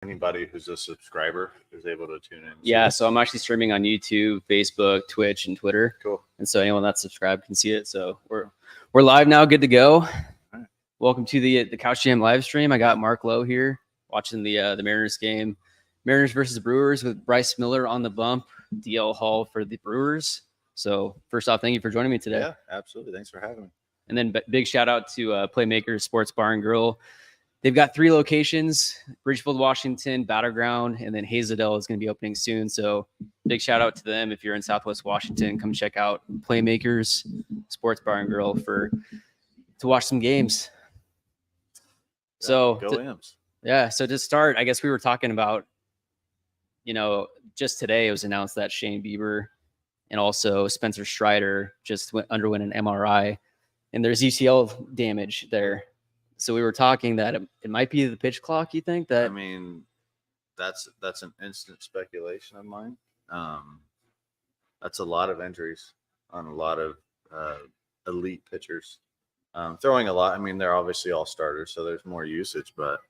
Anybody who's a subscriber is able to tune in. Yeah, so I'm actually streaming on YouTube, Facebook, Twitch, and Twitter. Cool. And so anyone that's subscribed can see it. So we're live now, good to go. Right. Welcome to the Couch Jam live stream. I got Mark Lowe here watching the Mariners game, Mariners versus Brewers, with Bryce Miller on the bump, DL Hall for the Brewers. So first off, thank you for joining me today. Yeah, absolutely. Thanks for having me. And then big shout out to Playmakers Sports Bar and Grill. They've got 3 locations: Bridgefield, Washington, Battleground, and then Hazelden is going to be opening soon. So big shout out to them. If you're in Southwest Washington, come check out Playmakers Sports Bar and Grill to watch some games. Yeah, So go Imps. Yeah. So to start, I guess we were talking about, just today it was announced that Shane Bieber and also Spencer Strider just underwent an MRI, and there's UCL damage there. So we were talking that it might be the pitch clock. You think that? I mean, that's an instant speculation of mine. That's a lot of injuries on a lot of elite pitchers. Throwing a lot. I mean, they're obviously all starters, so there's more usage. But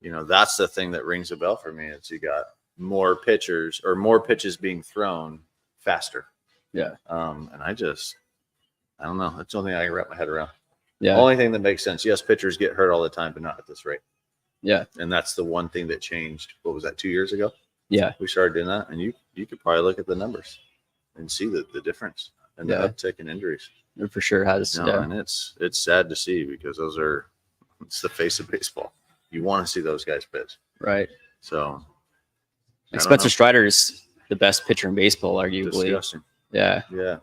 that's the thing that rings a bell for me. Is you got more pitchers or more pitches being thrown faster. Yeah. And I don't know. That's the only thing I can wrap my head around. Yeah. Only thing that makes sense. Yes, pitchers get hurt all the time, but not at this rate. Yeah. And that's the one thing that changed. What was that, 2 years ago? Yeah. We started doing that, and you could probably look at the numbers and see the difference and the uptick in injuries. It for sure has. And it's sad to see because it's the face of baseball. You want to see those guys pitch. Right. So Spencer Strider is the best pitcher in baseball, arguably. Disgusting. Yeah. Yeah.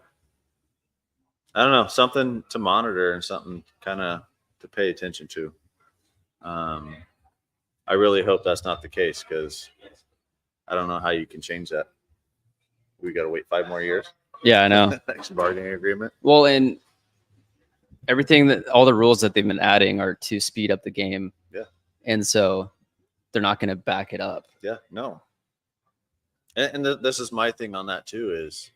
I don't know, something to monitor and something kind of to pay attention to. I really hope that's not the case because I don't know how you can change that. We got to wait 5 more years. Yeah, I know. Next bargaining agreement. Well, and all the rules that they've been adding are to speed up the game. Yeah. And so they're not going to back it up. Yeah, no. And this is my thing on that too is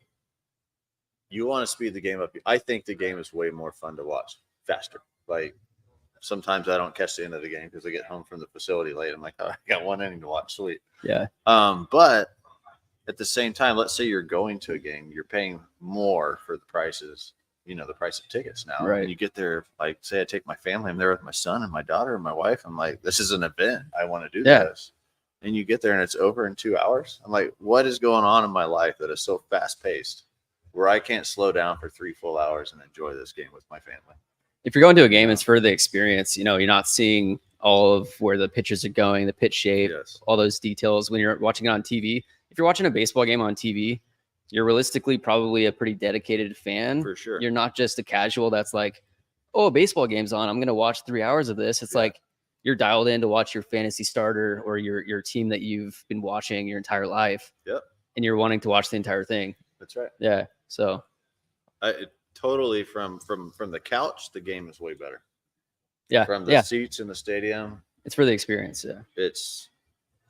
you want to speed the game up. I think the game is way more fun to watch faster. Like sometimes I don't catch the end of the game because I get home from the facility late. I'm like, oh, I got 1 inning to watch. Sweet. Yeah. But at the same time, let's say you're going to a game, you're paying more for the prices, the price of tickets now. Right. And you get there, like say I take my family, I'm there with my son and my daughter and my wife. I'm like, this is an event. I want to do this. And you get there and it's over in 2 hours. I'm like, what is going on in my life that is so fast paced where I can't slow down for 3 full hours and enjoy this game with my family? If you're going to a game, it's for the experience. You're not seeing all of where the pitches are going, the pitch shape, all those details when you're watching it on TV. If you're watching a baseball game on TV, you're realistically probably a pretty dedicated fan. For sure. You're not just a casual that's like, oh, a baseball game's on, I'm going to watch 3 hours of this. It's like you're dialed in to watch your fantasy starter or your team that you've been watching your entire life. Yep. And you're wanting to watch the entire thing. That's right. Yeah. So totally from the couch, the game is way better. Yeah. From the seats in the stadium. It's for the experience. Yeah. It's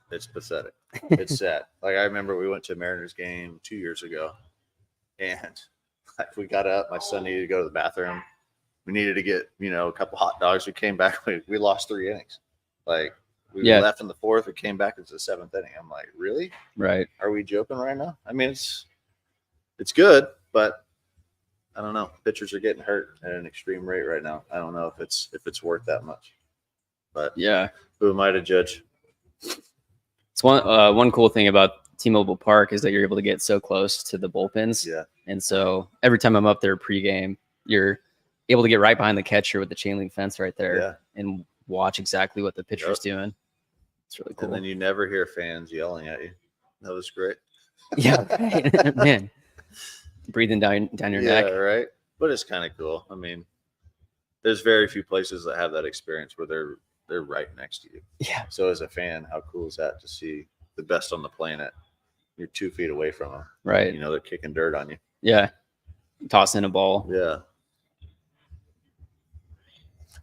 pathetic. It's sad. Like I remember we went to a Mariners game 2 years ago and we got up, my son needed to go to the bathroom. We needed to get, a couple hot dogs. We came back, we lost 3 innings. Like we left in the 4th, we came back, it's the 7th inning. I'm like, really? Right. Are we joking right now? I mean, it's good, but I don't know. Pitchers are getting hurt at an extreme rate right now. I don't know if it's worth that much. But who am I to judge? It's one cool thing about T-Mobile Park is that you're able to get so close to the bullpens. Yeah. And so every time I'm up there pregame, you're able to get right behind the catcher with the chain link fence right there and watch exactly what the pitcher's doing. It's really cool. And then you never hear fans yelling at you. That was great. Yeah, right. Man. Breathing down your neck. Yeah, right. But it's kind of cool. I mean, there's very few places that have that experience where they're right next to you. Yeah. So as a fan, how cool is that to see the best on the planet? You're 2 feet away from them. Right. They're kicking dirt on you. Yeah. Tossing a ball. Yeah.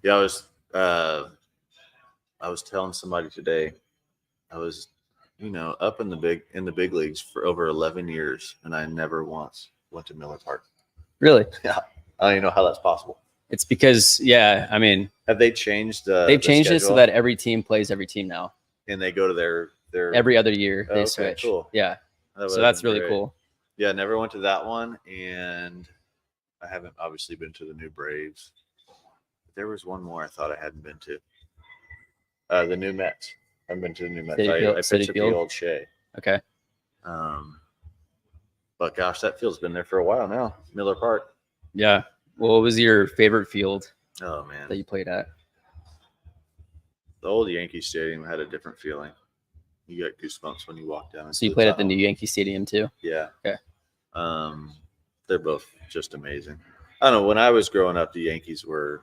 Yeah, I was telling somebody today, I was, up in the big leagues for over 11 years, and I never once went to Miller Park. Really? Yeah. I don't even know how that's possible. It's because, I mean, have they changed? They've changed it so that every team plays every team now. and they go to their Every other year they Okay, switch. cool. Yeah. That So would've that's been really great. cool. Yeah, never went to that one, and I haven't obviously been to the new Braves. There was one more I thought I hadn't been to. The new Mets. I've been to the new Mets. Citi Field- I Citi pitched at Field? the old Shea. Okay. But gosh, that field's been there for a while now. Miller Park. Yeah. Well, what was your favorite field Oh man, that you played at? the old Yankee Stadium had a different feeling. You got goosebumps when you walk down. So you into played at the tunnel. new Yankee Stadium too? Yeah. Okay. They're both just amazing. I don't know. When I was growing up, the Yankees were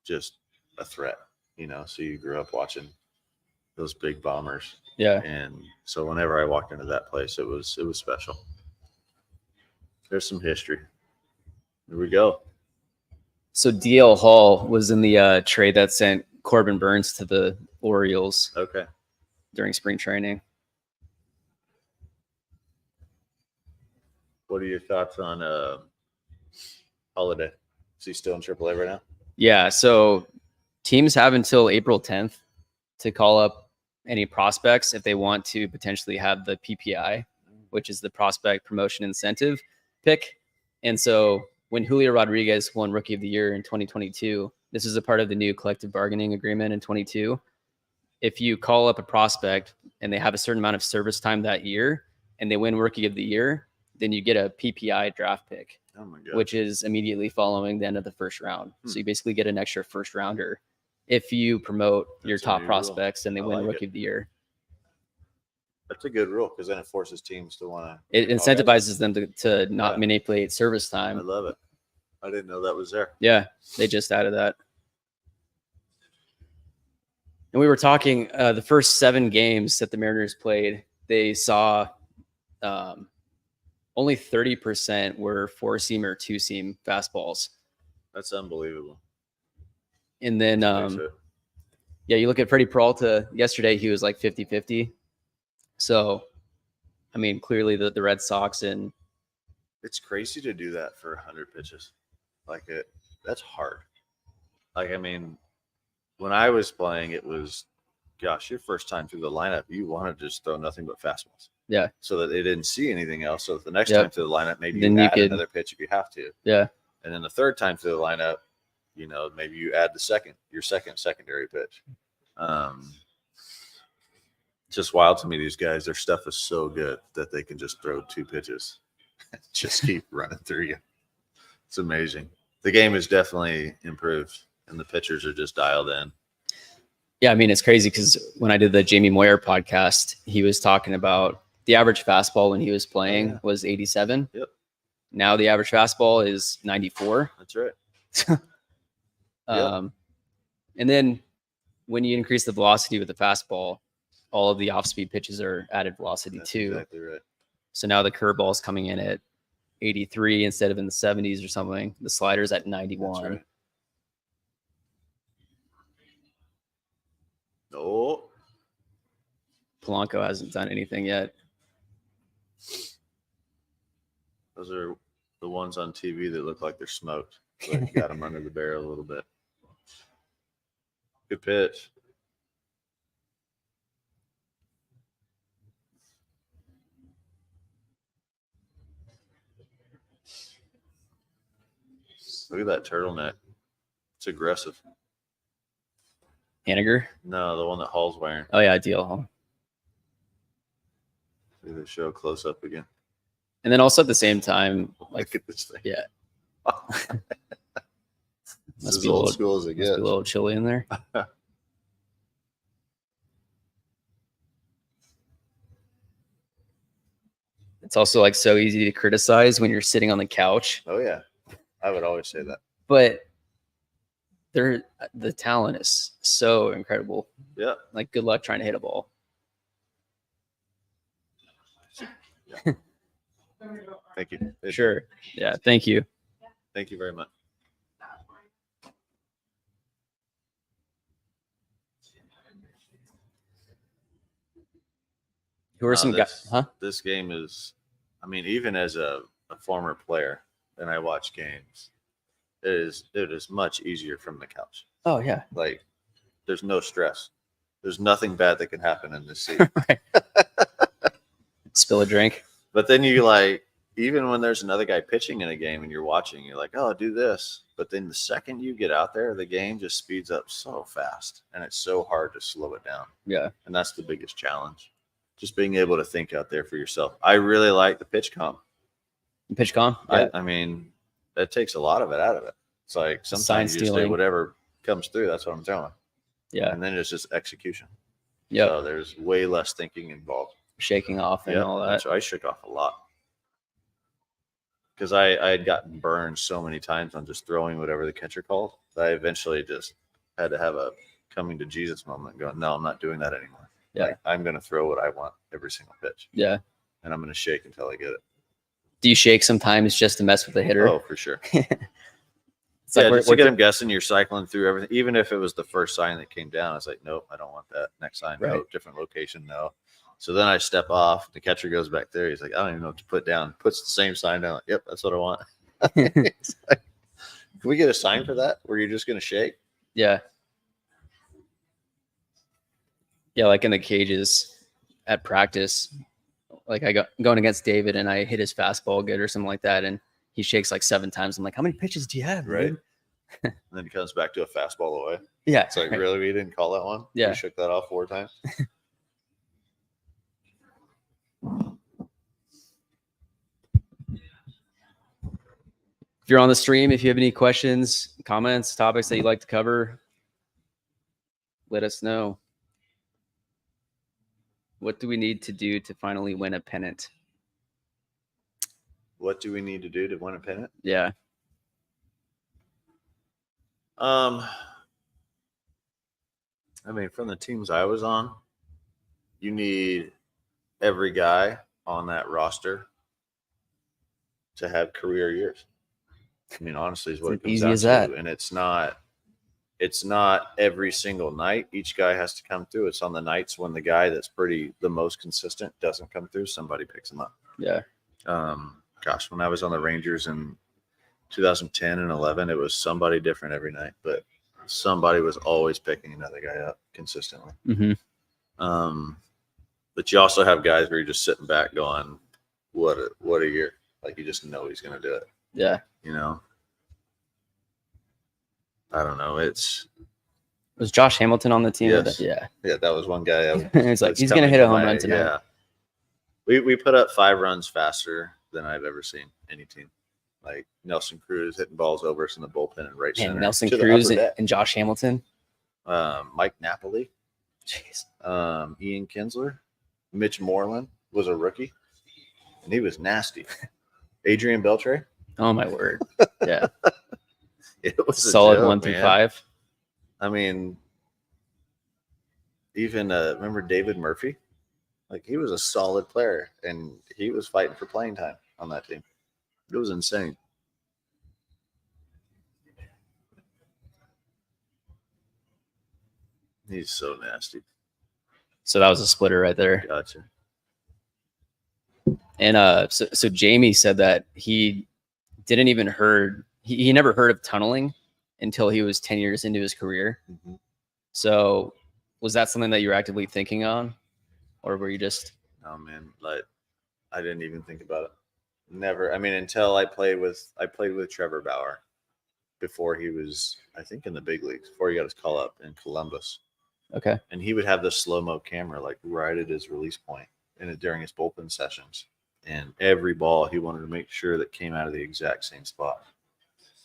just a threat, so you grew up watching those big bombers. Yeah. And so whenever I walked into that place, it was special. There's some history. Here we go. So DL Hall was in the trade that sent Corbin Burns to the Orioles Okay. during spring training. What are your thoughts on Holiday? Is he still in AAA right now? Yeah. So teams have until April 10th to call up any prospects if they want to potentially have the PPI, which is the prospect promotion incentive pick. And so when Julio Rodriguez won Rookie of the Year in 2022, this is a part of the new collective bargaining agreement in 22. If you call up a prospect and they have a certain amount of service time that year and they win Rookie of the Year, then you get a PPI draft pick, Oh my God. which is immediately following the end of the first round. So you basically get an extra first rounder if you promote your That's a top new rule. prospects and they I win like Rookie it. of the Year. That's a good rule because then it forces teams to want to. It incentivizes them to not Yeah. manipulate service I time. love it. I didn't know that was there. Yeah, they just added that. And we were talking the first 7 games that the Mariners played, they saw only 30% were 4-seam or 2-seam fastballs. That's unbelievable. And then, yeah, you look at Freddie Peralta yesterday, he was like 50-50. So, I mean, clearly the Red Sox and It's crazy to do that for 100 pitches. That's hard. I mean, when I was playing, it was, gosh, your first time through the lineup, you want to just throw nothing but fastballs. Yeah. So that they didn't see anything else. So the next Yep. time through the lineup, maybe Then you you add could- another pitch if you have to. Yeah. And then the third time through the lineup, maybe you add your second secondary pitch. Just wild to me, these guys. Their stuff is so good that they can just throw 2 pitches, just keep running through you. It's amazing. The game is definitely improved, and the pitchers are just dialed in. Yeah, I mean, it's crazy because when I did the Jamie Moyer podcast, he was talking about the average fastball when he was playing was 87. Yep. Now the average fastball is 94. That's right. And then when you increase the velocity with the fastball, all of the off-speed pitches are added velocity That's too. exactly right. So now the curveball is coming in at 83 instead of in the 70s or something. The slider's at 91. That's right. Oh, Polanco hasn't done anything yet. those are the ones on TV that look like they're smoked. Like got them under the barrel a little bit. Good pitch. Look at that turtleneck. It's aggressive. Haniger? No, the one that Hall's wearing. Oh yeah, deal. See the show close up again. And then also at the same time, like Look at this thing. yeah, It's must as be a old little, school as it must be gets. a little chilly in there. It's also like so easy to criticize when you're sitting on the couch, Oh yeah, I would always say that. but the talent is so incredible. Yeah. Like good luck trying to hit a ball. Thank you. Sure. Yeah. Thank you. Thank you very much. Who are some guys? Huh? This game is, I mean, even as a former player, and I watch games, it is much easier from the couch. Oh yeah. Like, there's no stress. There's nothing bad that can happen in this seat. Right. Spill a drink. But then you like, even when there's another guy pitching in a game and you're watching, you're like, oh, do this. But then the second you get out there, the game just speeds up so fast, and it's so hard to slow it down. Yeah. And that's the biggest challenge. Just being able to think out there for yourself. I really like the pitch comp. Pitch con. Yeah. I mean, that takes a lot of it out of it. It's like Sign sometimes you just say stealing. whatever comes through. That's what I'm telling. Yeah. And then it's just execution. Yeah. So there's way less thinking involved. Shaking off and all that. So I shook off a lot. Because I had gotten burned so many times on just throwing whatever the catcher called that I eventually just had to have a coming to Jesus moment going, no, I'm not doing that anymore. Yeah. Like, I'm going to throw what I want every single pitch. Yeah. And I'm going to shake until I get it. Do you shake sometimes just to mess with the hitter? Oh, for sure. It's like just to get them guessing, you're cycling through everything. Even if it was the first sign that came down, I was like, nope, I don't want that. Next sign, Right. no, different location, no. So then I step off. The catcher goes back there. He's like, I don't even know what to put down. Puts the same sign down. Like, yep, that's what I want. It's like, can we get a sign for that where you're just going to shake? Yeah. Yeah, like in the cages at practice, like I got going against David and I hit his fastball good or something like that, and he shakes like 7 times. I'm like, how many pitches do you have? Right. Dude? And then he comes back to a fastball away. Yeah. It's like, right. really? We didn't call that one? Yeah. We shook that off 4 times? If you're on the stream, if you have any questions, comments, topics that you'd like to cover, let us know. What do we need to do to finally win a pennant? What do we need to do to win a pennant? Yeah. I mean, from the teams I was on, you need every guy on that roster to have career years. I mean, honestly, is what it comes easy down as to. that. And it's not every single night. Each guy has to come through. It's on the nights when the guy that's the most consistent doesn't come through, somebody picks him up. Yeah. Gosh, when I was on the Rangers in 2010 and 11, it was somebody different every night, but somebody was always picking another guy up consistently. Mm-hmm. But you also have guys where you're just sitting back going, what a year. Like, you just know he's going to do it. Yeah. You know? I don't know. Was Josh Hamilton on the team? Yes. Yeah. Yeah, that was one guy. It's like, he's going to hit a home run tonight. Yeah. We put up 5 runs faster than I've ever seen any team. Like Nelson Cruz hitting balls over us in the bullpen and right center. And Nelson to the Cruz upper deck. and Josh Hamilton. Mike Napoli. Jeez. Ian Kinsler. Mitch Moreland was a rookie, and he was nasty. Adrian Beltre. Oh, my word. Yeah. It was a solid joke, 1 through man. 5. I mean, even remember David Murphy? Like, he was a solid player, and he was fighting for playing time on that team. It was insane. He's so nasty. So that was a splitter right there. Gotcha. And so Jamie said that he didn't even he never heard of tunneling until he was 10 years into his career. Mm-hmm. So was that something that you were actively thinking on, or were you just? No, man. Like, I didn't even think about it. Never. I mean, until I played with Trevor Bauer before he was, I think, in the big leagues, before he got his call up in Columbus. Okay. And he would have the slow-mo camera like right at his release point during his bullpen sessions. And every ball he wanted to make sure that came out of the exact same spot.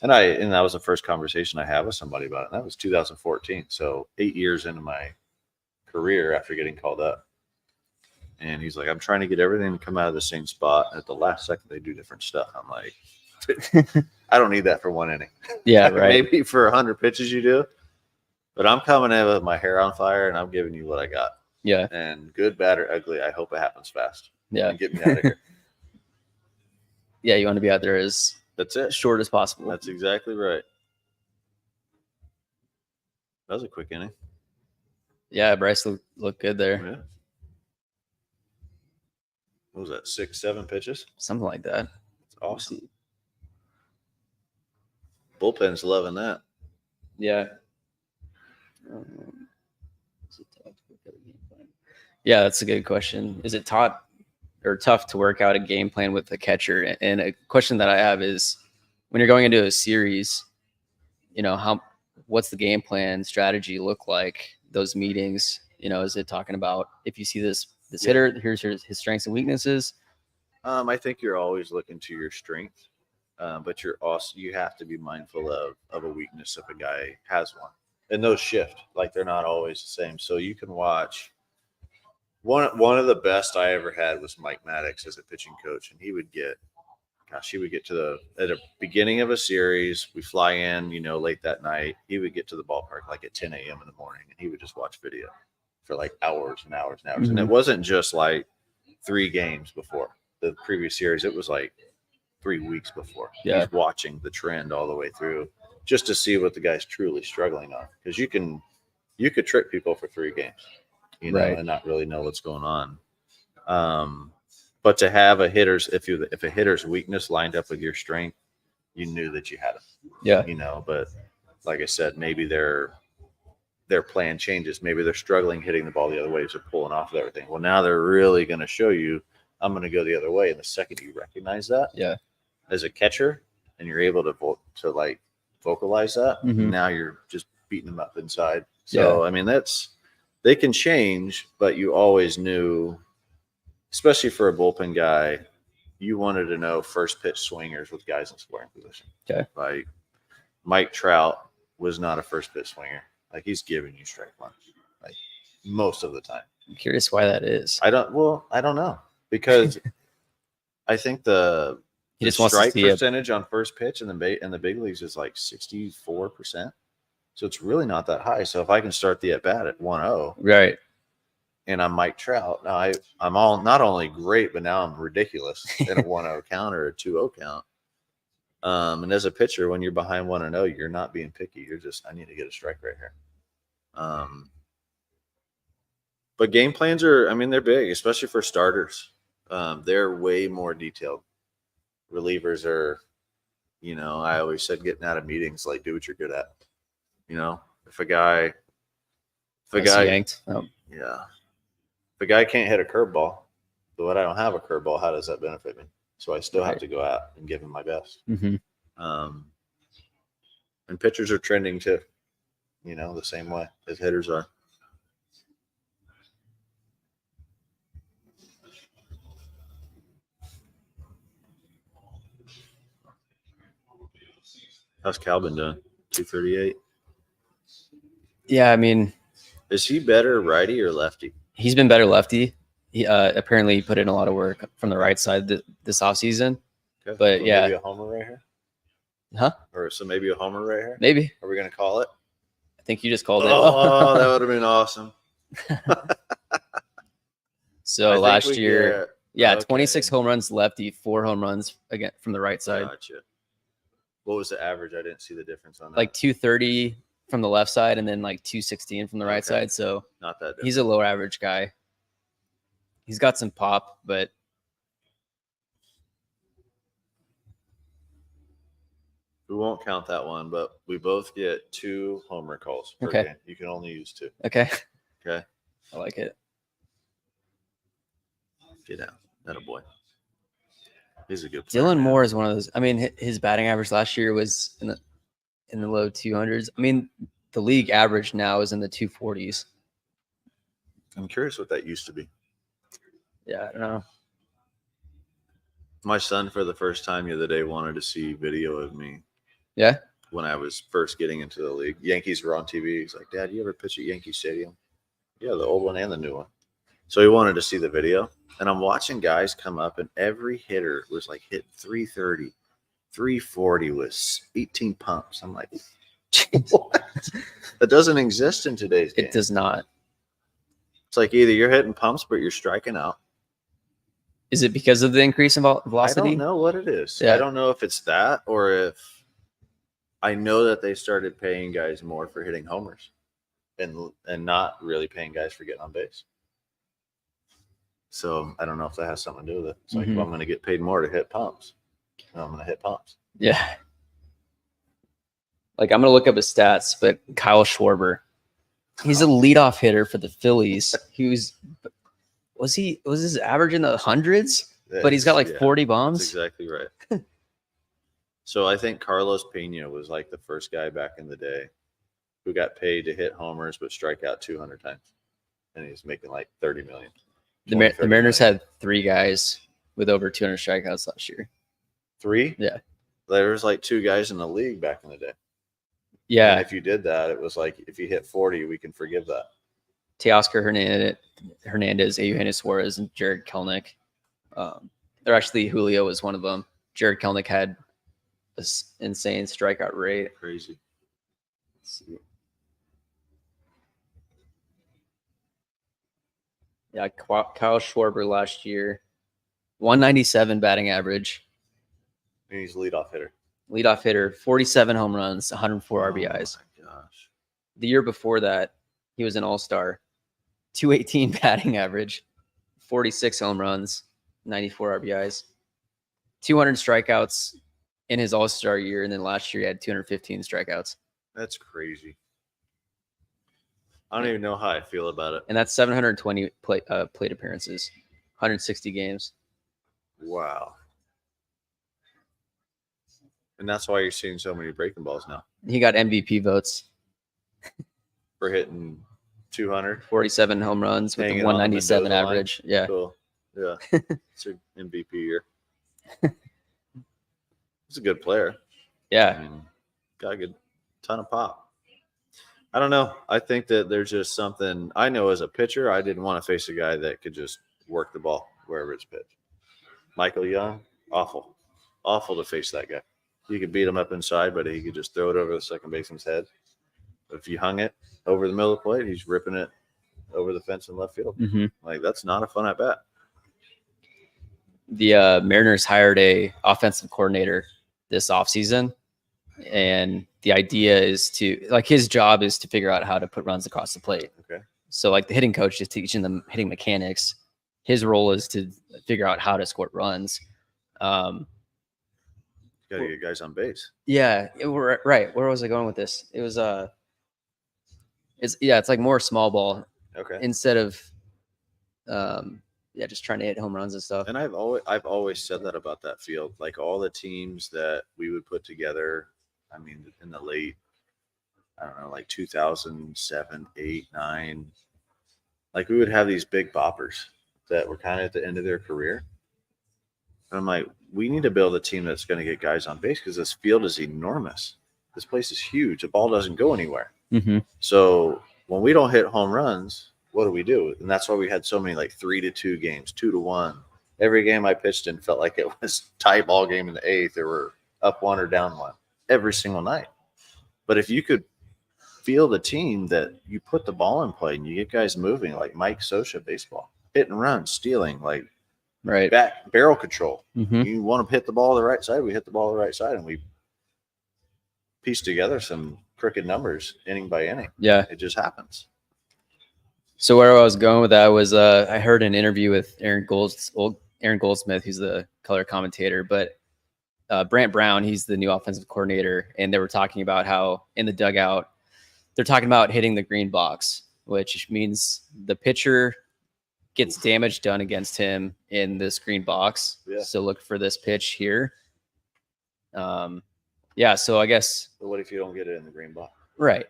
And that was the first conversation I had with somebody about it. And that was 2014. So 8 years into my career after getting called up. And he's like, I'm trying to get everything to come out of the same spot. And at the last second, they do different stuff. I'm like, I don't need that for 1 inning. Yeah, right. Maybe for 100 pitches you do. But I'm coming in with my hair on fire, and I'm giving you what I got. Yeah. And good, bad, or ugly, I hope it happens fast. Yeah. And get me out of here. Yeah, you want to be out there as That's it. short as possible. That's exactly right. That was a quick inning. Yeah, Bryce looked good there. Yeah. What was that, 6, 7 pitches? Something like that. It's awesome. Bullpen's loving that. Yeah. Yeah, that's a good question. Is it taught or tough to work out a game plan with the catcher? And a question that I have is, when you're going into a series, what's the game plan strategy look like? Those meetings, is it talking about, if you see this hitter, here's his strengths and weaknesses? I think you're always looking to your strength, but you have to be mindful of a weakness if a guy has one, and those shift. Like, they're not always the same. So you can watch. One of the best I ever had was Mike Maddox as a pitching coach, and he would get to at the beginning of a series. We fly in, late that night. He would get to the ballpark like at 10 a.m. in the morning, and he would just watch video for like hours and hours and hours. Mm-hmm. And it wasn't just like 3 games before the previous series. It was like 3 weeks before. Yeah. He's watching the trend all the way through just to see what the guy's truly struggling on. Because you could trick people for 3 games, right, and not really know what's going on. But to have a hitter's if a hitter's weakness lined up with your strength, you knew that you had him. Yeah. But like I said, maybe their plan changes. Maybe they're struggling hitting the ball the other way, so pulling off of everything. Well, now they're really going to show you, I'm going to go the other way. And the second you recognize that, as a catcher, and you're able to like vocalize that, now you're just beating them up inside. So I mean, they can change, but you always knew. Especially for a bullpen guy, you wanted to know first pitch swingers with guys in scoring position. Okay. Like Mike Trout was not a first pitch swinger. Like, he's giving you strike one, like, most of the time. I'm curious why that is. I don't know, because I think the strike percentage on first pitch in the big leagues is like 64%. So it's really not that high. So if I can start the at bat at 1-0, right, and I'm Mike Trout, now I'm all not only great, but now I'm ridiculous in a 1-0 count or a 2-0 count. And as a pitcher, when you're behind 1-0, you're not being picky. You're just, I need to get a strike right here. But game plans they're big, especially for starters. They're way more detailed. Relievers are, I always said, getting out of meetings, like, do what you're good at. If a guy yanked. Yeah. If a guy can't hit a curveball, but I don't have a curveball, how does that benefit me? So I still have to go out and give him my best. Mm-hmm. And pitchers are trending too, the same way as hitters are. How's Calvin doing? 238? Yeah, I mean, is he better righty or lefty? He's been better lefty. He apparently put in a lot of work from the right side this offseason. Okay. But so yeah. Maybe a homer right here? Huh? Or so maybe a homer right here? Maybe. Are we going to call it? I think you just called it. Oh, that would have been awesome. So last year, 26 home runs lefty, 4 home runs again from the right side. Gotcha. What was the average? I didn't see the difference on that. Like 230 from the left side, and then like 216 from the right side. So not that different. He's a low average guy. He's got some pop, but we won't count that one. But we both get 2 homer calls per game. You can only use 2. Okay. I like it. Get out. That a boy. He's a good player. Dylan Moore is one of those. I mean, his batting average last year was in the low 200s. I mean, the league average now is in the 240s. I'm curious what that used to be. Yeah, I don't know. My son, for the first time the other day, wanted to see video of me. Yeah? When I was first getting into the league. Yankees were on TV. He's like, Dad, you ever pitch at Yankee Stadium? Yeah, the old one and the new one. So he wanted to see the video. And I'm watching guys come up, and every hitter was like hit 330. 340 was 18 pumps. I'm like, what? That doesn't exist in today's game. It does not. It's like either you're hitting pumps, but you're striking out. Is it because of the increase in velocity? I don't know what it is. Yeah. I don't know if it's that, or if I know that they started paying guys more for hitting homers and not really paying guys for getting on base. So I don't know if that has something to do with it. It's like, well, I'm going to get paid more to hit pumps. No, I'm going to hit pumps. Yeah. Like, I'm going to look up his stats, but Kyle Schwarber, he's a leadoff hitter for the Phillies. He was was his average in the hundreds? But he's got like 40 bombs. That's exactly right. So I think Carlos Pena was like the first guy back in the day who got paid to hit homers but strike out 200 times, and he's making like 30 million. The Mariners had 3 guys with over 200 strikeouts last year. 3? Yeah. There was like 2 guys in the league back in the day. Yeah. And if you did that, it was like, if you hit 40, we can forgive that. Teoscar Hernandez, Eugenio Suarez, and Jared Kelenic. Or actually, Julio was one of them. Jared Kelenic had this insane strikeout rate. Crazy. Let's see. Yeah, Kyle Schwarber last year, 197 batting average. And he's a leadoff hitter. Leadoff hitter, 47 home runs, 104 RBIs. Oh my gosh. The year before that, he was an all-star. 218 batting average, 46 home runs, 94 RBIs, 200 strikeouts in his all-star year, and then last year he had 215 strikeouts. That's crazy. I don't even know how I feel about it. And that's 720 plate appearances, 160 games. Wow. And that's why you're seeing so many breaking balls now. He got MVP votes. For hitting 200. 47 home runs with a 197 average. Yeah. Cool. Yeah. It's an MVP year. He's a good player. Yeah. I mean, got a good ton of pop. I don't know. I think that there's just something. I know as a pitcher, I didn't want to face a guy that could just work the ball wherever it's pitched. Michael Young, awful. Awful to face that guy. You could beat him up inside, but he could just throw it over the second baseman's head. If you hung it over the middle of the plate, he's ripping it over the fence in left field. Mm-hmm. Like, that's not a fun at bat. The Mariners hired a offensive coordinator this offseason, and the idea is to, like, his job is to figure out how to put runs across the plate. Okay. So, like, the hitting coach is teaching them hitting mechanics. His role is to figure out how to score runs. Got to get guys on base. Yeah, right. Where was I going with this? It was it's like more small ball. Okay. Instead of just trying to hit home runs and stuff. And I've always said that about that field. Like, all the teams that we would put together, I mean, in the late, I don't know, like 2007, 8, 9, like, we would have these big boppers that were kind of at the end of their career. And I'm like, we need to build a team that's going to get guys on base because this field is enormous. This place is huge. The ball doesn't go anywhere. Mm-hmm. So when we don't hit home runs, what do we do? And that's why we had so many like 3-2 games, 2-1. Every game I pitched in felt like it was tie ball game in the 8th. They were up 1 or down 1 every single night. But if you could field a team that you put the ball in play and you get guys moving, like Mike Scioscia baseball, hit and run, stealing, like right, back barrel control. Mm-hmm. You want to hit the ball the right side, we hit the ball the right side, and we piece together some crooked numbers inning by inning. Yeah, it just happens. So where I was going with that was I heard an interview with Aaron Goldsmith, who's the color commentator, but Brant Brown, he's the new offensive coordinator, and they were talking about how in the dugout they're talking about hitting the green box, which means the pitcher gets damage done against him in this green box. Yeah. So look for this pitch here. So I guess. But what if you don't get it in the green box? Right.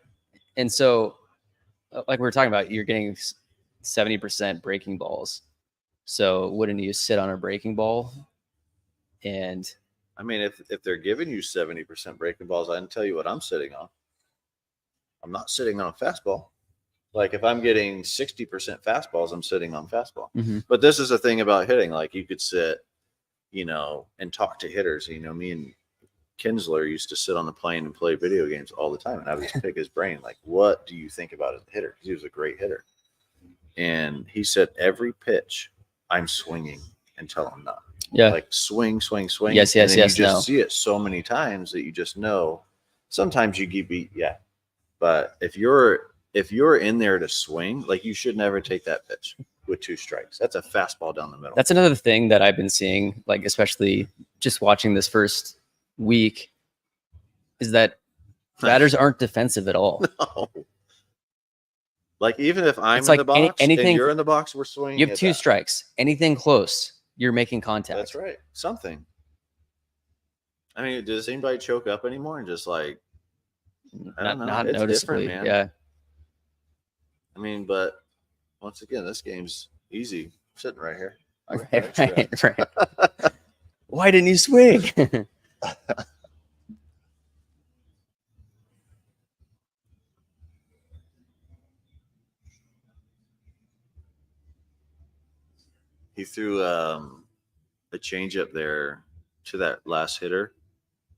And so, like we were talking about, you're getting 70% breaking balls. So wouldn't you sit on a breaking ball? And I mean, if they're giving you 70% breaking balls, I can tell you what I'm sitting on. I'm not sitting on a fastball. Like, if I'm getting 60% fastballs, I'm sitting on fastball. Mm-hmm. But this is the thing about hitting. Like, you could sit, and talk to hitters. Me and Kinsler used to sit on the plane and play video games all the time. And I would just pick his brain. Like, what do you think about as a hitter? Because he was a great hitter. And he said, every pitch, I'm swinging until I'm not. Yeah. Like, swing, swing, swing. Yes, and then yes, you just see it so many times that you just know. Sometimes you get beat, yeah. But if you're in there to swing, like, you should never take that pitch with 2 strikes. That's a fastball down the middle. That's another thing that I've been seeing, like, especially just watching this first week, is that batters aren't defensive at all. No. Like even if I'm It's in like the box anything. and you're in the box, we're swinging. You have at 2 that. strikes. Anything close, you're making contact. That's right. Something. I mean, does anybody choke up anymore and just like I don't know. Not It's different, noticeably. man. Yeah. I mean, but once again, this game's easy. Sitting right here. I got Right, extra. right. Why didn't you swing? He threw a changeup there to that last hitter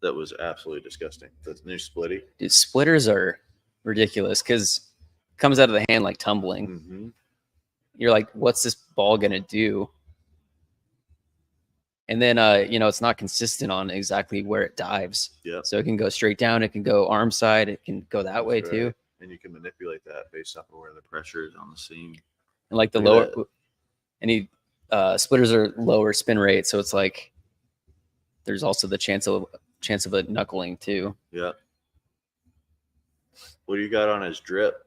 that was absolutely disgusting. The new splitty. Dude, splitters are ridiculous because comes out of the hand like tumbling. Mm-hmm. You're like, what's this ball gonna do? And then it's not consistent on exactly where it dives. Yeah. So it can go straight down, it can go arm side, it can go that way too. And you can manipulate that based off of where the pressure is on the seam. And like the Look at lower any splitters are lower spin rate, so it's like there's also the chance of a knuckling too. Yeah. What do you got on his drip?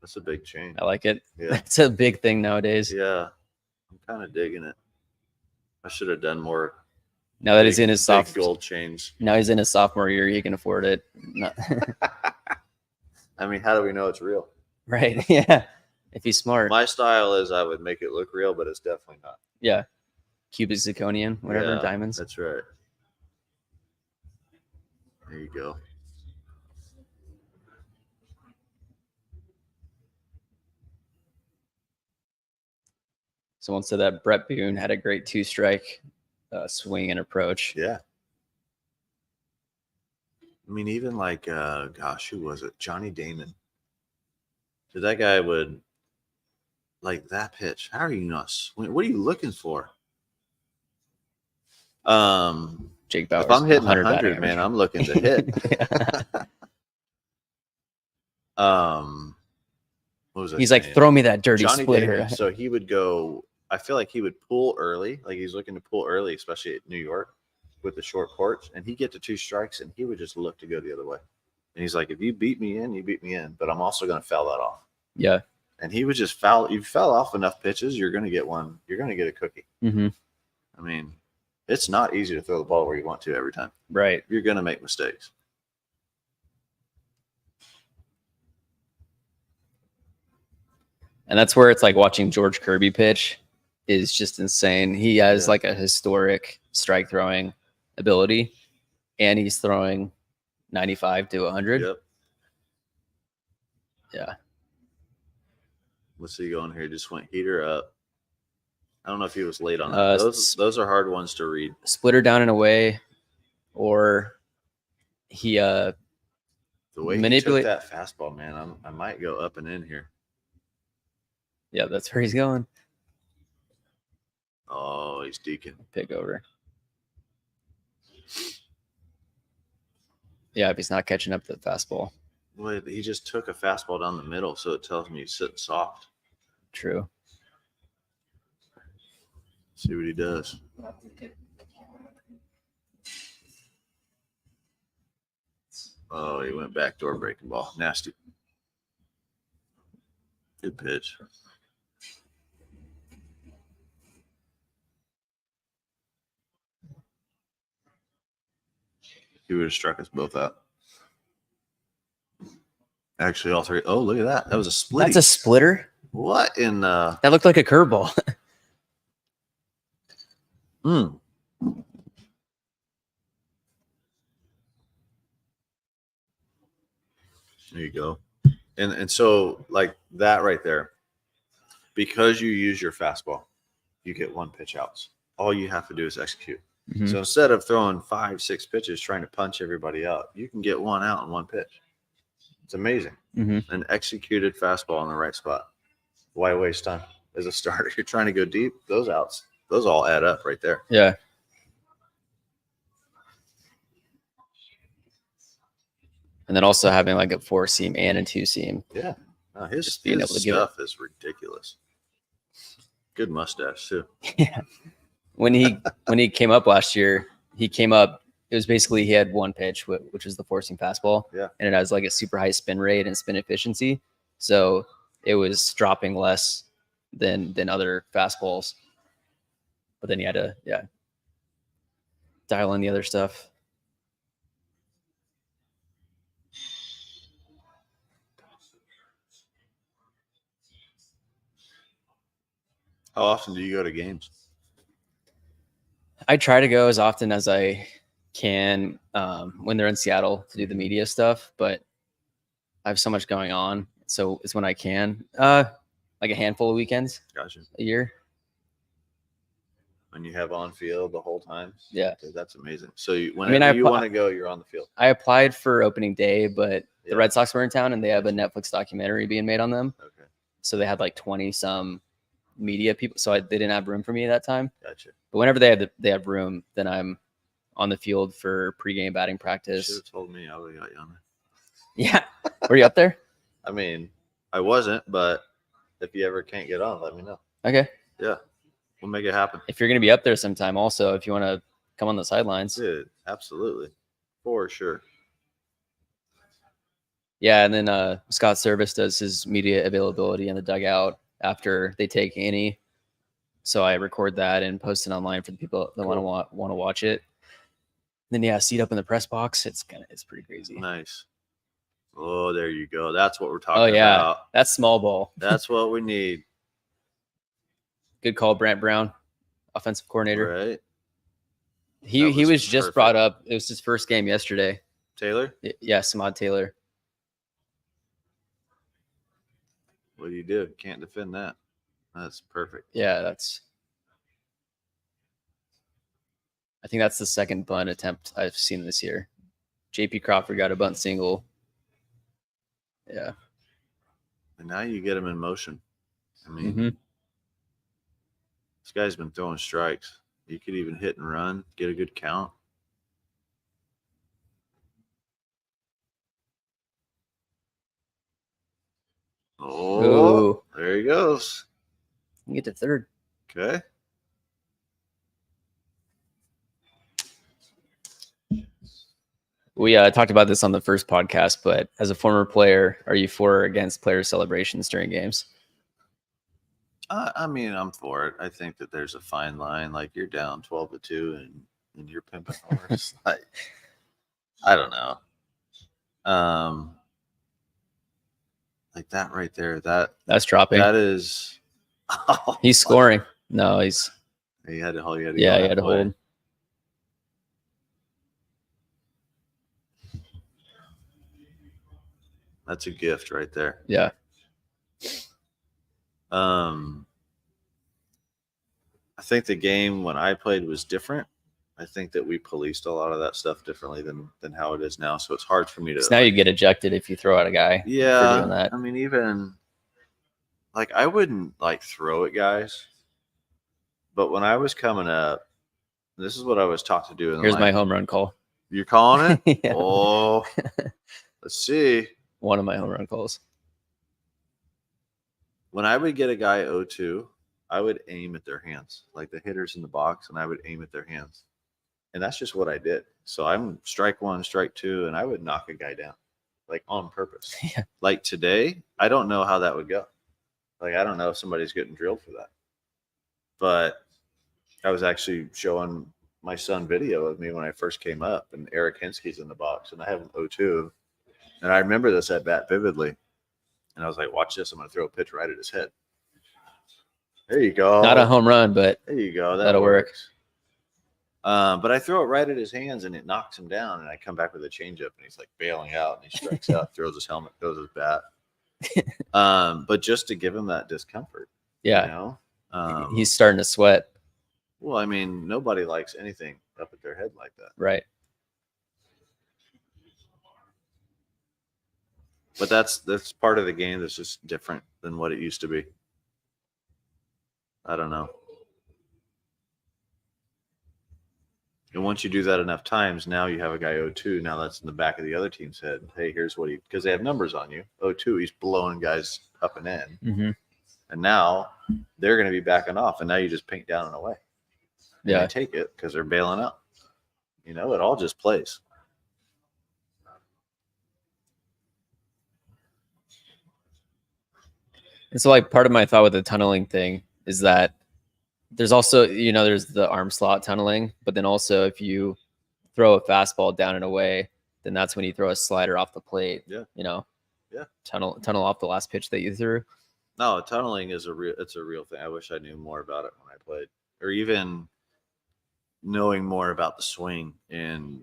That's a big change. I like it. Yeah. That's a big thing nowadays. Yeah. I'm kind of digging it. I should have done more. Now that he's in his big gold chains. Now he's in his sophomore year, he can afford it. I mean, how do we know it's real? Right. Yeah. If he's smart. My style is I would make it look real, but it's definitely not. Yeah. Cubic zirconium, whatever, Yeah, diamonds. That's right. There you go. Someone said that Brett Boone had a great 2-strike swing and approach. Yeah. I mean, even like, gosh, who was it? Johnny Damon. So that guy would, like that pitch. How are you not swinging? What are you looking for? Jake Bauers. If I'm hitting 100, 100, man, I'm looking to hit. What was that? He's like, throw me that dirty Johnny splitter. Damon, so he would go. I feel like he would pull early, like he's looking to pull early, especially at New York with the short porch. And he'd get to 2 strikes, and he would just look to go the other way. And he's like, if you beat me in, you beat me in, but I'm also going to foul that off. Yeah. And he would just foul. You foul off enough pitches, you're going to get one. You're going to get a cookie. Mm-hmm. I mean, it's not easy to throw the ball where you want to every time. Right. You're going to make mistakes. And that's where it's like watching George Kirby pitch is just insane. He has like a historic strike throwing ability, and he's throwing 95 to 100. Yep. Yeah. Let's see, going here. Just went heater up. I don't know if he was late on that. Those are hard ones to read. Splitter down and away, or he the way manipulate he took that fastball, man. I might go up and in here. Yeah, that's where he's going. Oh, he's deacon. Pick over. Yeah, if he's not catching up to the fastball. Well, he just took a fastball down the middle, so it tells me he's sitting soft. True. See what he does. Oh, he went backdoor breaking ball. Nasty. Good pitch. He would have struck us both out. Actually, all three. Oh, look at that. That was a split. That's a splitter? What in the... That looked like a curveball. There you go. And so like that right there, because you use your fastball, you get 1 pitch outs. All you have to do is execute. Mm-hmm. So instead of throwing 5, 6 pitches trying to punch everybody out, you can get 1 out in 1 pitch. It's amazing. Mm-hmm. An executed fastball in the right spot. Why waste time as a starter? You're trying to go deep. Those outs, those all add up right there. Yeah. And then also having like a 4-seam and a 2-seam. Yeah. No, his Just being able to give stuff is ridiculous. Good mustache too. Yeah. When he came up last year, he came up. It was basically he had 1 pitch, which was the 4-seam fastball. Yeah. And it has like a super high spin rate and spin efficiency. So it was dropping less than other fastballs. But then you had to, dial in the other stuff. How often do you go to games? I try to go as often as I can when they're in Seattle to do the media stuff, but I have so much going on. So it's when I can, like a handful of weekends Gotcha. a year. And you have on field the whole time? Yeah. Okay, that's amazing. So whenever you want to go, you're on the field. I applied for opening day, but Yeah. the Red Sox were in town and they have a Netflix documentary being made on them. Okay. So they had like 20 some media people. So they didn't have room for me at that time. Gotcha. But whenever they have room, then I'm on the field for pregame batting practice. Should have told me. I would have got you on there. Yeah. Were you up there? I mean, I wasn't, but if you ever can't get on, let me know. Okay. Yeah. We'll make it happen. If you're going to be up there sometime also, if you want to come on the sidelines. Dude, absolutely. For sure. Yeah, and then Scott Service does his media availability in the dugout after they take Annie. So I record that and post it online for the people that Cool. want to watch it. Then seat up in the press box. It's pretty crazy. Nice. Oh, there you go. That's what we're talking Oh yeah, about. that's small ball. That's what we need. Good call, Brent Brown, offensive coordinator. Right. He was just perfect. brought up. It was his first game yesterday. Taylor? Yeah, Samad Taylor. What do you do? Can't defend that. That's perfect. Yeah, I think that's the second bunt attempt I've seen this year. JP Crawford got a bunt single. Yeah. And now you get him in motion. I mean, Mm-hmm. This guy's been throwing strikes. You could even hit and run, get a good count. Oh, Ooh. there he goes. You get to third. Okay. We talked about this on the first podcast, but as a former player, are you for or against player celebrations during games? I mean, I'm for it. I think that there's a fine line. Like you're down 12-2 and you're pimping horse. Like, I don't know. Like that right there. That's dropping. That is. Oh, he's scoring. No, he's. He had to hold. He had to hold. That's a gift right there. Yeah. I think the game when I played was different. I think that we policed a lot of that stuff differently than how it is now. So it's hard for me to. So now you get ejected if you throw out a guy. Yeah, for doing that. I mean, even like I wouldn't like throw at guys, but when I was coming up, this is what I was taught to do. Here's my home run call. You're calling it? Yeah. Oh, let's see. One of my home run calls. When I would get a guy 0-2, I would aim at their hands, like the hitters in the box, and I would aim at their hands. And that's just what I did. So I'm strike one, strike two, and I would knock a guy down, like on purpose. Yeah. Like today, I don't know how that would go. Like, I don't know if somebody's getting drilled for that. But I was actually showing my son video of me when I first came up, and Eric Henske's in the box, and I have him 0-2. And I remember this at bat vividly. And I was like, watch this. I'm going to throw a pitch right at his head. There you go. Not a home run, but there you go. That'll work. But I throw it right at his hands, and it knocks him down. And I come back with a changeup, and he's like bailing out, and he strikes out, throws his helmet, throws his bat. But just to give him that discomfort. Yeah. You know? He's starting to sweat. Well, I mean, nobody likes anything up at their head like that. Right. But that's part of the game that's just different than what it used to be. I don't know. And once you do that enough times, now you have a guy 0-2. Now that's in the back of the other team's head. Hey, here's what because they have numbers on you. 0-2, he's blowing guys up and in. Mm-hmm. And now they're going to be backing off. And now you just paint down and away. And Yeah. they take it because they're bailing out. You know, it all just plays. And so like part of my thought with the tunneling thing is that there's also, there's the arm slot tunneling, but then also if you throw a fastball down and away, then that's when you throw a slider off the plate. Yeah. Yeah. Tunnel off the last pitch that you threw. No, tunneling is it's a real thing. I wish I knew more about it when I played, or even knowing more about the swing, and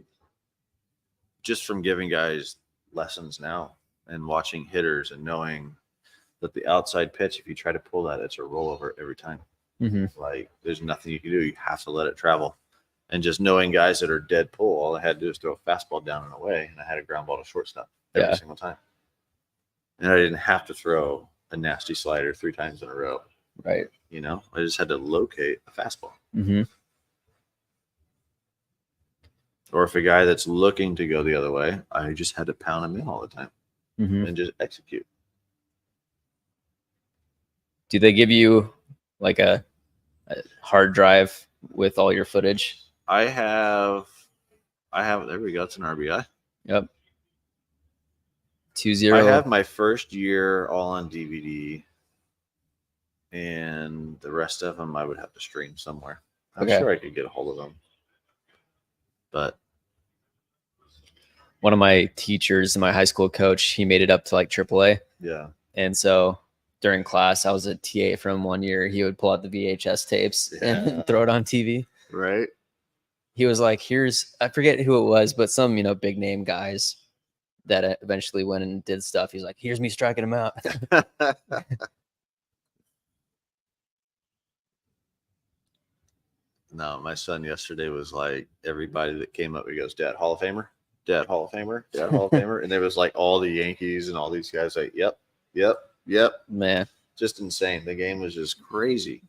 just from giving guys lessons now and watching hitters and knowing that the outside pitch, if you try to pull that, it's a rollover every time. Mm-hmm. Like there's nothing you can do. You have to let it travel. And just knowing guys that are dead pull, all I had to do is throw a fastball down and away, and I had a ground ball to shortstop every single time. And I didn't have to throw a nasty slider 3 times in a row. Right. I just had to locate a fastball. Mm-hmm. Or if a guy that's looking to go the other way, I just had to pound him in all the time and just execute. Do they give you like a hard drive with all your footage? I have, there we go. It's an RBI. Yep. 2-0. I have my first year all on DVD, and the rest of them I would have to stream somewhere. I'm sure I could get a hold of them. But one of my teachers, my high school coach, he made it up to like AAA. Yeah. And so during class, I was a TA from one year. He would pull out the VHS tapes and throw it on TV. Right. He was like, I forget who it was, but some, big name guys that eventually went and did stuff. He's like, here's me striking him out. No, my son yesterday was like, everybody that came up, he goes, Dad, Hall of Famer, Dad, Hall of Famer, Dad, Hall of Famer. And there was like all the Yankees and all these guys like, yep. Man. Just insane. The game was just crazy.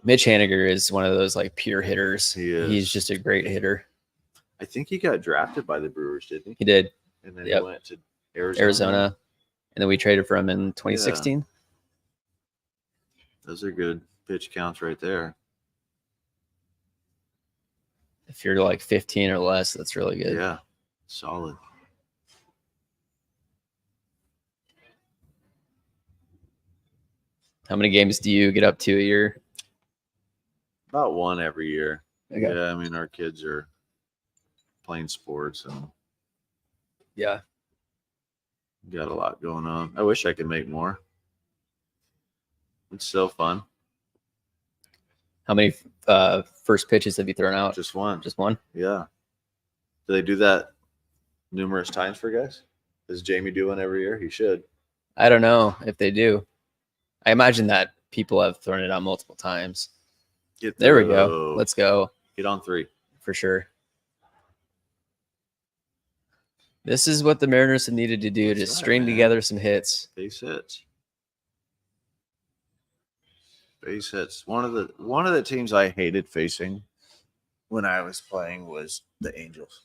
Mitch Haniger is one of those like pure hitters. He is. He's just a great hitter. I think he got drafted by the Brewers, didn't he? He did. And then he went to Arizona. And then we traded for him in 2016. Yeah. Those are good pitch counts right there. If you're like 15 or less, that's really good. Yeah. Solid. How many games do you get up to a year? About one every year. Okay. Yeah, I mean, our kids are playing sports and got a lot going on. I wish I could make more. It's so fun. How many first pitches have you thrown out? Just one. Just one? Yeah. Do they do that numerous times for guys? Does Jamie do one every year? He should. I don't know if they do. I imagine that people have thrown it out multiple times. There we go. Let's go. Get on 3. For sure. This is what the Mariners have needed to do to string together some hits. Base hits. Base hits. One of the teams I hated facing when I was playing was the Angels.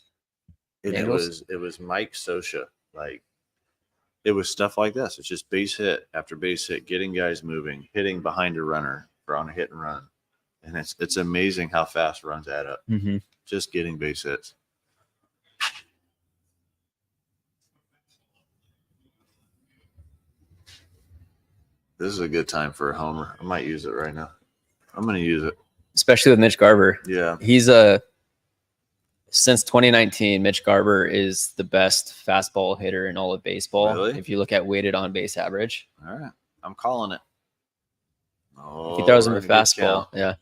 It was Mike Scioscia. Like, it was stuff like this. It's just base hit after base hit, getting guys moving, hitting behind a runner for on a hit and run. And it's amazing how fast runs add up. Mm-hmm. Just getting base hits. This is a good time for a homer. I might use it right now. I'm going to use it. Especially with Mitch Garver. Yeah. He's since 2019, Mitch Garver is the best fastball hitter in all of baseball. Really? If you look at weighted on base average. All right. I'm calling it. Oh, if he throws him a fastball. Yeah.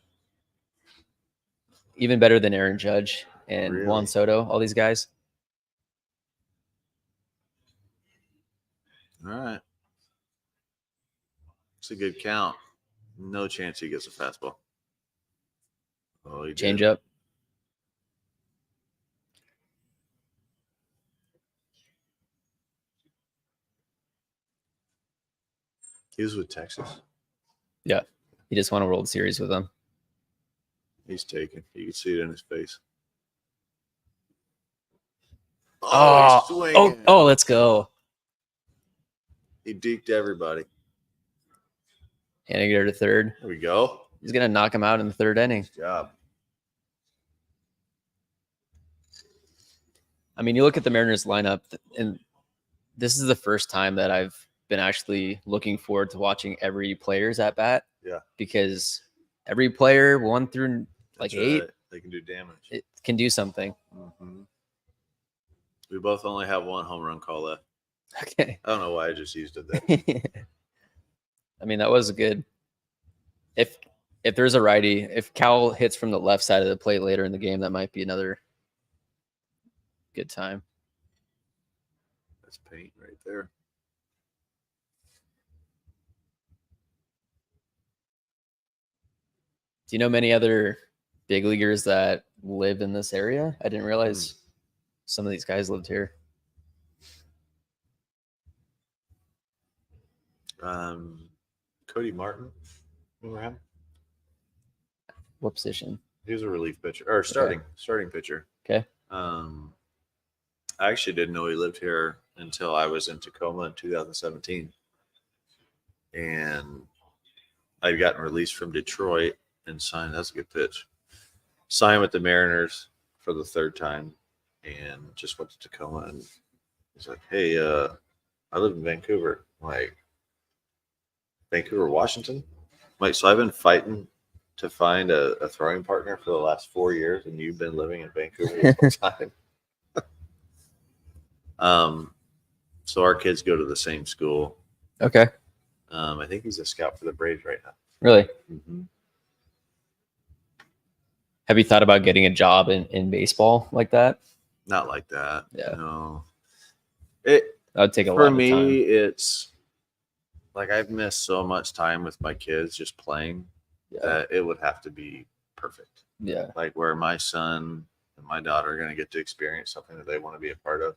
Even better than Aaron Judge and Juan Soto, all these guys. All right. It's a good count. No chance he gets a fastball. Oh, he Change did. up. He was with Texas. Yeah. He just won a World Series with them. He's taken. You can see it in his face. Oh, let's go. He deked everybody. Haniger to third. There we go. He's going to knock him out in the third inning. Good job. I mean, you look at the Mariners lineup, and this is the first time that I've been actually looking forward to watching every player's at bat. Yeah. Because every player 1 through like That's 8, right. They can do damage. it can do something. Mm-hmm. We both only have 1 home run call left. Okay. I don't know why I just used it there. I mean, that was good. If there's a righty, if Cal hits from the left side of the plate later in the game, that might be another good time. That's paint right there. Do you know many other big leaguers that live in this area? I didn't realize some of these guys lived here. Cody Martin, remember him? What position? He was a relief pitcher or starting pitcher. Okay. I actually didn't know he lived here until I was in Tacoma in 2017, and I'd gotten released from Detroit and signed. That's a good pitch. Signed with the Mariners for the 3rd time, and just went to Tacoma. And he's like, "Hey, I live in Vancouver." I'm like, Vancouver, Washington. I'm like, so I've been fighting to find a throwing partner for the last 4 years, and you've been living in Vancouver the whole time. So our kids go to the same school. Okay. I think he's a scout for the Braves right now. Really? Mm-hmm. Have you thought about getting a job in baseball like that? Not like that. Yeah. No. That would take a lot For of me, time. it's like I've missed so much time with my kids just playing that it would have to be perfect. Yeah. Like where my son and my daughter are going to get to experience something that they want to be a part of.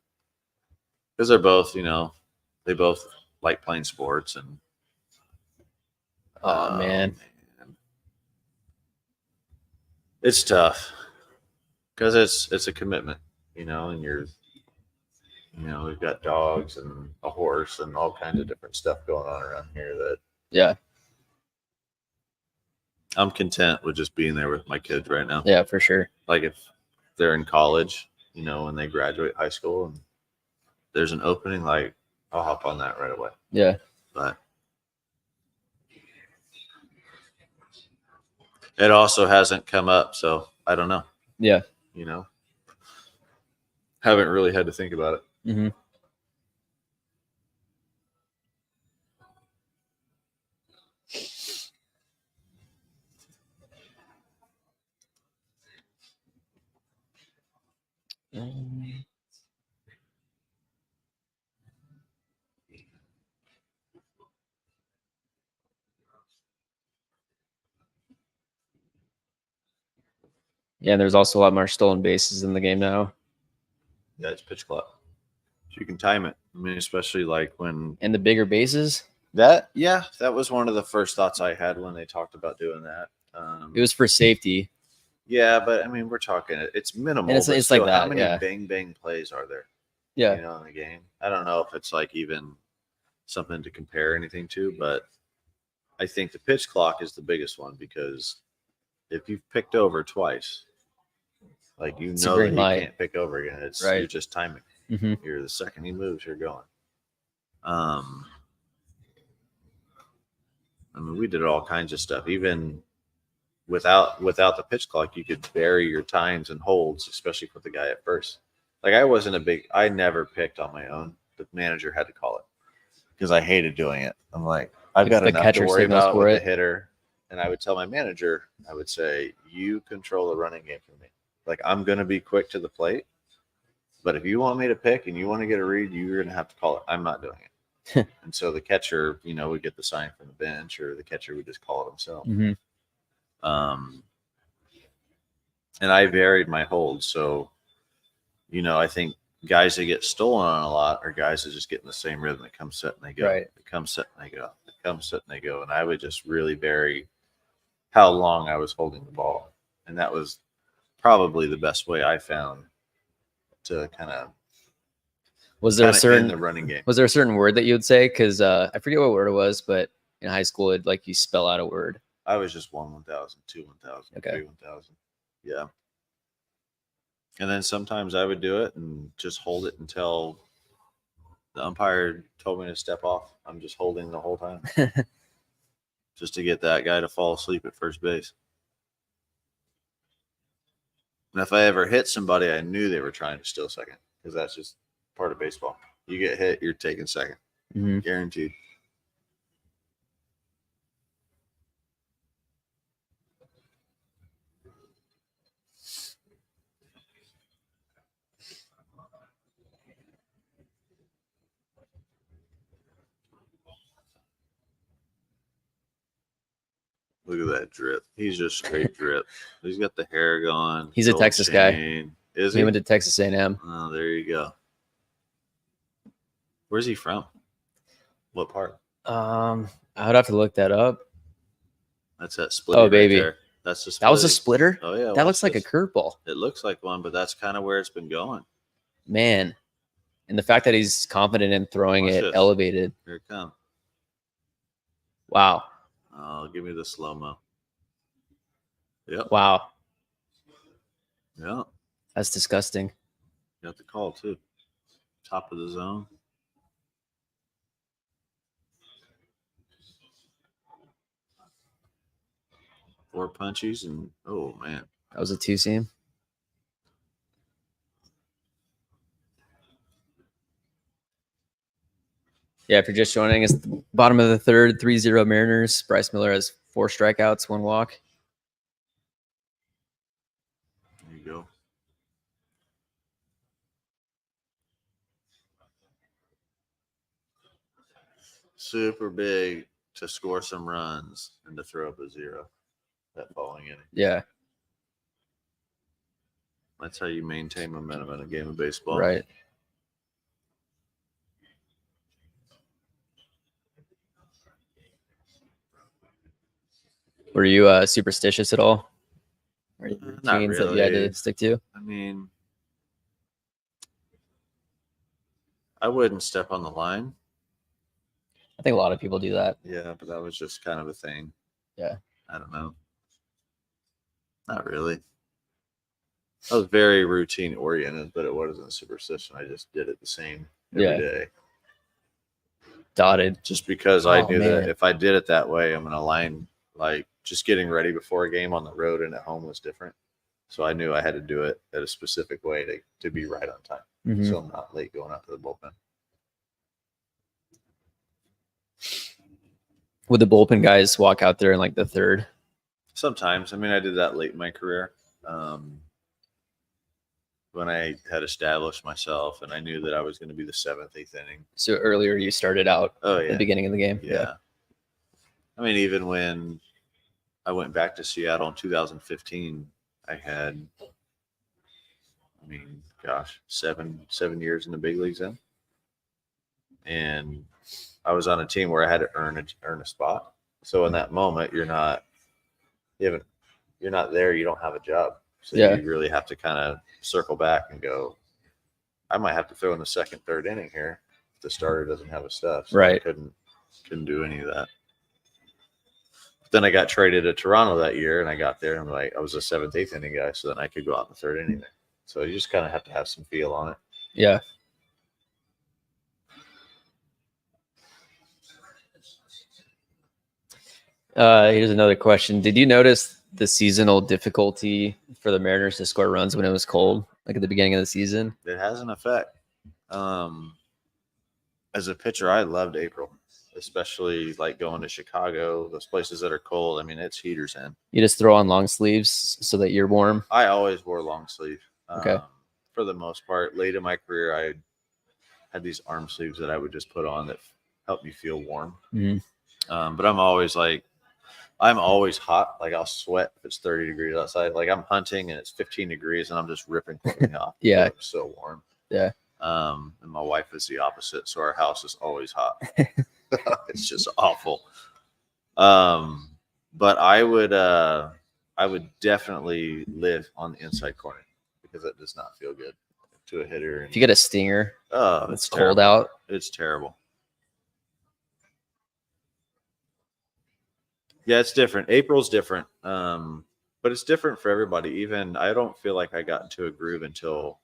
Because they're both, they both like playing sports. And Oh, man. It's tough because it's a commitment, and we've got dogs and a horse and all kinds of different stuff going on around here that I'm content with just being there with my kids right now. Yeah, for sure. Like if they're in college, when they graduate high school and there's an opening, like I'll hop on that right away. Yeah. But it also hasn't come up, so I don't know. Yeah. Haven't really had to think about it. Mm-hmm. Yeah, and there's also a lot more stolen bases in the game now. Yeah, it's pitch clock. So you can time it. I mean, especially like when And the bigger bases. that was one of the first thoughts I had when they talked about doing that. It was for safety. Yeah, but I mean, we're talking it's minimal. And it's but like still, that. How many Yeah. bang plays are there? Yeah. In the game. I don't know if it's like even something to compare anything to, but I think the pitch clock is the biggest one because if you've picked over twice, like It's that a green you light. can't pick over again. It's Right. You're just timing. Mm-hmm. You're the second he moves, you're going. I mean, we did all kinds of stuff. Even without the pitch clock, you could vary your times and holds, especially for the guy at first. Like I never picked on my own. The manager had to call it because I hated doing it. I'm like, I've got The enough catcher to worry signals about for with it. the hitter. And I would tell my manager, I would say, you control the running game for me. Like I'm going to be quick to the plate. But if you want me to pick and you want to get a read, you're going to have to call it. I'm not doing it. And so the catcher, would get the sign from the bench, or the catcher would just call it himself. Mm-hmm. And I varied my hold. So, I think guys that get stolen on a lot are guys that just get in the same rhythm. They come set and they go. Right. They come set and they go. They come set and they go. And I would just really vary how long I was holding the ball. And that was probably the best way I found to kind of Was there a in certain the running game. Was there a certain word that you would say? Because I forget what word it was, but in high school, it like you spell out a word. I was just 1,000, 2,000, Okay. 3,000. Yeah. And then sometimes I would do it and just hold it until the umpire told me to step off. I'm just holding the whole time just to get that guy to fall asleep at first base. And if I ever hit somebody, I knew they were trying to steal second because that's just part of baseball. You get hit, you're taking second. Mm-hmm. Guaranteed. Look at that drip. He's just straight drip. He's got the hair going. He's a gold Texas guy. chain. Is he? He went to Texas A&M. Oh, there you go. Where's he from? What part? I would have to look that up. That's that split. Oh, baby. Right there. That's the That was a splitter? Oh, yeah. That looks like a curveball. It looks like one, but that's kind of where it's been going. Man. And the fact that he's confident in throwing Watch it this. elevated. Here it comes. Wow. Oh, give me the slow-mo. Yep. Wow. Yeah. That's disgusting. Got the call, too. Top of the zone. Four punchies and, oh, man. That was a two-seam. Yeah, if you're just joining us, bottom of the third, 3-0 Mariners. Bryce Miller has 4 strikeouts, 1 walk. There you go. Super big to score some runs and to throw up a 0 that following inning. Yeah. That's how you maintain momentum in a game of baseball. Right. Were you superstitious at all? Or any Not routines that you had really. to stick to? I mean, I wouldn't step on the line. I think a lot of people do that. Yeah, but that was just kind of a thing. Yeah. I don't know. Not really. I was very routine oriented, but it wasn't superstition. I just did it the same every day. Dotted. Just because I knew man. that if I did it that way, I'm going to line, like just getting ready before a game on the road and at home was different. So I knew I had to do it at a specific way to be right on time. Mhm. So I'm not late going out to the bullpen. Would the bullpen guys walk out there in like the third? Sometimes. I mean, I did that late in my career. When I had established myself and I knew that I was going to be the 7th, 8th inning. So earlier you started out at the beginning of the game. Yeah. I mean, even when I went back to Seattle in 2015, I had, 7 years in the big leagues then. And I was on a team where I had to earn a spot. So in that moment, you're not there, you don't have a job. So you really have to kind of circle back and go, I might have to throw in the 2nd, 3rd inning here if the starter doesn't have his stuff. So Right. I couldn't do any of that. But then I got traded to Toronto that year, and I got there, and I was a 7th, 8th inning guy, so then I could go out in the 3rd inning there. So you just kind of have to have some feel on it. Yeah. Here's another question. Did you notice the seasonal difficulty for the Mariners to score runs when it was cold, like at the beginning of the season? It has an effect. As a pitcher, I loved April, especially like going to Chicago, those places that are cold. I mean, it's heaters in. You just throw on long sleeves so that you're warm? I always wore long sleeve. Okay. For the most part, late in my career, I had these arm sleeves that I would just put on that helped me feel warm. Mm-hmm. But I'm always hot. Like I'll sweat if it's 30 degrees outside. Like I'm hunting and it's 15 degrees and I'm just ripping clothing off. Yeah. I'm so warm. Yeah. And my wife is the opposite. So our house is always hot. It's just awful. But I would definitely live on the inside corner because it does not feel good to a hitter. If you get a stinger, it's cold terrible. out. It's terrible. Yeah, it's different. April's different. But But it's different for everybody. Even I don't feel like I got into a groove until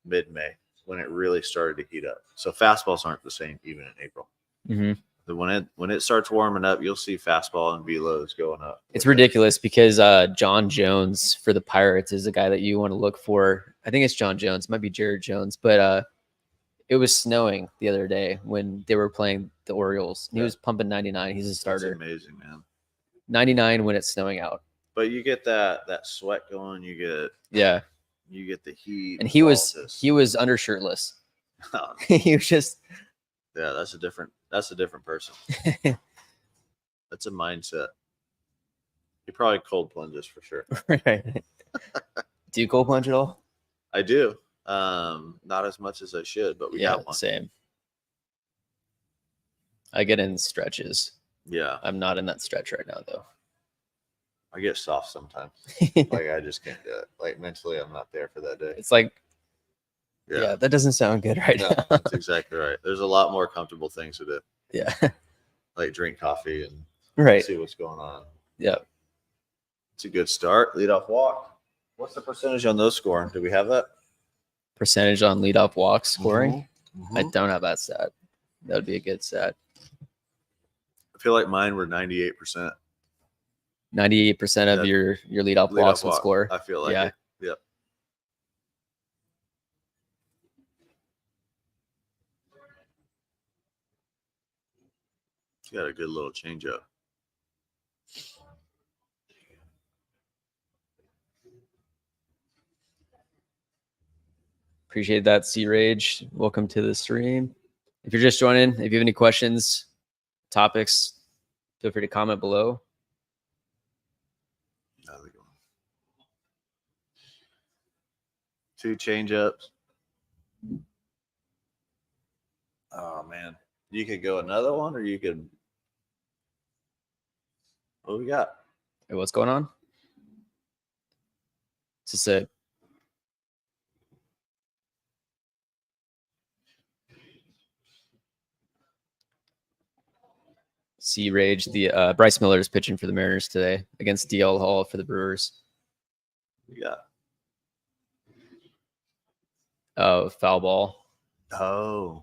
mid-May when it really started to heat up. So fastballs aren't the same even in April. Mm-hmm. But when it starts warming up, you'll see fastball and velos going up. It's ridiculous because John Jones for the Pirates is a guy that you want to look for. I think it's John Jones. It might be Jared Jones, but it was snowing the other day when they were playing the Orioles. And he was pumping 99. He's a starter. That's amazing, man. 99 when it's snowing out. But you get that sweat going. You get the heat. And he was undershirtless. He was just that's a different person. That's a mindset. He probably cold plunges for sure. Right. Do you cold plunge at all? I do. Not as much as I should, but we got one. Same. I get in stretches. Yeah. I'm not in that stretch right now though. I get soft sometimes. Like I just can't do it. Like mentally I'm not there for that day. It's like yeah, that doesn't sound good right now. That's exactly right. There's a lot more comfortable things to do. Yeah. Like drink coffee and see what's going on. Yeah. It's a good start. Leadoff walk. What's the percentage on those scoring? Do we have that? Percentage on leadoff walk scoring? Mm-hmm. I don't have that stat. That would be a good stat. I feel like mine were 98%. 98% of your leadoff walks would score. I feel like it. Yep. You got a good little change up. Appreciate that, C Rage. Welcome to the stream. If you're just joining, if you have any questions, topics, feel free to comment below. Two change ups. Oh man. You could go another one or you could. What do we got? Hey, what's going on? It's just a C Rage. The Bryce Miller is pitching for the Mariners today against DL Hall for the Brewers. Yeah. Oh, foul ball. Oh,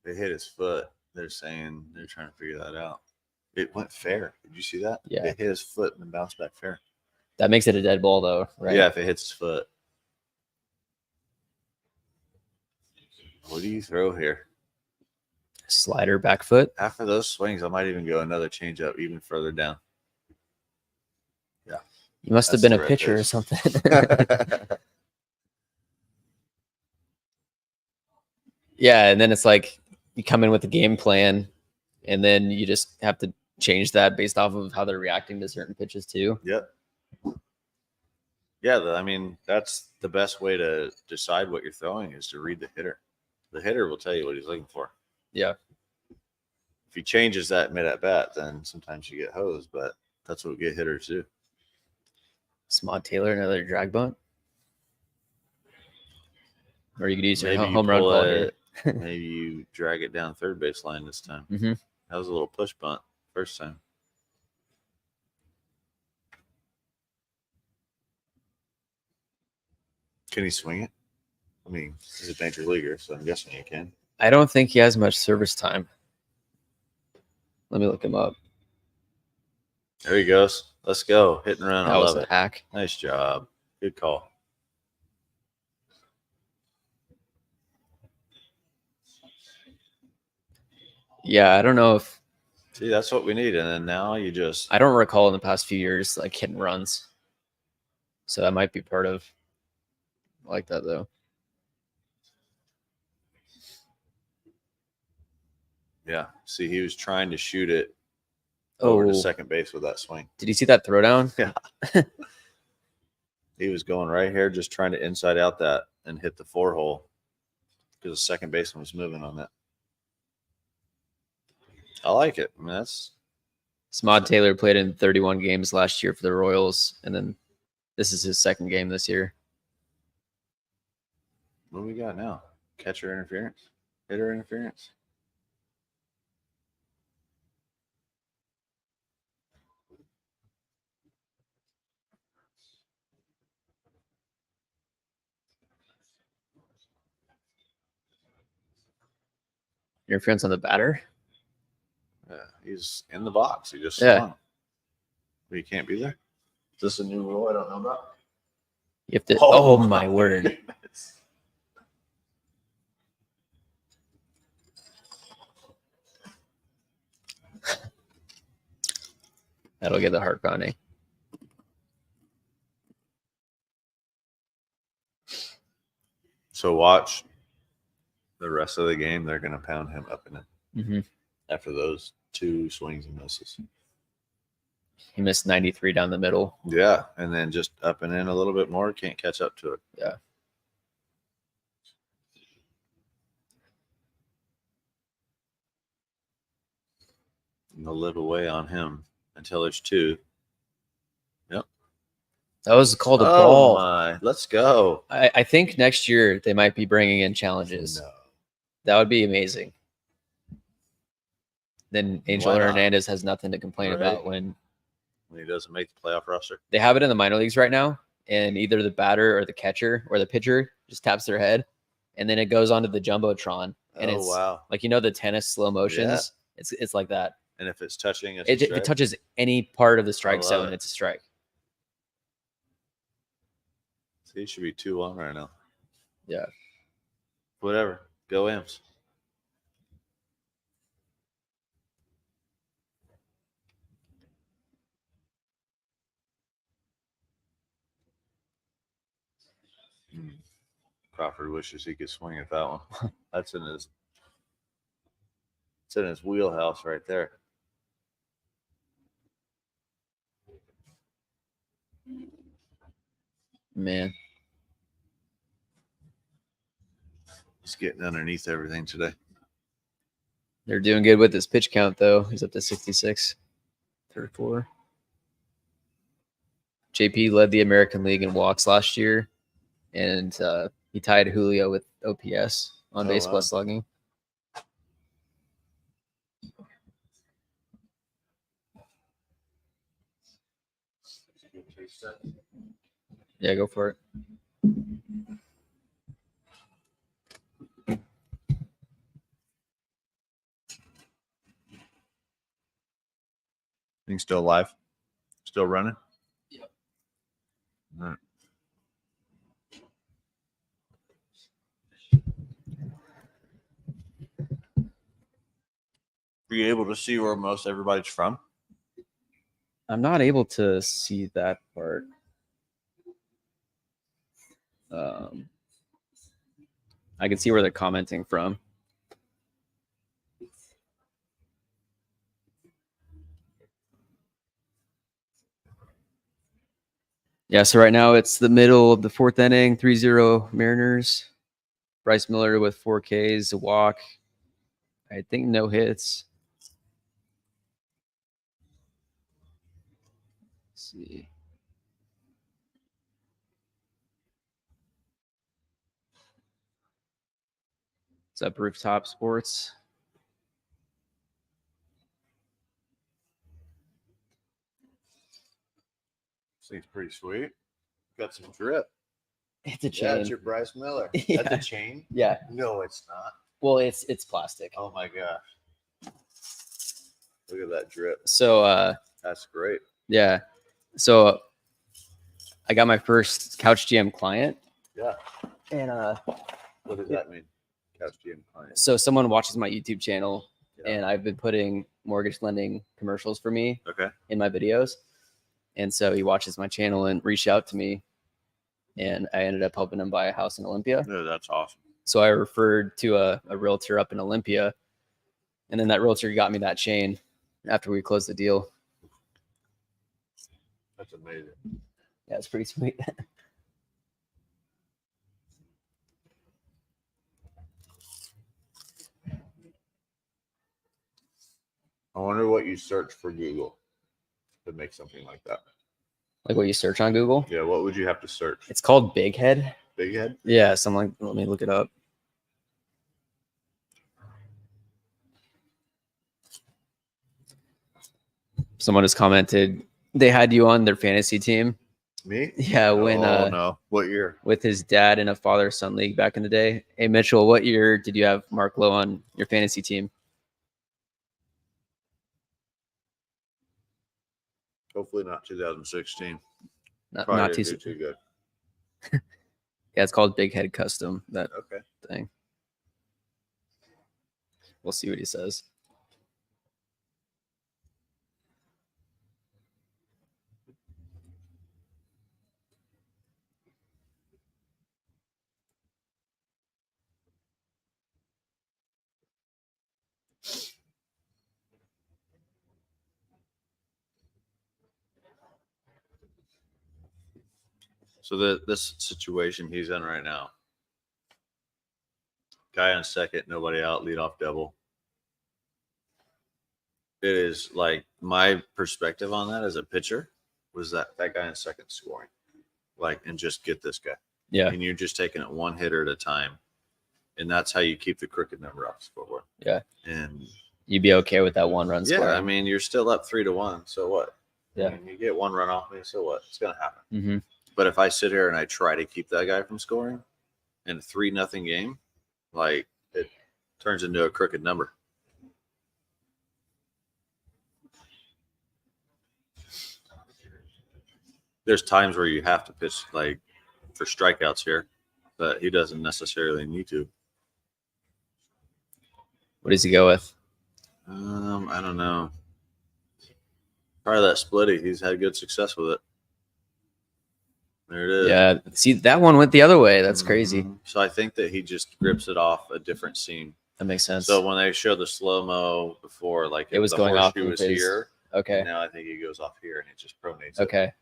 they hit his foot. They're saying they're trying to figure that out. It went fair. Did you see that? Yeah. It hit his foot and then bounced back fair. That makes it a dead ball, though, right? Yeah, if it hits his foot. What do you throw here? Slider, back foot. After those swings, I might even go another change up even further down. Yeah. You must have been a pitcher or something. Yeah, and then it's like you come in with a game plan, and then you just have to change that based off of how they're reacting to certain pitches too. Yep. Yeah, I mean, that's the best way to decide what you're throwing is to read the hitter. The hitter will tell you what he's looking for. Yeah. If he changes that mid at bat, then sometimes you get hosed, but that's what get hitters do. Smod Taylor, another drag bunt. Or you could use your Maybe home run ball here. Maybe you drag it down third base line this time. Mm-hmm. That was a little push bunt first time. Can he swing it? I mean, he's a major leaguer, so I'm guessing he can. I don't think he has much service time. Let me look him up. There he goes. Let's go. Hit and run. That was a hack. Nice job. Good call. Yeah, I don't know if. See, that's what we need. And then now you just. I don't recall in the past few years like hit and runs. So that might be part of. I like that though. Yeah. See, he was trying to shoot it over to second base with that swing. Did you see that throwdown? Yeah. He was going right here, just trying to inside out that and hit the 4-hole because the second baseman was moving on that. I like it. I mean, that's. Smod Taylor played in 31 games last year for the Royals, and then this is his second game this year. What do we got now? Catcher interference? Hitter interference? Interference on the batter. Yeah, he's in the box. He just Yeah. swung. But he can't be there. Is this a new rule I don't know about? You have to. Oh my word! goodness. That'll get the heart pounding. So watch the rest of the game. They're going to pound him up and in Mm-hmm. after those 2 swings and misses. He missed 93 down the middle. Yeah, and then just up and in a little bit more. Can't catch up to it. Yeah. And they'll live away on him until there's 2. Yep. That was called a Oh ball. my! Let's go. I think next year they might be bringing in challenges. No. That would be amazing. Then Angel Why not? Hernandez has nothing to complain Right. about when When he doesn't make the playoff roster. they have it in the minor leagues right now, and either the batter or the catcher or the pitcher just taps their head, and then it goes onto the jumbotron, and Oh it's wow! like the tennis slow motions. It's like that. And if it's touching, it's If it touches any part of the strike love zone, it. it's a strike. See, he should be 2-1 right now. Yeah. Whatever. Go Imps. Crawford wishes he could swing at that one. That's in his. It's in his wheelhouse right there. Man, He's getting underneath everything today. they're doing good with his pitch count though. He's up to 66, 34. JP led the American League in walks last year, and he tied Julio with OPS on base wow. plus slugging. Yeah, go for it. Thing still alive? Still running? Yep. All right. Are you able to see where most everybody's from? I'm not able to see that part. I can see where they're commenting from. Yeah, so right now it's the middle of the 4th inning, 3-0 Mariners. Bryce Miller with 4 Ks, a walk. I think no hits. Let's see. What's up, Rooftop Sports? Seems pretty sweet. Got some drip. It's a Yeah, chain. it's your Bryce Miller. Yeah. That's a chain? Yeah. No, it's not. Well, it's plastic. Oh my gosh. Look at that drip. So That's great. yeah. So I got my first Couch GM client. Yeah. And What does that mean? Couch GM client. so someone watches my YouTube channel, Yeah. and I've been putting mortgage lending commercials for me Okay. in my videos. And so he watches my channel and reached out to me, and I ended up helping him buy a house in Olympia. Yeah, that's awesome. So I referred to a realtor up in Olympia, and then that realtor got me that chain after we closed the deal. That's amazing. Yeah, it's pretty sweet. I wonder what you search for Google to make something like that. Like what you search on Google. Yeah, what would you have to search? It's called Big Head. Big head? Yeah, something like, let me look it up. Someone has commented they had you on their fantasy team, Me? Yeah, when no. What year? with his dad in a father-son league back in the day. Hey, Mitchell, what year did you have Mark Lowe on your fantasy team? Hopefully not 2016. Not Probably too. didn't do too good. Yeah, it's called Big Head Custom. That Okay. thing. We'll see what he says. So this situation he's in right now. Guy on second, nobody out, lead off double. It is like my perspective on that as a pitcher was that guy in second scoring, like, and just get this guy. Yeah. And you're just taking it one hitter at a time, and that's how you keep the crooked number off the scoreboard. Yeah. And you'd be okay with that 1-run score. yeah, I mean, you're still up 3-1. So what? Yeah. I mean, you get 1 run off me. So what? It's gonna happen. Mm-hmm. But if I sit here and I try to keep that guy from scoring in a 3-0 game, like, it turns into a crooked number. There's times where you have to pitch like for strikeouts here, but he doesn't necessarily need to. What does he go with? I don't know. Probably that splitty. He's had good success with it. There it is. Yeah. See, that one went the other way. That's crazy. So I think that he just grips it off a different seam. That makes sense. So when they show the slow-mo before, like it was the going off horseshoe was here. Okay. Now I think he goes off here and it just pronates it. Okay.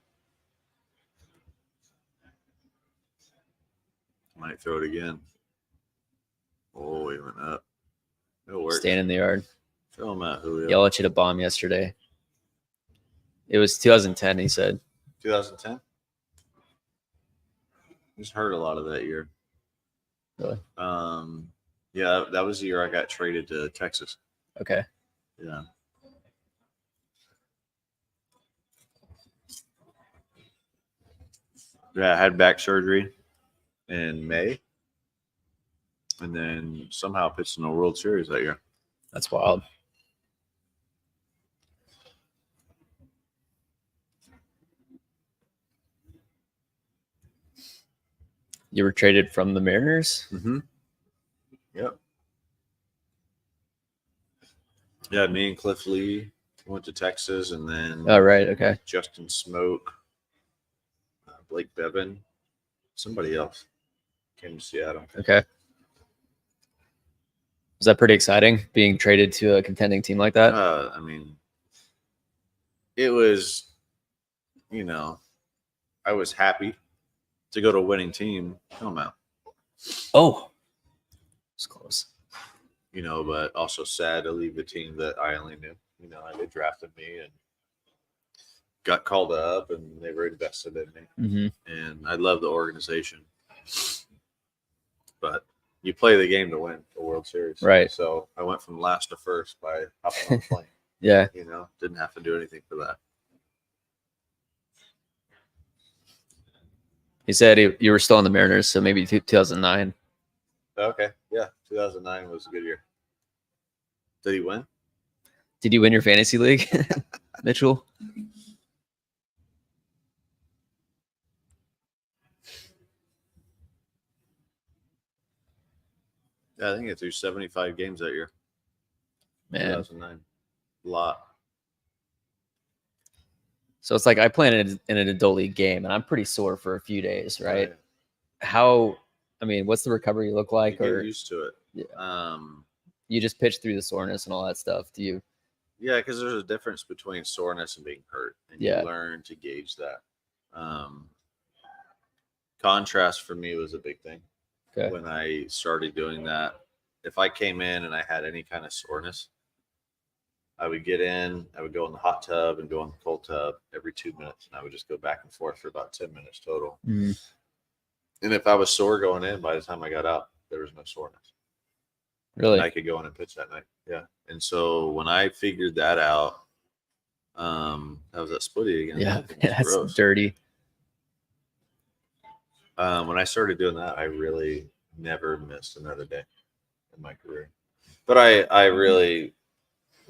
Might throw it again. Oh, he went up. It'll work. Staying in the yard. Throw him out, Julio. Yelich hit a bomb yesterday. It was 2010, he said. 2010? Just heard a lot of that year. Really? Yeah, that was the year I got traded to Texas. Okay. Yeah. Yeah, I had back surgery in May. And then somehow pitched in the World Series that year. That's wild. You were traded from the Mariners? Mm-hmm. Yep. Yeah, me and Cliff Lee went to Texas, and then Oh, right. Okay. Justin Smoke, Blake Bevan, somebody else came to Seattle. Okay. Was that pretty exciting, being traded to a contending team like that? I mean, it was, I was happy to go to a winning team. Come out. Oh. It's close. But also sad to leave the team that I only knew. They drafted me and got called up, and they were invested in me. Mm-hmm. And I love the organization. But you play the game to win the World Series. Right. So I went from last to first by hopping on a plane. Yeah. Didn't have to do anything for that. He said you were still in the Mariners, so maybe 2009. Okay. Yeah. 2009 was a good year. Did he win? Did you win your fantasy league, Mitchell? Yeah, I think I threw 75 games that year. Man. 2009. A lot. So it's like I play in an adult league game, and I'm pretty sore for a few days, right? Yeah. What's the recovery look like? You Or get used to it. Yeah. You just pitch through the soreness and all that stuff. Do you? Yeah, because there's a difference between soreness and being hurt, and Yeah. you learn to gauge that. Contrast for me was a big thing. Okay. When I started doing that. If I came in and I had any kind of soreness, I would get in, I would go in the hot tub and go in the cold tub every 2 minutes, and I would just go back and forth for about 10 minutes total. Mm-hmm. And if I was sore going in, by the time I got out, there was no soreness. Really? And I could go in and pitch that night. Yeah. And so when I figured that out, that was that splitty again. Yeah, It's that's gross. dirty. When I started doing that, I really never missed another day in my career. But I really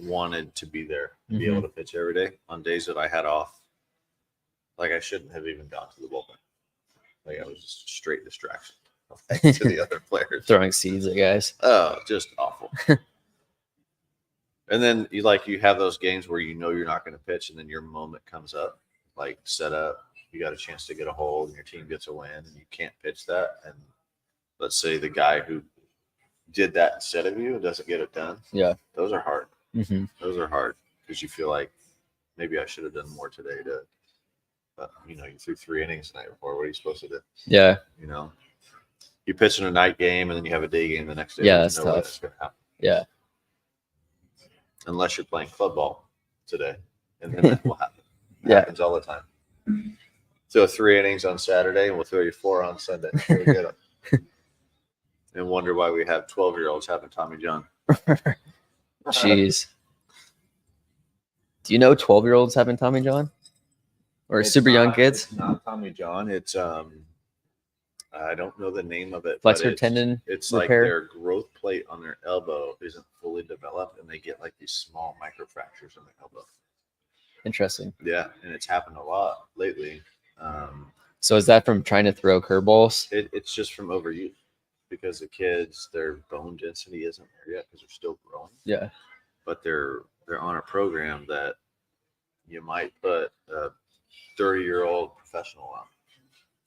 wanted to be there and be able to pitch every day. On days that I had off, like I shouldn't have even gone to the bullpen. Like I was just straight distraction to the other players. Throwing seeds at guys. Oh, just awful. And then you have those games where you know you're not going to pitch, and then your moment comes up, like set up. You got a chance to get a hold, and your team gets a win, and you can't pitch that. And let's say the guy who did that instead of you doesn't get it done. Yeah, those are hard. Mm-hmm. Those are hard because you feel like maybe I should have done more today. You threw 3 innings the night before. What are you supposed to do? Yeah, you pitch in a night game and then you have a day game the next day. Yeah, that's no way tough. that's gonna happen. Yeah, unless you're playing club ball today, and then that will happen. It Yeah. happens all the time. Throw 3 innings on Saturday, and we'll throw you 4 on Sunday. We'll get 'em. And wonder why we have 12-year-olds having Tommy John. Jeez. Do you know 12-year-olds having Tommy John? Or It's super young not- kids? It's not Tommy John. It's I don't know the name of it. Flexor but tendon It's repair? like their growth plate on their elbow isn't fully developed, and they get like these small microfractures in the elbow. Interesting. Yeah, and it's happened a lot lately. So is that from trying to throw curveballs? It's just from overuse because the kids, their bone density isn't there yet because they're still growing. Yeah. But they're on a program that you might put a 30-year-old professional on,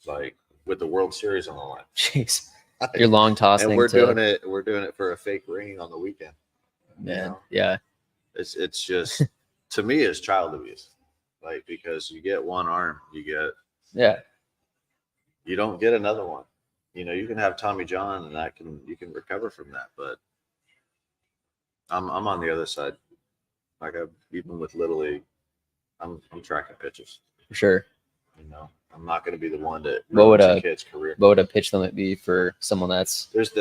like with the World Series on the line. Jeez. Your long toss And thing we're to, doing it. We're doing it for a fake ring on the weekend. man. know? Yeah. It's just to me, it's child abuse. Like because you get one arm, Yeah. you don't get another one. You can have Tommy John, and you can recover from that. But I'm on the other side. Like even with Little League, I'm tracking pitches. For sure. I'm not going to be the one to What would ruin a kid's career. What would a pitch limit be for someone that's There's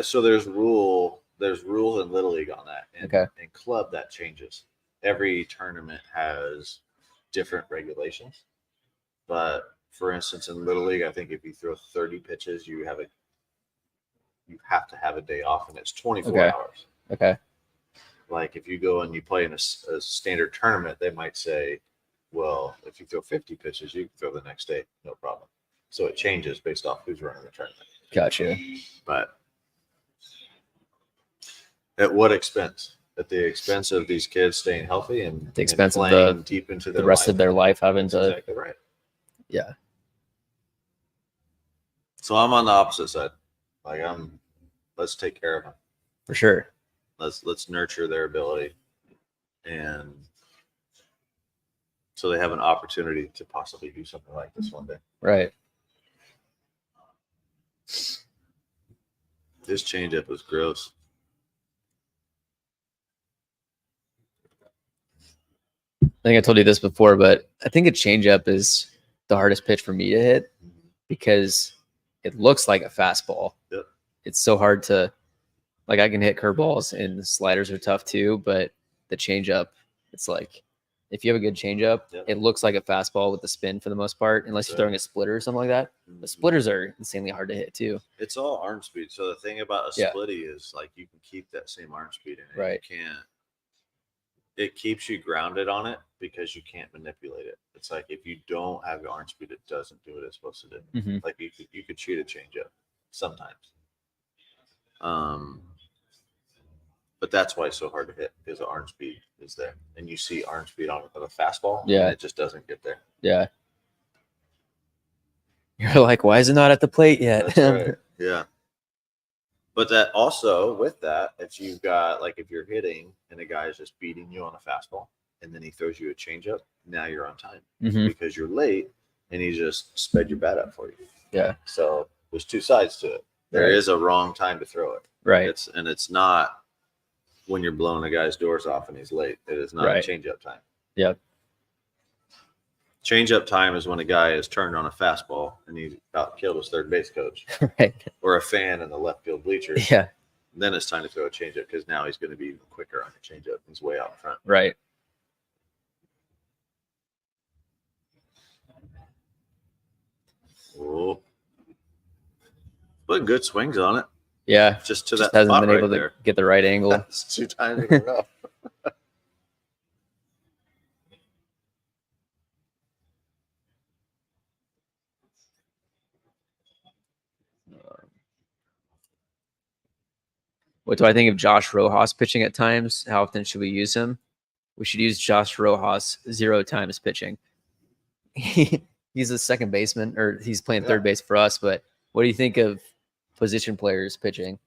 rules in Little League on that. And, Okay. And club that changes. Every tournament has different regulations. But for instance, in Little League, I think if you throw 30 pitches, you have to have a day off, and it's 24 Okay. hours. okay? Like if you go and you play in a standard tournament, they might say, well, if you throw 50 pitches, you can throw the next day, no problem. So it changes based off who's running the tournament. Gotcha. But at what expense? At the expense of these kids staying healthy and At the expense of playing deep into The rest of their life having That's to exactly right. Yeah. So I'm on the opposite side. Like let's take care of them. For sure. Let's nurture their ability, and so they have an opportunity to possibly do something like this one day. Right. This changeup was gross. I think I told you this before, but I think a changeup is the hardest pitch for me to hit because it looks like a fastball. Yep. It's so hard to, like, I can hit curveballs and the sliders are tough too, but the changeup, it's like, if you have a good changeup, Yep. it looks like a fastball with the spin for the most part, unless you're Right. throwing a splitter or something like that. The splitters are insanely hard to hit too. It's all arm speed. So the thing about a Yeah. splitty is like you can keep that same arm speed in it. Right. You can't. It keeps you grounded on it because you can't manipulate it. It's like if you don't have your arm speed, it doesn't do what it's supposed to do. Mm-hmm. Like you could cheat a changeup sometimes. But that's why it's so hard to hit because the arm speed is there, and you see arm speed on a fastball, Yeah. and it just doesn't get there. Yeah. You're like, why is it not at the plate yet? That's right. Yeah. But that also with that, if you've got like if you're hitting and a guy is just beating you on a fastball and then he throws you a changeup, now you're on time Mhm. because you're late and he just sped your bat up for you. Yeah. So there's two sides to it. There Right. is a wrong time to throw it. Right. It's not when you're blowing a guy's doors off and he's late. It is not Right. a changeup time. Yep. Changeup time is when a guy is turned on a fastball and he about killed his third base coach Right. or a fan in the left field bleachers. Yeah. Then it's time to throw a changeup because now he's going to be even quicker on the changeup. He's way out front. Right. Oh, putting good swings on it. Yeah, Just to just that hasn't spot been right able to there. get the right angle. That's 2 times in a row. What do I think of Josh Rojas pitching at times? How often should we use him? We should use Josh Rojas 0 times pitching. He's a second baseman, or he's playing third base for us. But what do you think of position players pitching?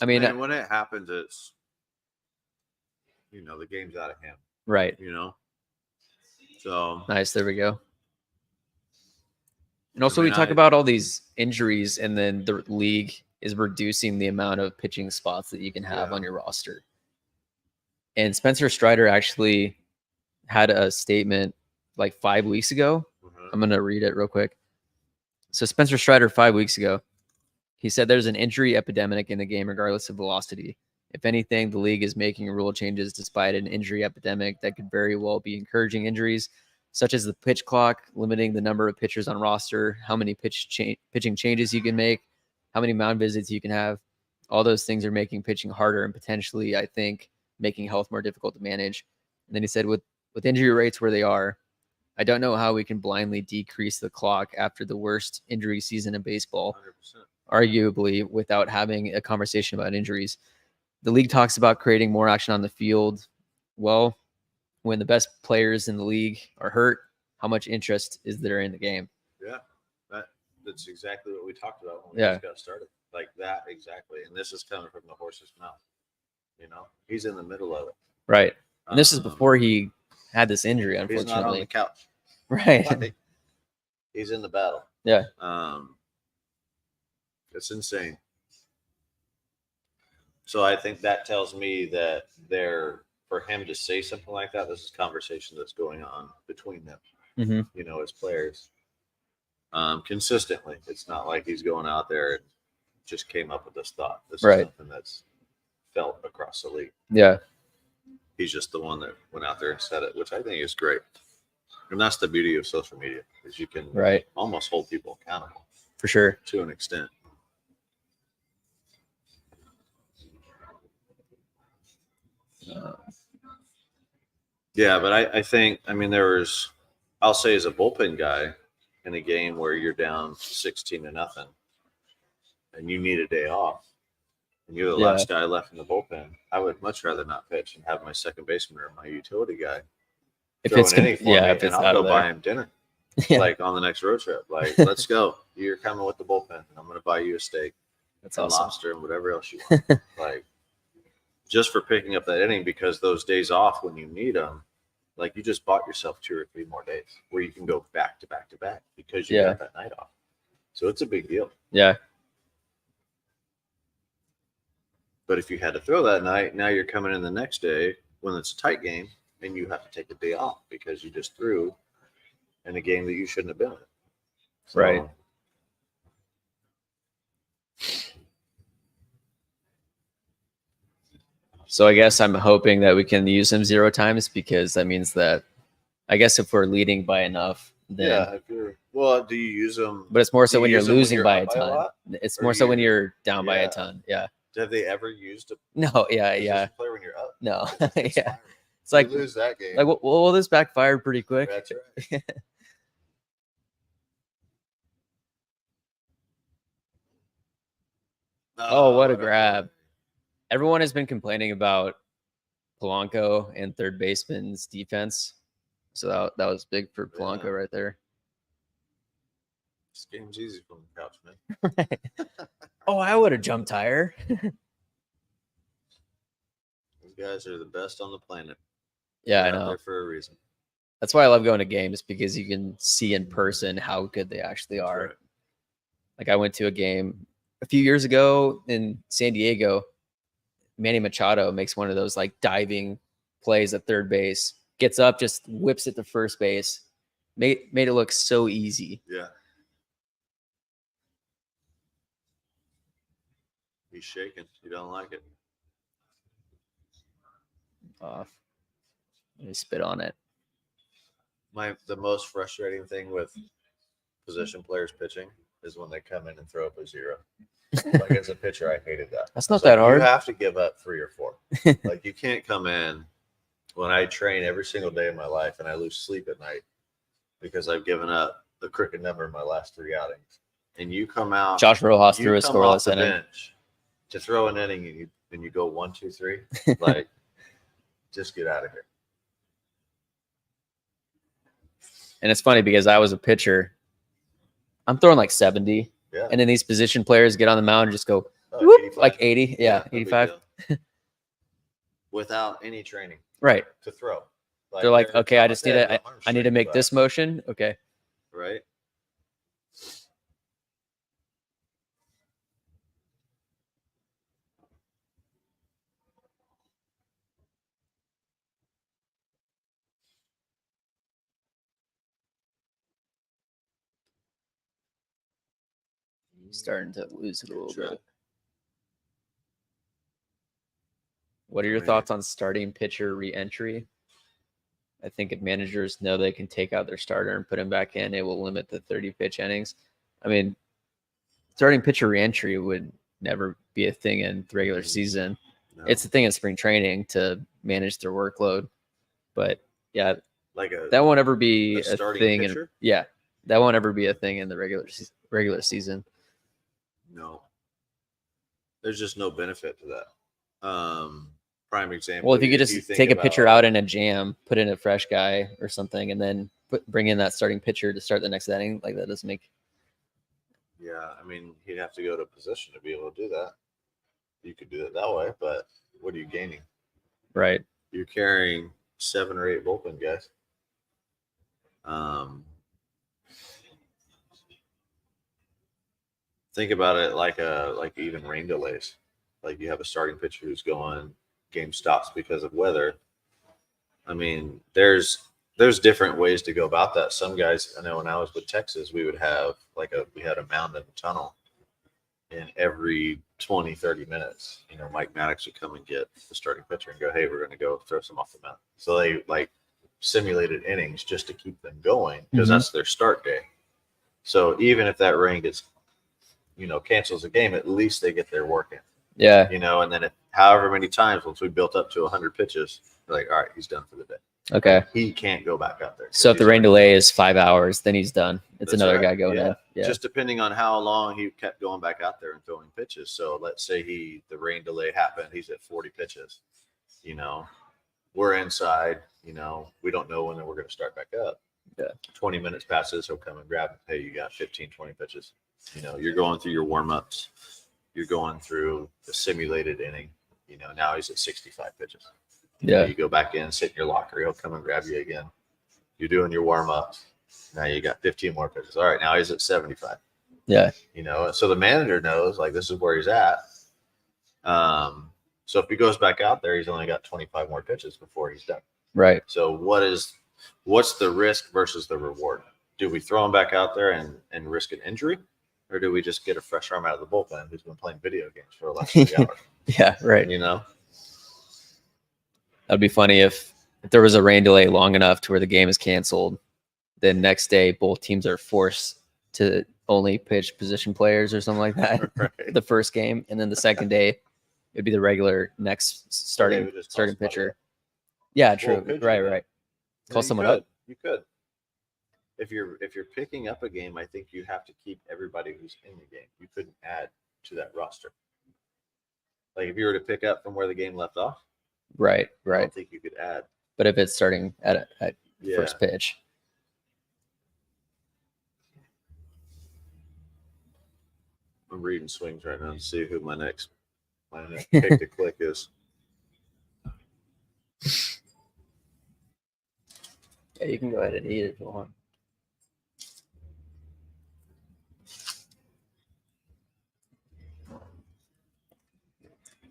I mean, Man, when it happens, it's the game's out of hand. right. So Nice. There we go. And also, mean, we talk about all these injuries, and then the league is reducing the amount of pitching spots that you can have on your roster. And Spencer Strider actually had a statement like 5 weeks ago. I'm going to read it real quick. So Spencer Strider 5 weeks ago, he said there's an injury epidemic in the game regardless of velocity. If anything, the league is making rule changes despite an injury epidemic that could very well be encouraging injuries, such as the pitch clock, limiting the number of pitchers on roster, how many pitching changes you can make, how many mound visits you can have. All those things are making pitching harder and potentially, I think, making health more difficult to manage. And then he said, with injury rates where they are, I don't know how we can blindly decrease the clock after the worst injury season in baseball, 100%. arguably without having a conversation about injuries. The league talks about creating more action on the field. Well, when the best players in the league are hurt, how much interest is there in the game? Yeah, that's exactly what we talked about when we just got started. Like that exactly. And this is coming from the horse's mouth. He's in the middle of it. Right. And this is before he had this injury, unfortunately. He's not on the couch. Right. He's in the battle. Yeah. It's insane. So I think that tells me that for him to say something like that, this is conversation that's going on between them, as players, consistently. It's not like he's going out there and just came up with this thought. This is something that's felt across the league. Yeah. He's just the one that went out there and said it, which I think is great. And that's the beauty of social media, is you can almost hold people accountable. For sure. To an extent. Yeah, but I think, I'll say as a bullpen guy in a game where you're down 16-0 and you need a day off and you're the last guy left in the bullpen, I would much rather not pitch and have my second baseman or my utility guy throw an inning for me, and I'll go buy him dinner. Like on the next road trip. Like, let's go. You're coming with the bullpen. I'm going to buy you a steak. That's and awesome. Lobster and whatever else you want. Like, just for picking up that inning, because those days off when you need them, like you just bought yourself 2 or 3 more days where you can go back to back to back because you got that night off. So it's a big deal. Yeah. But if you had to throw that night, now you're coming in the next day when it's a tight game and you have to take a day off because you just threw in a game that you shouldn't have been in. So, right. So I guess I'm hoping that we can use him 0 times, because that means that, I guess, if we're leading by enough, then do you use them? But it's more so when you're losing by a ton. It's more so when you're down by a ton. Yeah. Have they ever used a No? Yeah. player when you're up? No. Yeah. It's like you lose that game. Like, well, this backfired pretty quick. That's right. Oh, what a grab. Everyone has been complaining about Polanco and third baseman's defense. So that was big for Polanco right there. This game's easy from the couch, man. Oh, I would have jumped higher. These guys are the best on the planet. Yeah, They're I out know. there for a reason. That's why I love going to games, because you can see in person how good they actually are. Right. Like, I went to a game a few years ago in San Diego. Manny Machado makes one of those like diving plays at third base, gets up, just whips it to first base. Made it look so easy. Yeah. He's shaking. You don't like it. Off. Let me spit on it. The most frustrating thing with position players pitching is when they come in and throw up a 0. Like as a pitcher, I hated that. That's not It's that like, hard. You have to give up 3 or 4. Like you can't come in when I train every single day of my life and I lose sleep at night because I've given up the cricket number in my last 3 outings. And you come out, Josh Rojas threw a come off scoreless the inning. bench to throw an inning and you go 1, 2, 3. Like, just get out of here. And it's funny because I was a pitcher. I'm throwing like 70. Yeah. And then these position players get on the mound and just go Oh, whoop, 85. like 80. Yeah, no big 85. deal. Without any training Right. to throw. They're like, okay, I just need to I need to make this motion. Okay. Right. Starting to lose it a little Try. bit. What are your thoughts on starting pitcher re-entry? I think if managers know they can take out their starter and put him back in, it will limit the 30 pitch innings. I mean, starting pitcher re-entry would never be a thing in the regular season. No. It's a thing in spring training to manage their workload. But yeah, like that won't ever be a starting thing. pitcher? That won't ever be a thing in the regular season. No. There's just no benefit to that. Prime example. Well, if you could just take a pitcher out in a jam, put in a fresh guy or something, and then bring in that starting pitcher to start the next inning, like that doesn't make. Yeah, I mean, he'd have to go to a position to be able to do that. You could do it that way, but what are you gaining? Right. You're carrying 7 or 8 bullpen guys. Think about it like even rain delays. Like you have a starting pitcher who's going, game stops because of weather. I mean, there's different ways to go about that. Some guys, I know when I was with Texas, we would have we had a mound in the tunnel, and every 20, 30 minutes, Mike Maddox would come and get the starting pitcher and go, hey, we're going to go throw some off the mound. So they simulated innings just to keep them going because that's their start day. So even if that rain gets, cancels the game, at least they get their work in. Yeah. And then however many times, once we built up to 100 pitches, they're like, all right, he's done for the day. Okay. He can't go back out there. So if the rain delay is 5 hours, then he's done. It's another guy going in. Yeah. Just depending on how long he kept going back out there and throwing pitches. So let's say the rain delay happened, he's at 40 pitches. We're inside, we don't know when we're going to start back up. Yeah. 20 minutes passes, he'll come and grab it. Hey, you got 15, 20 pitches. You're going through your warm-ups. You're going through the simulated inning. Now he's at 65 pitches. You go back in, sit in your locker. He'll come and grab you again. You're doing your warm-ups. Now you got 15 more pitches. All right, now he's at 75. Yeah. So the manager knows, this is where he's at. So if he goes back out there, he's only got 25 more pitches before he's done. Right. So what's the risk versus the reward? Do we throw him back out there and risk an injury? Or do we just get a fresh arm out of the bullpen who's been playing video games for the last 3 hours? Yeah, right. That'd be funny if there was a rain delay long enough to where the game is canceled. Then next day, both teams are forced to only pitch position players or something like that. Right. The first game, and then the second day, it'd be the regular next starting pitcher. Yeah, true. Well, Right. Call someone up. You could. If you're picking up a game, I think you have to keep everybody who's in the game. You couldn't add to that roster. Like if you were to pick up from where the game left off, Right. I don't think you could add. But if it's starting at first pitch. I'm reading swings right now to see who my next pick to click is. Yeah, you can go ahead and eat it if you want.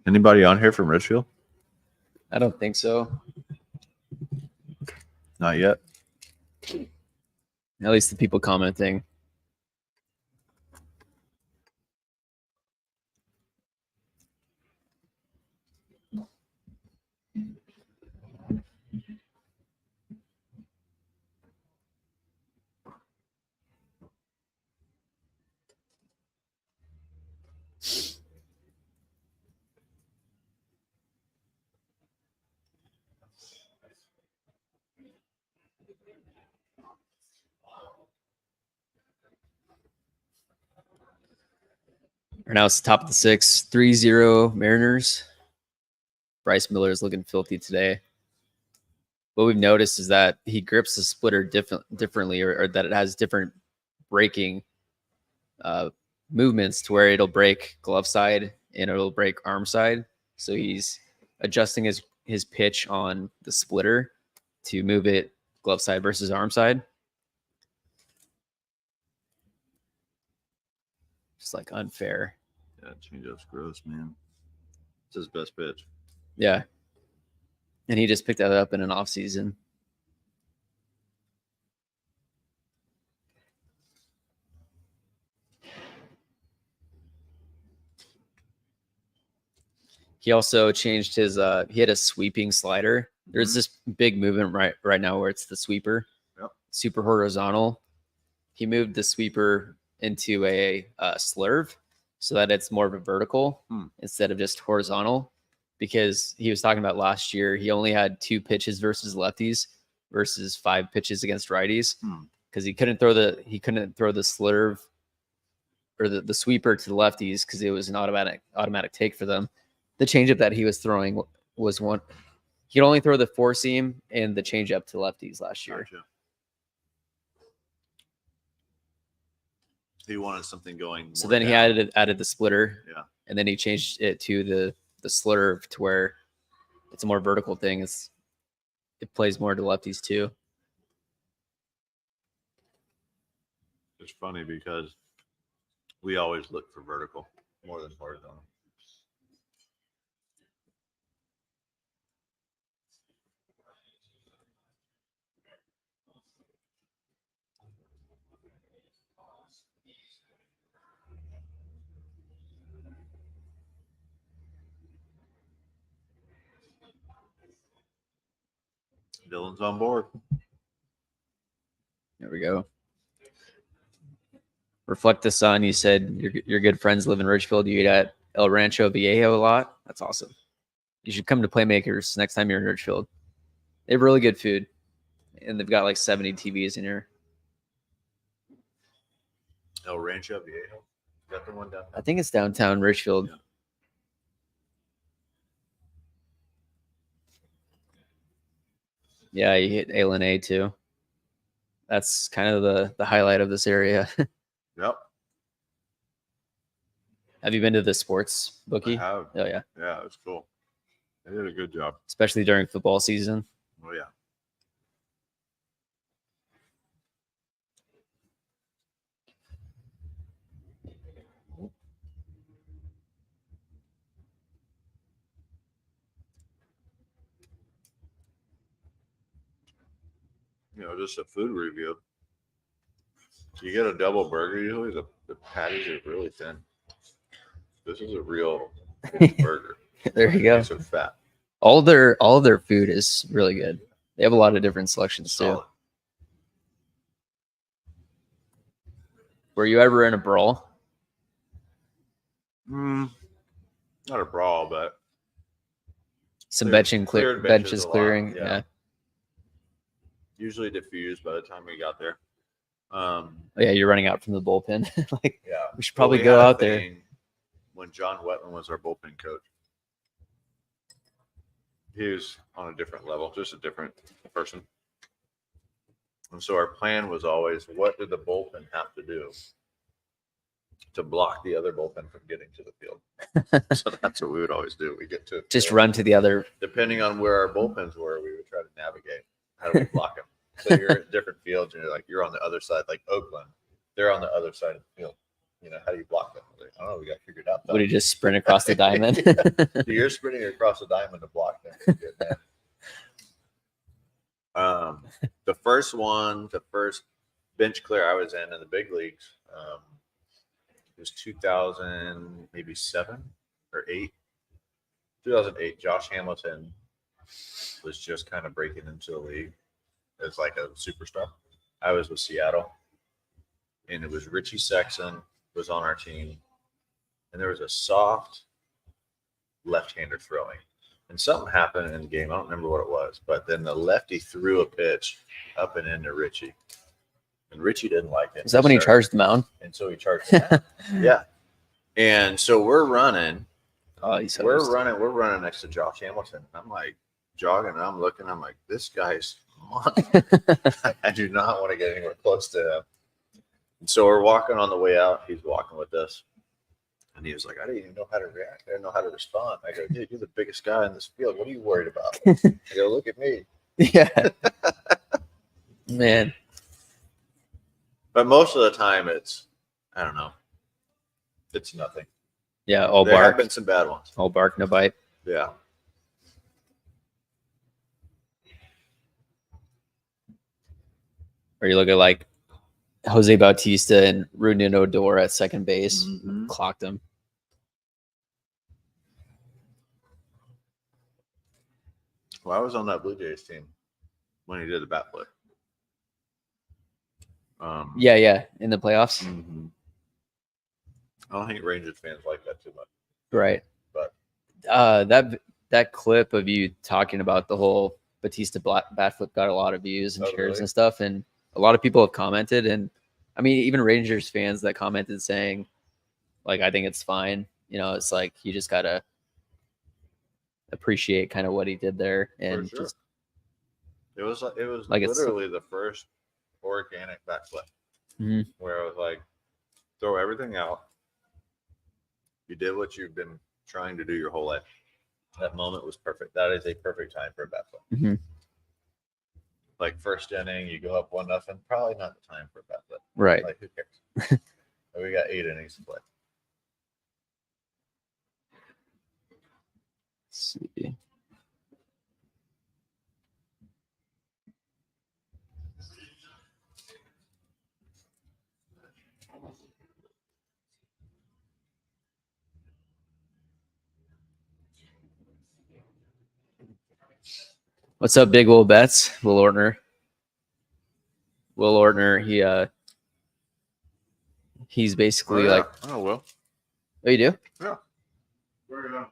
Anybody on here from Richfield? I don't think so. Not yet. At least the people commenting. Right now it's the top of the 6th, 3-0 Mariners. Bryce Miller is looking filthy today. What we've noticed is that he grips the splitter differently, or that it has different breaking movements to where it'll break glove side and it'll break arm side. So he's adjusting his pitch on the splitter to move it glove side versus arm side. Just like unfair. Yeah, changeup's gross, man. It's his best pitch. Yeah. And he just picked that up in an off season. He also changed his he had a sweeping slider. There's this big movement right now where it's the sweeper. Yep. Super horizontal. He moved the sweeper into a slurve so that it's more of a vertical instead of just horizontal, because he was talking about last year he only had 2 pitches versus lefties versus 5 pitches against righties because he couldn't throw the slurve or the sweeper to the lefties because it was an automatic take for them. The changeup that he was throwing was one. He could only throw the 4-seam and the changeup to lefties last year. Gotcha. He wanted something going. So then he down. added the splitter. Yeah. And then he changed it to the slurve to where it's a more vertical thing. It plays more to lefties too. It's funny because we always look for vertical more than horizontal. Dylan's on board. There we go. Reflect the Sun. You said your good friends live in Richfield. You eat at El Rancho Viejo a lot. That's awesome. You should come to Playmakers next time you're in Richfield. They have really good food, and they've got like 70 TVs in here. El Rancho Viejo. Is that the one down I think it's downtown Richfield. Yeah. Yeah, you hit A too. That's kind of the highlight of this area. Yep. Have you been to the sports bookie? I have. Oh yeah. Yeah, it was cool. They did a good job. Especially during football season. Oh yeah. Just a food review. You get a double burger. Usually the patties are really thin. This is a real burger. There you go. These are fat. All of their food is really good. They have a lot of different selections too. Solid. Were you ever in a brawl? Not a brawl, but Some cleared benches a lot, clearing. yeah. Yeah. Usually diffused by the time we got there. Oh, yeah, you're running out from the bullpen. Like, Yeah. we should probably We go had a out there. thing when John Wetland was our bullpen coach. He was on a different level, just a different person. And so our plan was always, what did the bullpen have to do to block the other bullpen from getting to the field? So that's what we would always do. We get to Just run to the other. depending on where our bullpens were, we would try to navigate. How do we block them? So you're in different fields, and you're on the other side, like Oakland. They're on the other side of the field. How do you block them? Like, I don't know. We got figured out. Would he just sprint across the diamond? You're sprinting across the diamond to block them. Good, man. The first bench clear I was in the big leagues, it was 2000, maybe 7 or 8. 2008. Josh Hamilton was just kind of breaking into the league as like a superstar. I was with Seattle, and it was Richie Sexton was on our team, and there was a soft left-hander throwing, and something happened in the game. I don't remember what it was, but then the lefty threw a pitch up and into Richie, and Richie didn't like it. Is that when he charged the mound? And so he charged him out. Yeah. And so we're running. Oh, he's We're host. running next to Josh Hamilton. I'm like jogging, and I'm looking. I'm like, this guy's monster. I do not want to get anywhere close to him. And so we're walking on the way out. He's walking with us, and he was like, I didn't even know how to react. I didn't know how to respond. I go, dude, you're the biggest guy in this field. What are you worried about? I go, look at me. Yeah. Man. But most of the time, I don't know. It's nothing. Yeah, all There have bark. been some bad ones. All bark, no bite. Yeah. Or you look at like Jose Bautista and Rudin Odor at second base. Mhm. Clocked him. Well, I was on that Blue Jays team when he did the bat flip. Yeah. In the playoffs. Mhm. I don't think Rangers fans like that too much. Right. But that clip of you talking about the whole Batista bat flip got a lot of views and Oh, shares really? and stuff, and a lot of people have commented, and I mean even Rangers fans that commented saying, like, I think it's fine. You know, it's like you just gotta appreciate kind of what he did there, and sure. just it was Like it's- literally the first organic bat flip Mhm. where I was like, throw everything out. You did what you've been trying to do your whole life. That moment was perfect. That is a perfect time for a bat flip. Mhm. Like first inning, you go up 1-0. Probably not the time for a bat flip. right. Like who cares? We got 8 innings to play. Let's see. What's up, Big Will Betts? Will Ortner. He's basically like, oh well. oh, you do? Yeah. Where you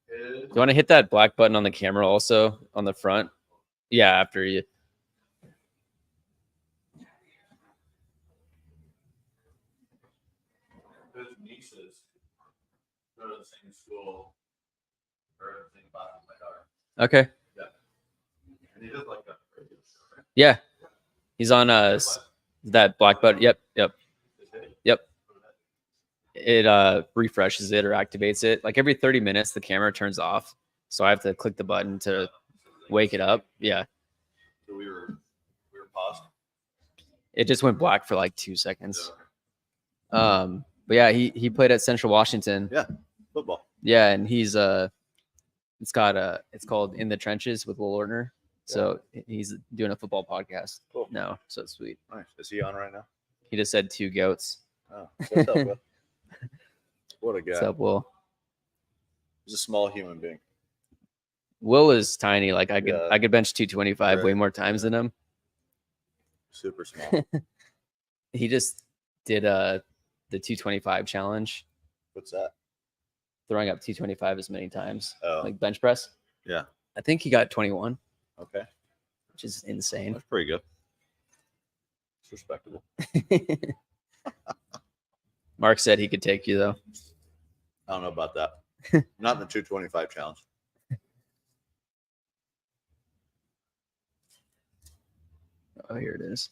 You want to hit that black button on the camera also on the front? Yeah, after you. His nieces go to the same school or the same class as my daughter. Okay. And he does like that. Yeah. He's on that black button. Yep. It refreshes it or activates it. Like every 30 minutes, the camera turns off. So I have to click the button to wake it up. Yeah. So we were paused. It just went black for like 2 seconds. But yeah, he played at Central Washington. Yeah. Football. Yeah, and he's it's called In the Trenches with Will Ortner. So he's doing a football podcast. Cool. No, so it's sweet. Nice. Is he on right now? He just said 2 goats. Oh, what's up, Will? What a guy. What's up, Will? He's a small human being. Will is tiny. Like I Yeah. could bench 225 way Right. more times than him. Super small. He just did the 225 challenge, What's that? throwing up 225 as many times, Oh, like bench press. yeah. I think he got 21, Okay. which is insane. That's pretty good. It's respectable. Mark said he could take you though. I don't know about that. Not in the 225 challenge. Oh, here it is.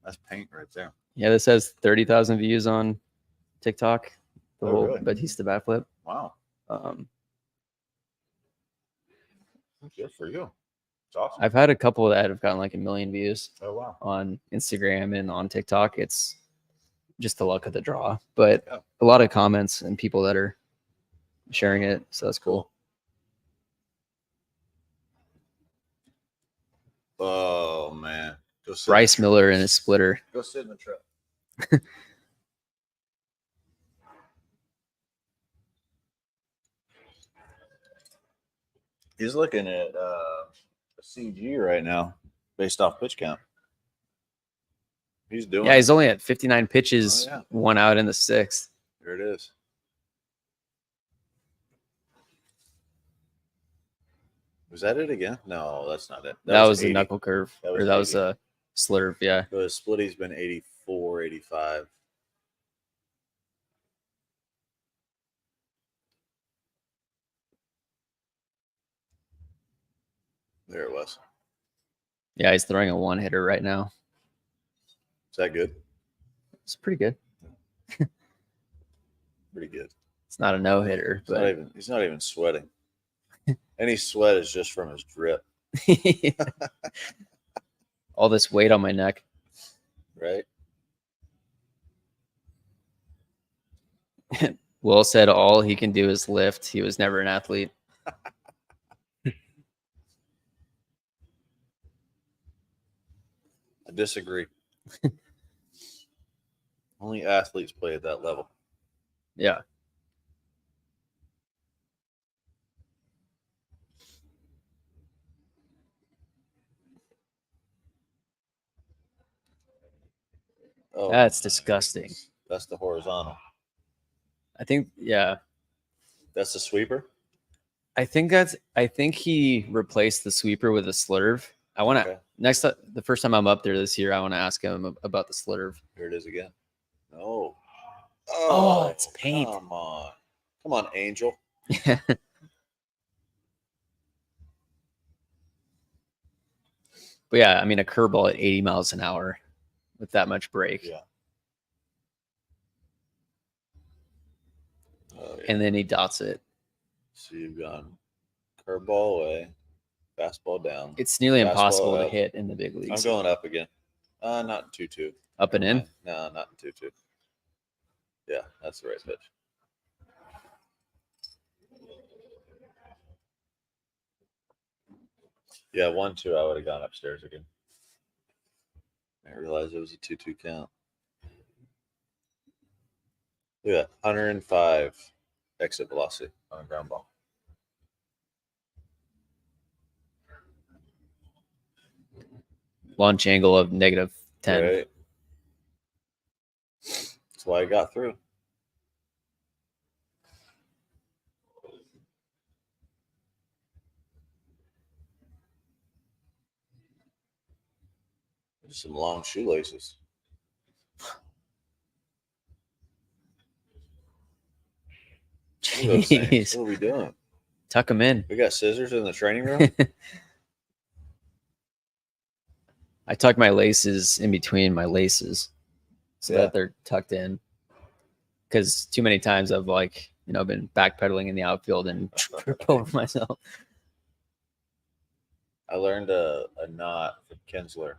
That's paint right there. Yeah, this has 30,000 views on TikTok. The Oh, whole really? Batista bat flip. Wow. Um, Good for you. It's awesome. I've had a couple that have gotten like 1 million views Oh, wow. on Instagram and on TikTok. It's just the luck of the draw, but Yeah. a lot of comments and people that are sharing it. So that's cool. Oh, man. Go sit Bryce Miller in his splitter. Go sit in the truck. He's looking at a CG right now based off pitch count. He's doing Yeah, he's only at 59 pitches, Oh, yeah. 1 out in the 6th. There it is. Was that it again? No, that's not it. That was a 80. knuckle curve, That was or that was 80. a slurve. Yeah. The splitty's been 84, 85. There it was. Yeah, he's throwing a one-hitter right now. Is that good? It's pretty good. Pretty good. It's not a no-hitter, but He's not even sweating. Any sweat is just from his drip, all this weight on my neck. right? Will said all he can do is lift. He was never an athlete. I disagree. Only athletes play at that level. Yeah. Oh, That's disgusting. that's the horizontal. I think, yeah. That's the sweeper. I think he replaced the sweeper with a slurve. I want to the first time I'm up there this year, I want to ask him about the slurve. Here it is again. No. Oh, it's paint. Come on, Angel. But yeah, I mean a curveball at 80 miles an hour with that much break. Yeah. Oh, yeah. And then he dots it. So you've gone curveball away, fastball down. It's nearly Fastball impossible to up. hit in the big leagues. I'm going up again. Not in 2-2. Up and in? No, not in 2-2. Yeah, that's the right pitch. Yeah, 1-2, I would have gone upstairs again. I realized it was a 2-2 count. Look at that, 105 exit velocity on a ground ball. Launch angle of -10. Right. That's why I got through. Just some long shoelaces. What are those things? Jeez. What are we doing? Tuck them in. We got scissors in the training room? I tuck my laces in between my laces so that they're tucked in. Because too many times I've been backpedaling in the outfield and trip over myself. I learned a knot from Kinsler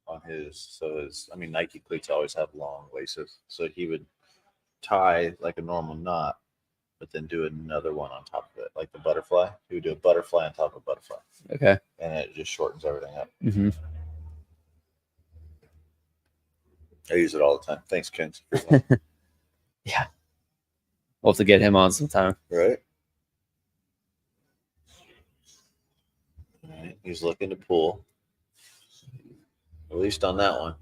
on Nike cleats always have long laces. So he would tie like a normal knot, but then do another one on top of it, like the butterfly. He would do a butterfly on top of a butterfly. Okay. And it just shortens everything up. Mm-hmm. I use it all the time. Thanks, Kins. Yeah. We'll have to get him on sometime. Right? All right. He's looking to pull. At least on that one.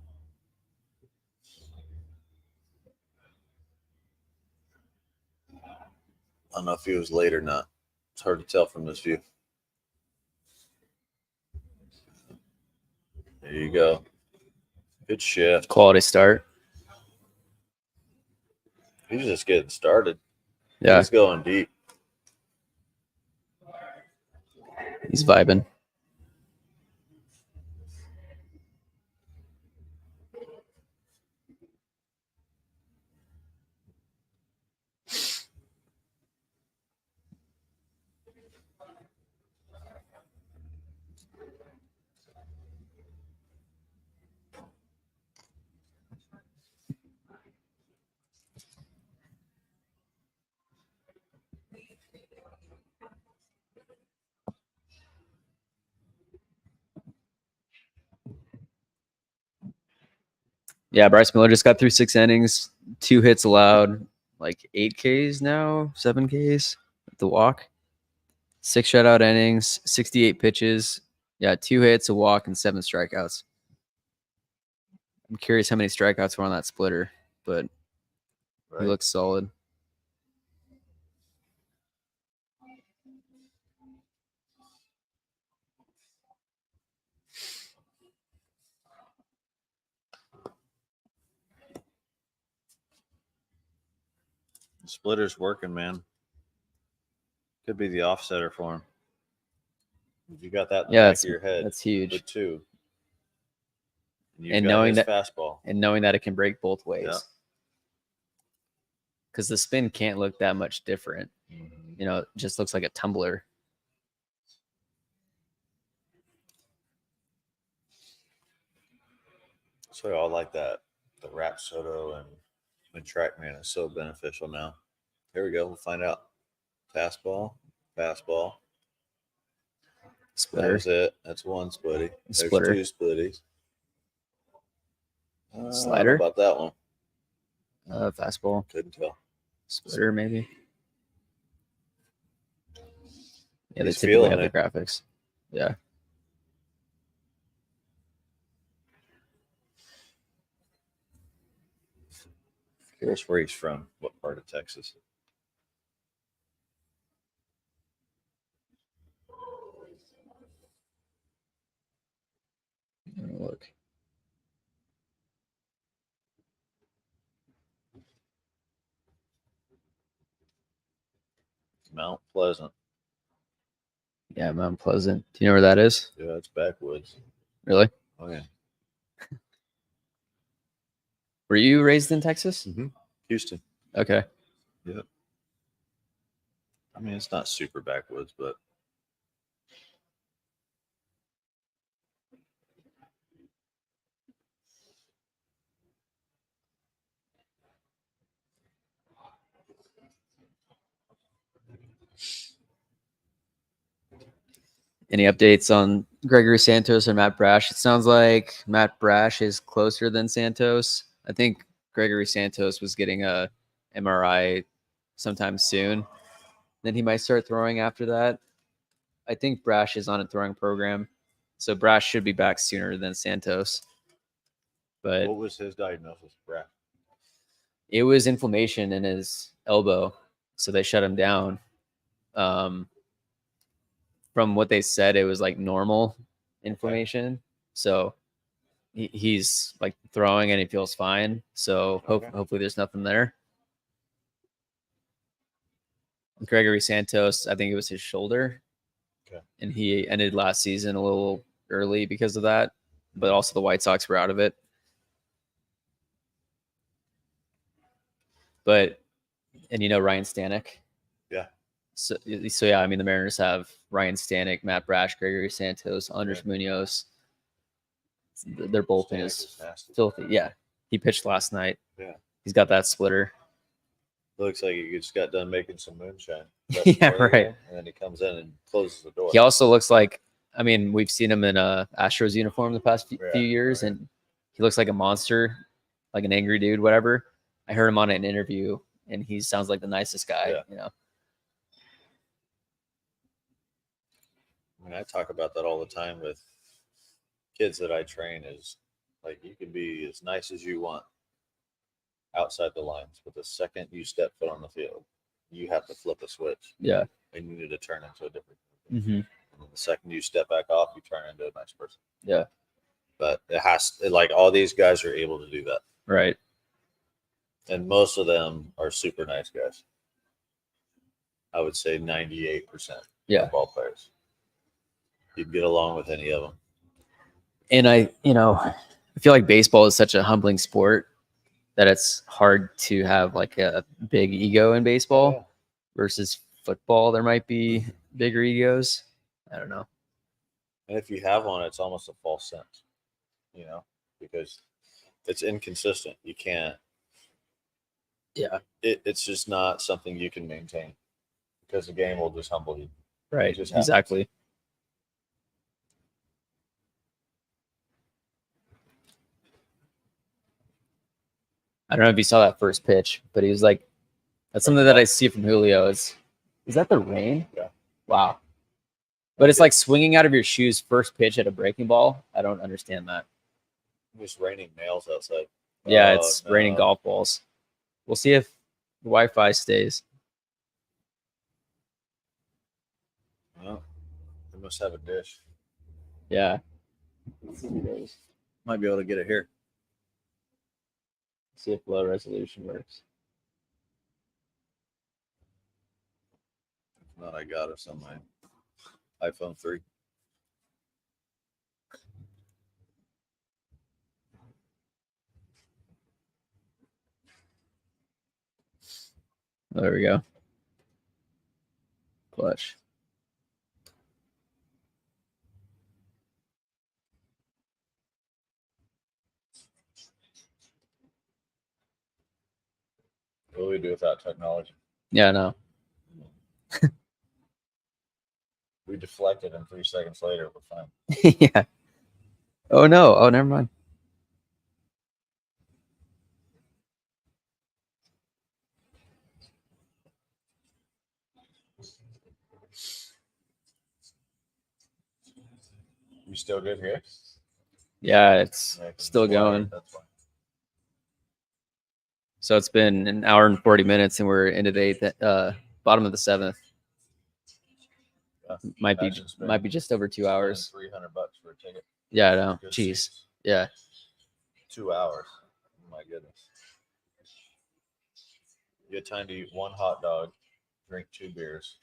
I don't know if he was late or not. It's hard to tell from this view. There you go. Good shift. Quality start. He's just getting started. Yeah. He's going deep. He's vibing. Yeah, Bryce Miller just got through 6 innings, 2 hits allowed, like 8 Ks now, 7 Ks at the walk. 6 shutout innings, 68 pitches. Yeah, 2 hits, a walk, and 7 strikeouts. I'm curious how many strikeouts were on that splitter, but he looks solid. Splitter's working, man. Could be the offsetter for him. You got that in the Yeah, back of your head. that's huge. With 2. You've And got knowing his that fastball. and knowing that it can break both ways. Yeah. Because the spin can't look that much different. Mhm. It just looks like a tumbler. So I like that. The Rapsodo and TrackMan is so beneficial now. Here we go. We'll find out. Fastball. That Splitter. was it. That's 1 splitty. There's Splitter. 2 splitties. I don't know Slider. about that one. Fastball. Couldn't tell. Splitter, maybe. Yeah, they He's typically feeling have the it. graphics. Yeah. Curious where he's from. What part of Texas? Look. Mount Pleasant. Yeah, Mount Pleasant. Do you know where that is? Yeah, it's backwoods. Really? Oh yeah. Were you raised in Texas? Houston. Okay. Yep. I mean, it's not super backwoods, but Any updates on Gregory Santos or Matt Brash? It sounds like Matt Brash is closer than Santos. I think Gregory Santos was getting a MRI sometime soon. Then he might start throwing after that. I think Brash is on a throwing program. So Brash should be back sooner than Santos. But what was his diagnosis, Brad? it was inflammation in his elbow. So they shut him down. From what they said, it was like normal inflammation. So he's like throwing and he feels fine. So hopefully there's nothing there. Gregory Santos, I think it was his shoulder. Okay. And he ended last season a little early because of that. But also the White Sox were out of it. But, and Ryan Stanek. Yeah. So yeah, I mean, the Mariners have Ryan Stanek, Matt Brash, Gregory Santos, Andres Munoz. Their bullpen is filthy. Yeah. He pitched last night. Yeah. He's got that splitter. Looks like he just got done making some moonshine. Yeah, right. And then he comes in and closes the door. He also looks like, I mean, we've seen him in a Astros uniform the past few years, and he looks like a monster, like an angry dude, whatever. I heard him on an interview, and he sounds like the nicest guy, I mean, I talk about that all the time with kids that I train is like, you can be as nice as you want outside the lines, but the second you step foot on the field, you have to flip a switch. Yeah. And you need to turn into a different person. Mm-hmm. And then the second you step back off, you turn into a nice person. Yeah. But like all these guys are able to do that. Right. And most of them are super nice guys. I would say 98% of ball players. You can get along with any of them. And I feel like baseball is such a humbling sport that it's hard to have like a big ego in baseball versus football. There might be bigger egos. I don't know. And if you have one, it's almost a false sense, because it's inconsistent. You can't. Yeah. It's just not something you can maintain because the game will just humble you. Right. Exactly. I don't know if you saw that first pitch, but he was like, that's something that I see from Julio. Is that the rain? Yeah. Wow. But it's like swinging out of your shoes first pitch at a breaking ball. I don't understand that. It's raining nails outside. Yeah, it's raining golf balls. We'll see if the Wi-Fi stays. Well, they must have a dish. Yeah. Might be able to get it here. See if low resolution works. If not, I got it on my iPhone 3. There we go. Clutch. What do we do without technology? Yeah, no. We deflected, and 3 seconds later, we're fine. Yeah. Oh no. Oh, never mind. You still good here? Yeah, it's Yeah, 'cause still it's wired, going. That's fine. So it's been an hour and 40 minutes, and we're into the bottom of the 7th. Yeah. Might Imagine be just over 2 hours. $300 for a ticket. Yeah, I know. Good Jeez. seats. Yeah. 2 hours. Oh my goodness. You had time to eat 1 hot dog, drink 2 beers.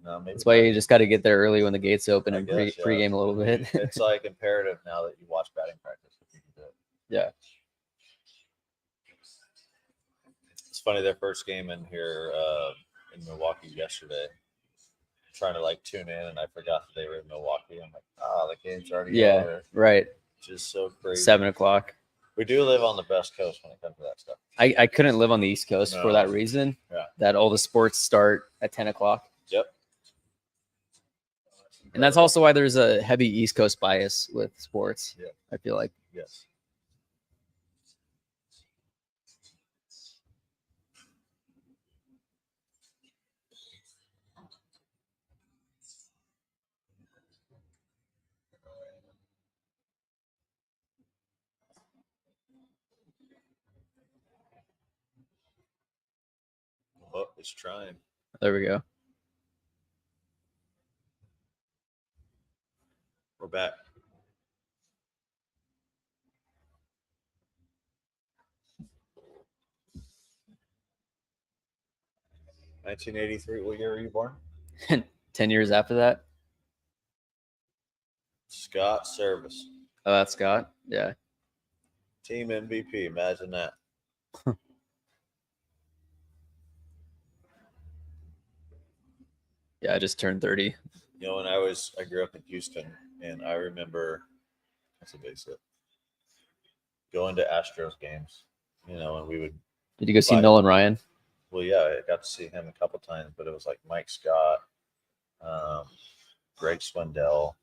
No, maybe That's why not. you just got to get there early when the gates open I and guess, yeah. pregame a little bit. It's like imperative now that you watch batting practice if you can do it. Yeah. It's funny, their first game in here in Milwaukee yesterday. Trying to like tune in, and I forgot that they were in Milwaukee. I'm like, the game's already Yeah. over. Right. Just so crazy. 7 o'clock. We do live on the best coast when it comes to that stuff. I couldn't live on the East Coast for No. that reason. Yeah. That all the sports start at 10 o'clock. Yep. And that's also why there's a heavy East Coast bias with sports. Yeah. I feel like. Yes. Oh, it's trying. There we go. We're back. $1983. What year were you born? 10 years after that. Scott Service. Oh, that's Scott. Yeah. Team MVP. Imagine that. Yeah, I just turned 30. You know, when I grew up in Houston, and I remember that's a base hit. Going to Astros games, you know, and we would. Did you go see Bye. Nolan Ryan? Well, yeah, I got to see him a couple times, but it was like Mike Scott, Greg Swindell.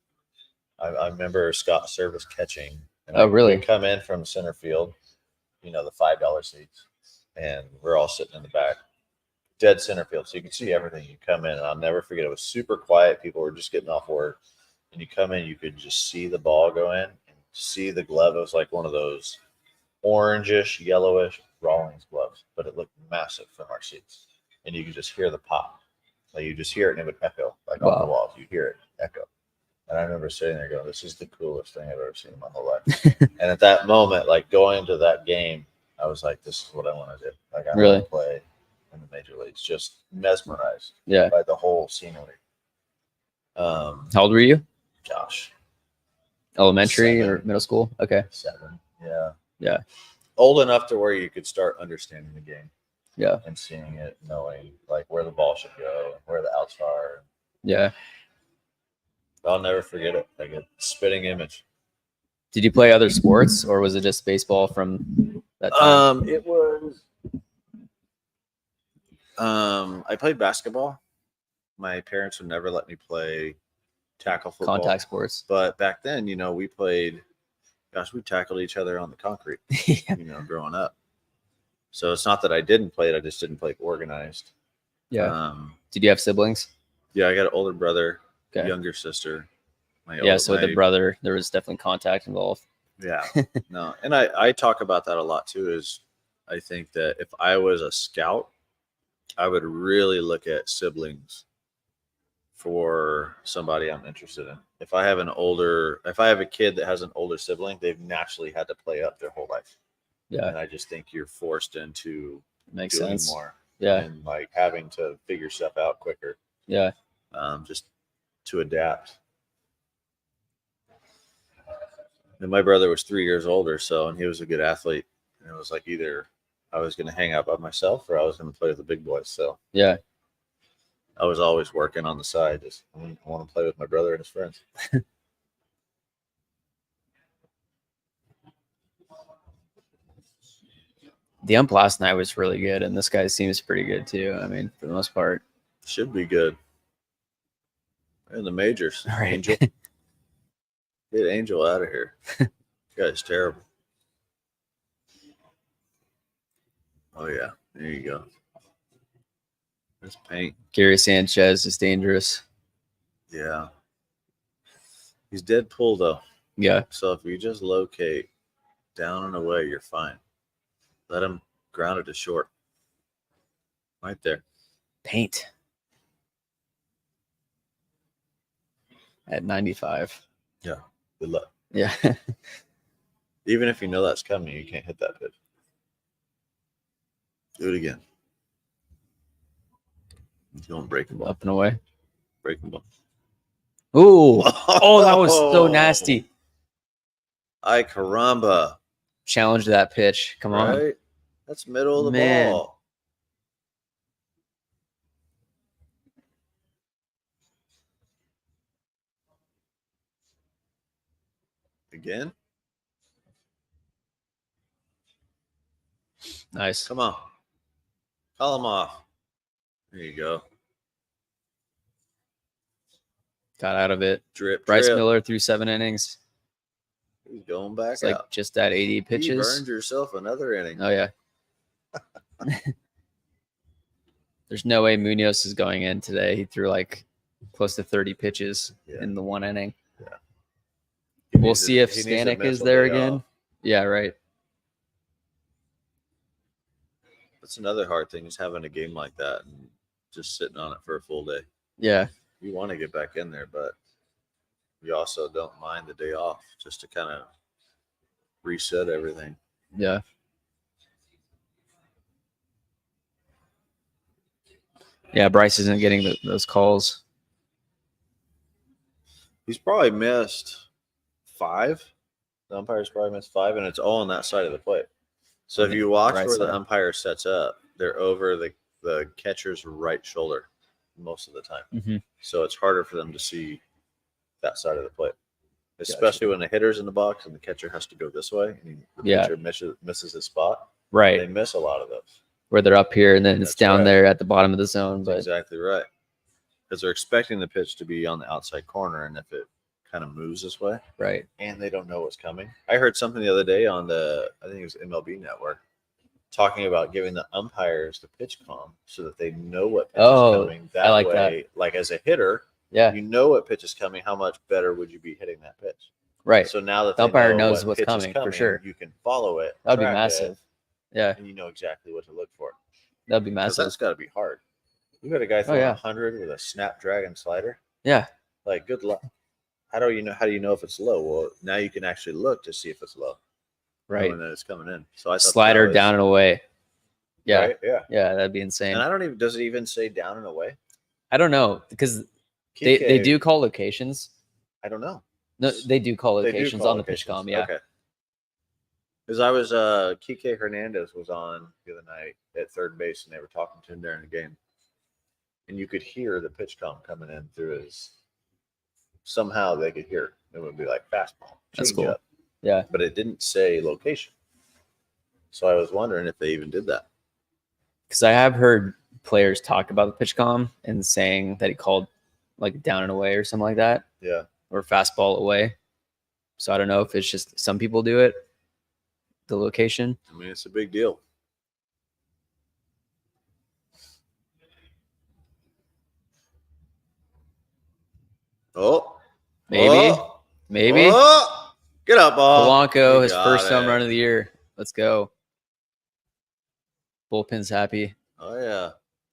I remember Scott Service catching. And Oh, really? We'd come in from center field, you know, the $5 seats, and we're all sitting in the back, dead center field, so you can see everything. You come in, and I'll never forget. It was super quiet. People were just getting off work, and you come in, you could just see the ball go in and see the glove. It was like one of those orangish, yellowish Rawlings gloves, but it looked massive from our seats, and you could just hear the pop. Like you just hear it, and it would echo like on the Wow. walls. You hear it echo. And I remember sitting there going, "This is the coolest thing I've ever seen in my whole life." And at that moment, like going to that game, I was like, "This is what I want to do. Like I Really? want to play in the major leagues." Just mesmerized Yeah. by the whole scenery. How old were you? Gosh, Elementary 7. or middle school? Okay. 7. Yeah. Yeah. Old enough to where you could start understanding the game. Yeah. And seeing it, knowing like where the ball should go, where the outs are. Yeah. I'll never forget it. Like a spitting image. Did you play other sports, or was it just baseball from that time? It was. I played basketball. My parents would never let me play tackle football. Contact sports. But back then, you know, we played. Gosh, we tackled each other on the concrete. Yeah. You know, growing up. So it's not that I didn't play it; I just didn't play organized. Yeah. Did you have siblings? Yeah, I got an older brother, Okay. younger sister. So with the brother, there was definitely contact involved. Yeah, no, and I talk about that a lot too. Is I think that if I was a scout, I would really look at siblings for somebody I'm interested in. If I have a kid that has an older sibling, they've naturally had to play up their whole life. Yeah. And I just think you're forced into Makes doing sense. more. Yeah. And like having to figure stuff out quicker. Yeah. Just to adapt. And my brother was 3 years older, and he was a good athlete. And it was like either I was going to hang out by myself or I was going to play with the big boys. So Yeah. I was always working on the side. Just I want to play with my brother and his friends. The ump last night was really good, and this guy seems pretty good too. I mean, for the most part. Should be good. In the majors. All right. Angel. Get Angel out of here. This guy's terrible. Oh, yeah. There you go. That's paint. Gary Sanchez is dangerous. Yeah. He's dead pull, though. Yeah. So if you just locate down and away, you're fine. Let him ground it to short. Right there. Paint. At 95. Yeah. Good luck. Yeah. Even if you know that's coming, you can't hit that pitch. Do it again. He's going breaking ball. Up and away. Breaking ball. Ooh. Oh, that was so nasty. Ay caramba. Challenge that pitch. Come on. Right? That's middle of the Man. ball. Again? Nice. Come on. Call him off. There you go. Got out of it. Drip, Bryce drip. Miller threw 7 innings. He's going back It's like out. just at 80 You've pitches. earned yourself another inning. Oh, yeah. There's no way Munoz is going in today. He threw like close to 30 pitches Yeah. in the 1 inning. He We'll needs to- see if he needs a Stanek is mental there day again. off. Yeah, right. That's another hard thing is having a game like that and just sitting on it for a full day. Yeah. You want to get back in there, but you also don't mind the day off just to kind of reset everything. Yeah. Yeah, Bryce isn't getting those calls. He's probably missed 5. The umpire's probably missed 5, and it's all on that side of the plate. So if you watch Right where the side. umpire sets up, they're over the catcher's right shoulder most of the time. Mhm. So it's harder for them to see that side of the plate, especially when the hitter's in the box and the catcher has to go this way. And the Yeah. pitcher misses his spot. Right. They miss a lot of those. Where they're up here and then it's That's down right. there at the bottom of the zone. That's But exactly right. Because they're expecting the pitch to be on the outside corner, and if it kind of moves this way, right. and they don't know what's coming. I heard something the other day on I think it was MLB Network, talking about giving the umpires the pitch calm so that they know what pitch Oh, is coming. That I like way, like as a hitter, Yeah. you know what pitch is coming. How much better would you be hitting that pitch? Right. So now that The they umpire know knows what what's pitch is coming, for sure. you can follow it. That'd be track it, massive. Yeah. and you know exactly what to look for. That'd be 'Cause massive. that's got to be hard. You got a guy throwing yeah. 100 with a Snapdragon slider. Yeah. Like, good luck. How do you know if it's low? Well, now you can actually look to see if it's low. Right. Knowing that it's coming in. So I thought Slider that was- down and away. Yeah. Right? Yeah. Yeah, that'd be insane. And I don't even. Does it even say down and away? I don't know because they Kike, do call locations. I don't know. No, they do call They do locations call on the pitch locations. comm. Yeah. Okay. Because I was Kike Hernandez was on the other night at third base, and they were talking to him during the game, and you could hear the pitch comm coming in through his. Somehow they could hear it. It would be like fastball. That's cool. changeup, Yeah. but it didn't say location. So I was wondering if they even did that. Because I have heard players talk about the pitch comm and saying that he called like down and away or something like that, Yeah. or fastball away. So I don't know if it's just some people do it, the location. I mean, it's a big deal. Oh, Maybe. Oh, Maybe. oh, get up, ball. Polanco, You his got first home it. run of the year. Let's go. Bullpen's happy. Oh yeah,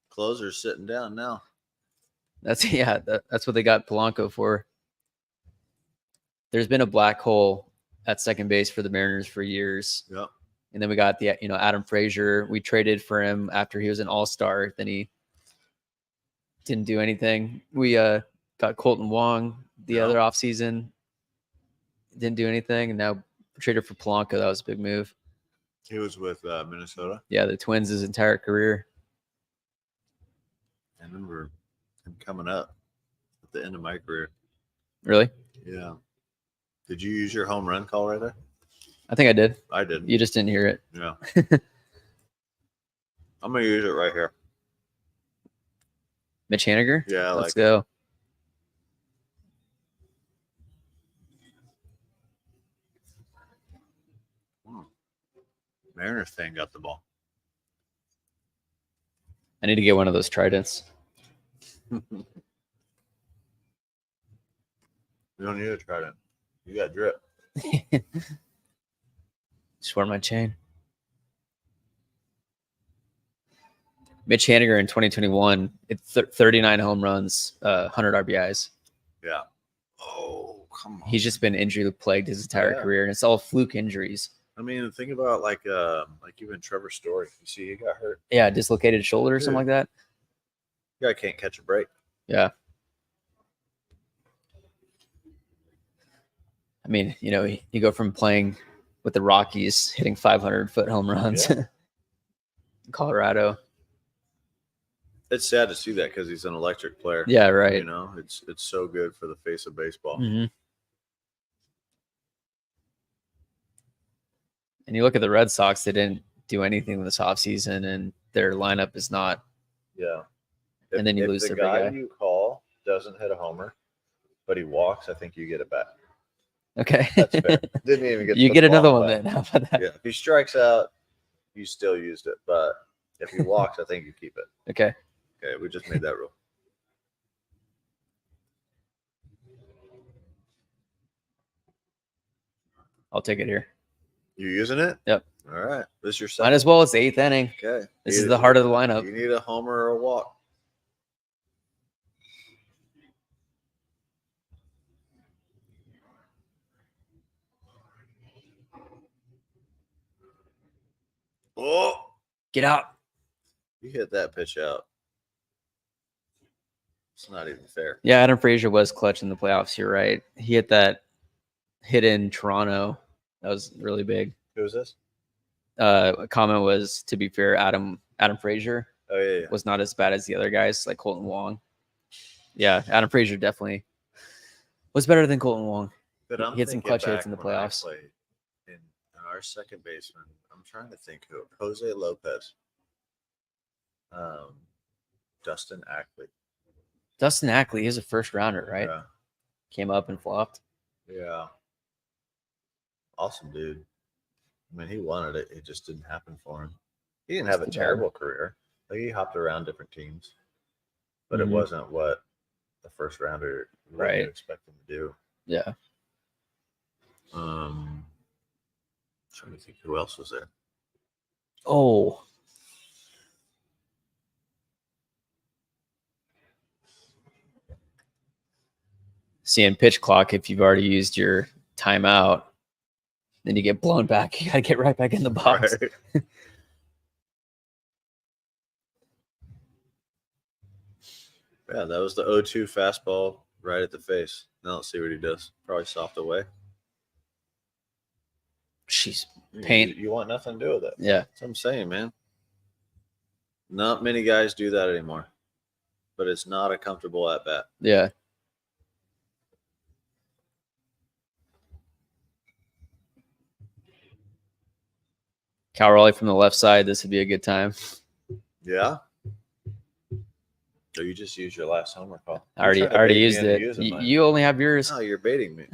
closer's sitting down now. That's that's what they got Polanco for. There's been a black hole at second base for the Mariners for years. Yep. And then we got the Adam Frazier. We traded for him after he was an all-star. Then he didn't do anything. We got Colton Wong the other offseason. Didn't do anything. And now traded for Polanco. That was a big move. He was with Minnesota. Yeah, the Twins his entire career. I remember him coming up at the end of my career. Really? Yeah. Did you use your home run call right there? I think I did. I didn't. You just didn't hear it. Yeah. I'm gonna use it right here. Mitch Haniger? Yeah, Let's like go. Mariners fan got the ball. I need to get one of those tridents. You don't need to try it. You got drip. Just wear my chain. Mitch Haniger in 2021, 39 home runs, 100 RBIs. Yeah. Oh, come on. He's just been injury plagued his entire Yeah. career, and it's all fluke injuries. I mean, think about like even Trevor Story. You see, he got hurt. Yeah, dislocated shoulder or something like that. Guy can't catch a break. Yeah. I mean, you go from playing with the Rockies, hitting 500-foot home runs, Yeah. Colorado. It's sad to see that because he's an electric player. Yeah, right. You know, it's so good for the face of baseball. Mhm. And you look at the Red Sox; they didn't do anything this offseason, and their lineup is not. Yeah. And then you if lose the their big guy guy. you call doesn't hit a homer, but he walks, I think you get it back. Okay. That's fair. Didn't even get You the get ball another one back. then. How about that? Yeah. If he strikes out, you still used it. But if he walks, I think you keep it. Okay. Okay, we just made that rule. I'll take it here. You using it? Yep. All right. This is your Might second. as well. It's the 8th inning. Okay. This is the heart of the lineup. You need a homer or a walk. Oh, Get out. you hit that pitch out. It's not even fair. Yeah, Adam Frazier was clutch in the playoffs. You're right. He hit that hit in Toronto. That was really big. Who is this? A comment was, to be fair, Adam Frazier Oh, yeah. was not as bad as the other guys, like Colton Wong. Yeah, Adam Frazier definitely was better than Colton Wong. But I'm He had some thinking clutch hits back in the when I playoffs. played in our second baseman. I'm trying to think who. Jose Lopez. Dustin Ackley. Dustin Ackley, he's a first rounder, right? Yeah. Came up and flopped. Yeah. Awesome dude. I mean, he wanted it. It just didn't happen for him. He didn't have a That's too terrible career. Like, he hopped around different teams, but Mhm. it wasn't what the first rounder really Right. expect him to do. Yeah. Trying to think who else was there. Oh. See, in pitch clock, if you've already used your timeout, then you get blown back. You got to get right back in the box. Right. Yeah, that was the 0-2 fastball right at the face. Now let's see what he does. Probably soft away. Jeez. Paint. You want nothing to do with it. Yeah. That's what I'm saying, man. Not many guys do that anymore, but it's not a comfortable at bat. Yeah. Cal Raleigh from the left side. This would be a good time. Yeah. So you just used your last homer call. I already You're trying to bait me used into it. using mine. You only have yours. No, you're baiting me.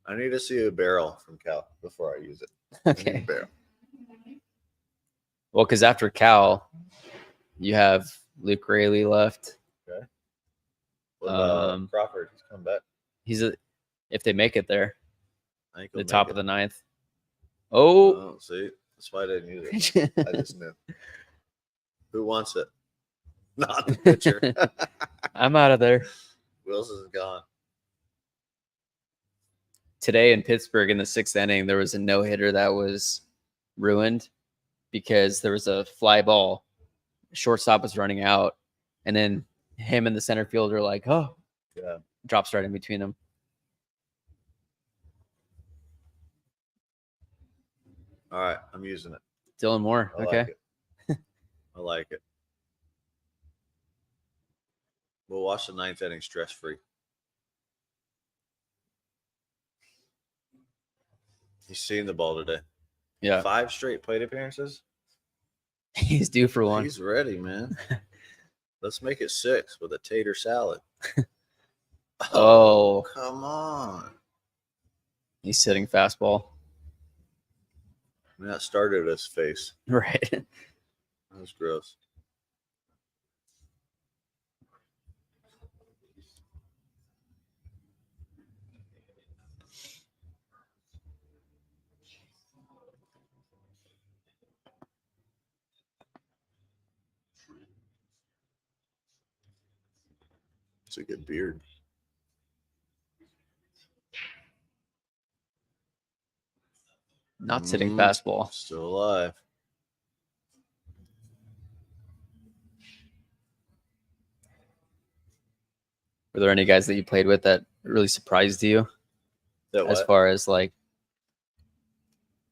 I need to see a barrel from Cal before I use it. I need a Okay. barrel. Well, because after Cal, you have Luke Rayleigh left. What about Um, Crawford? He's come back. If they make it there, I think the he'll top make of the it. ninth. Oh, Oh, see, that's why I didn't use it. I just knew. Who wants it? Not the pitcher. I'm out of there. Wills is gone. Today in Pittsburgh in the 6th inning, there was a no-hitter that was ruined because there was a fly ball. Shortstop was running out, and then him and the center fielder like, oh, Yeah. drops right in between them. All right, I'm using it. Dylan Moore. I Okay. like it. I like it. We'll watch the 9th inning stress free. He's seen the ball today. Yeah. 5 straight plate appearances. He's due for one. He's ready, man. Let's make it 6 with a tater salad. Oh. Come on. He's sitting fastball. I mean, that started his face. Right. That was gross. It's a good beard. Not sitting fastball. Still alive. Were there any guys that you played with that really surprised you That as what? far as like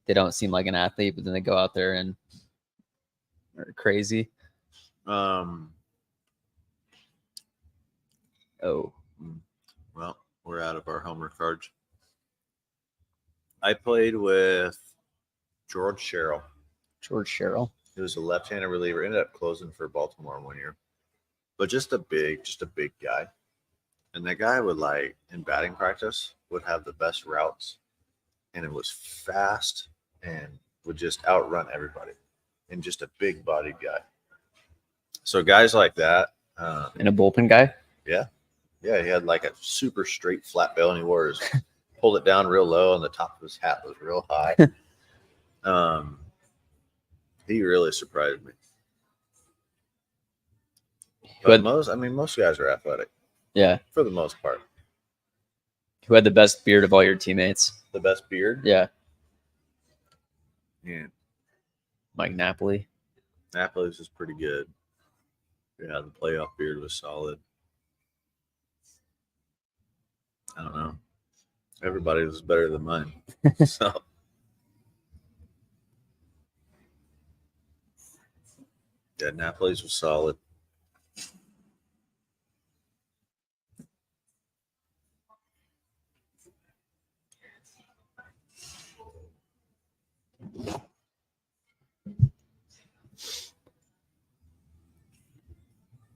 they don't seem like an athlete, but then they go out there and are crazy? Oh, Well, we're out of our homer cards. I played with George Sherrill. George Sherrill. He was a left-handed reliever. Ended up closing for Baltimore one year, but just a big guy. And that guy would like in batting practice would have the best routes, and it was fast and would just outrun everybody. And just a big-bodied guy. So guys like that. And a bullpen guy. Yeah, he had like a super straight flat bill, and he wore his pulled it down real low, and the top of his hat was real high. He really surprised me. But most guys are athletic. Yeah. For the most part. Who had the best beard of all your teammates? The best beard? Yeah. Yeah. Mike Napoli. Napoli's is pretty good. Yeah, the playoff beard was solid. I don't know. Everybody was better than mine. So yeah, Napoli's was solid.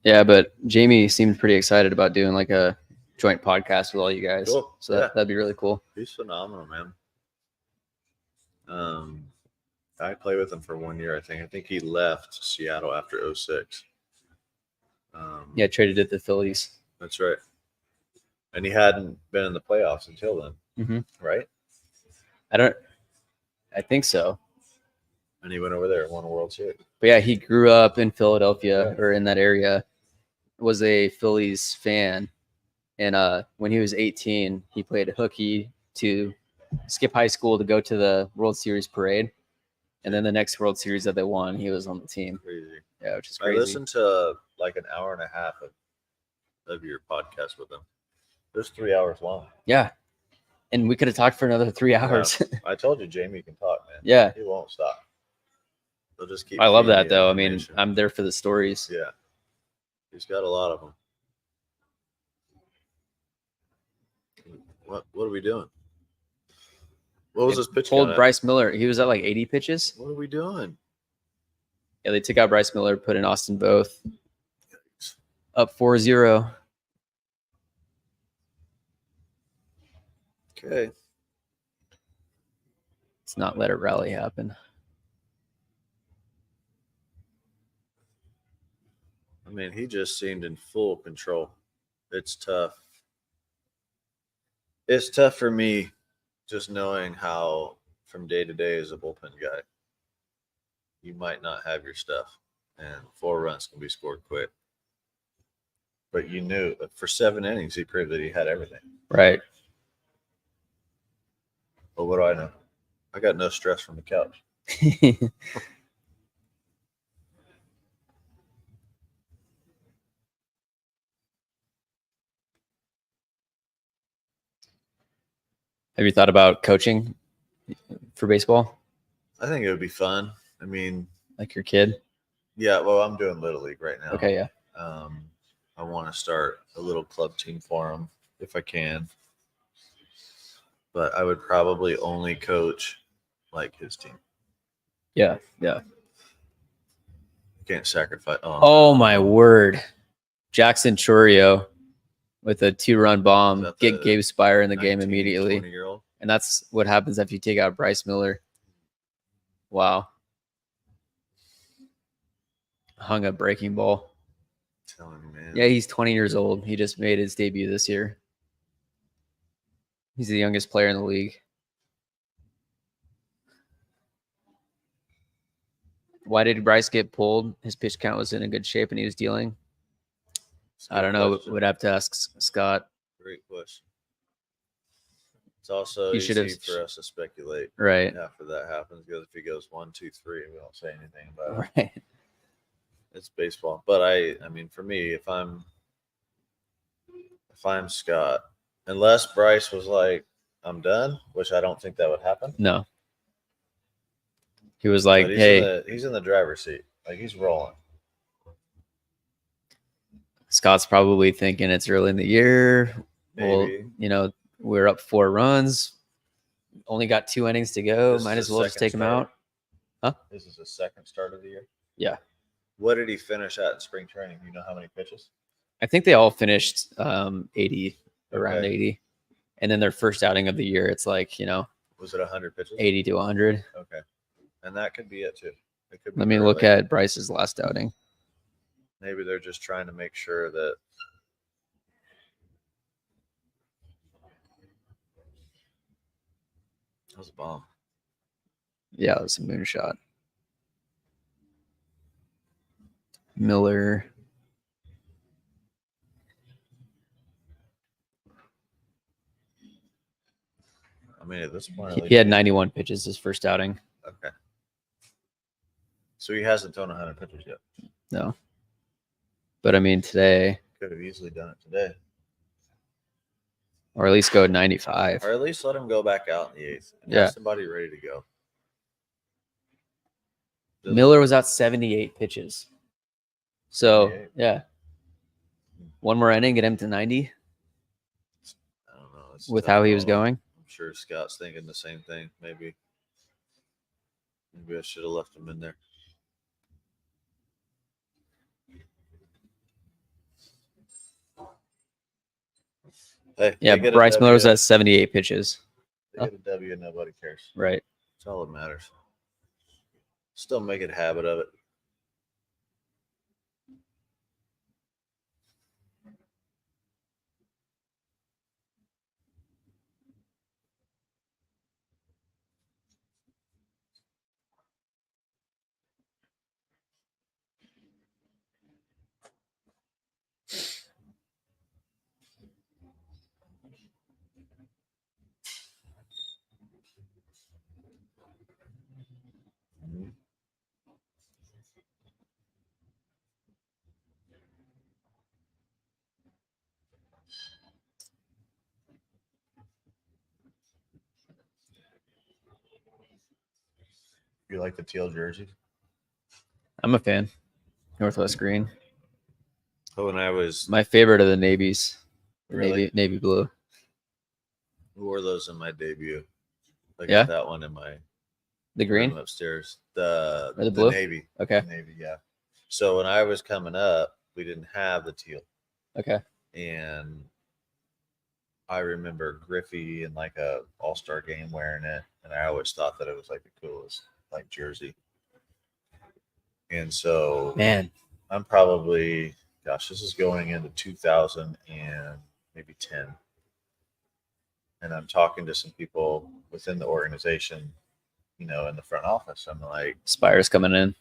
Yeah, but Jamie seemed pretty excited about doing like a joint podcast with all you guys. Cool. So Yeah. that'd be really cool. He's phenomenal, man. I played with him for 1 year, I think. I think he left Seattle after 2006. Yeah, traded at the Phillies. That's right. And he hadn't been in the playoffs until then, Mm-hmm. right? I think so. And he went over there and won a World Series. But yeah, he grew up in Philadelphia or in that area, was a Phillies fan. And when he was 18, he played hooky to skip high school to go to the World Series parade. And then the next World Series that they won, he was on the team. Crazy. Yeah, which is I crazy. listened to like an hour and a half of your podcast with him. It was 3 hours long. Yeah. And we could have talked for another 3 hours. Yeah. I told you Jamie can talk, man. Yeah. He won't stop. He'll just keep. I love feeding that you though. I mean, information. I'm there for the stories. Yeah. He's got a lot of them. What are we doing? What was his pitch? Told count at? Bryce Miller. He was at like 80 pitches. What are we doing? Yeah, they took out Bryce Miller, put in Austin Both. Up 4-0. Okay. Let's not let a rally happen. I mean, he just seemed in full control. It's tough. It's tough for me just knowing how from day to day as a bullpen guy, you might not have your stuff and 4 runs can be scored quick. But you knew that for 7 innings, he proved that he had everything. Right. But what do I know? I got no stress from the couch. Have you thought about coaching for baseball? I think it would be fun. I mean, Like your kid? yeah. Well, I'm doing Little League right now. Okay, yeah. I want to start a little club team for him if I can, but I would probably only coach like his team. Yeah. Can't sacrifice. Oh my word. Jackson Churio with a 2-run bomb. Is that Get the Gabe Spire in the game 19, immediately. 20-year-old. And that's what happens if you take out Bryce Miller. Wow. Hung a breaking ball. Telling you, man. Yeah, he's 20 years old. He just made his debut this year. He's the youngest player in the league. Why did Bryce get pulled? His pitch count was in a good shape and he was dealing. It's a I good don't know. question. Would have to ask Scott. Great question. It's also He easy should've- for us to speculate Right. after that happens, because if he goes 1, 2, 3, we don't say anything about it. Right. It's baseball. But I mean, for me, if I'm Scott, unless Bryce was like, I'm done, which I don't think that would happen. No. He was like, But hey, he's in the driver's seat. Like, he's rolling. Scott's probably thinking it's early in the year. Well, Maybe. we're up 4 runs. Only got 2 innings to go. This is Might as the well just second take him start. out. This is the second start of the year. Yeah. What did he finish at in spring training? You know how many pitches? I think they all finished 80, around Okay. 80. And then their first outing of the year, it's like, Was it 100 pitches? 80 to 100. Okay. And that could be it too. It could be Let me look early. at Bryce's last outing. Maybe they're just trying to make sure that that was a bomb. Yeah, it was a moonshot. Miller. I mean, at this point, at He had least- 91 pitches his first outing. Okay. So he hasn't thrown 100 pitches yet. No. But I mean, today, Could have easily done it today, or at least go 95. or at least let him go back out in the 8th and Yeah. have somebody ready to go. Doesn't- Miller was out 78 pitches. So, 78. yeah. One more inning, get him to 90 I don't know. It's with tough how he was call. going. I'm sure Scott's thinking the same thing. Maybe I should have left him in there. Hey, Yeah, they get a Bryce Miller was W. at 78 pitches. They get a W and nobody cares. Right. That's all that matters. Still make a habit of it. You like the teal jerseys? I'm a fan. Northwest Green. Oh, when I was My favorite are the navies. Really? Navy blue. wore those in my debut. Like Yeah? that one in my The green? room upstairs. The Or the blue? navy. Okay. The navy, yeah. So when I was coming up, we didn't have the teal. Okay. And I remember Griffey in like a all-star game wearing it, and I always thought that it was like the coolest like jersey. And so Man. I'm probably, gosh, this is going into 2000 and maybe 10. And I'm talking to some people within the organization, in the front office. I'm like, Spire's coming in.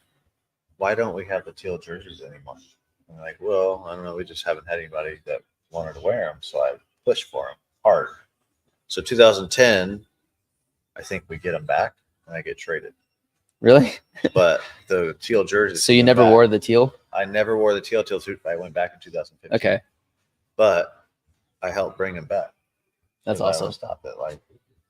why don't we have the teal jerseys anymore? And they're like, well, I don't know. We just haven't had anybody that wanted to wear them. So I pushed for them hard. So 2010, I think we get them back and I get traded. Really? But the teal jerseys. So you came never back. wore the teal? I never wore the teal till I went back in 2015. Okay. But I helped bring them back. That's 'Cause I awesome. always thought that, like,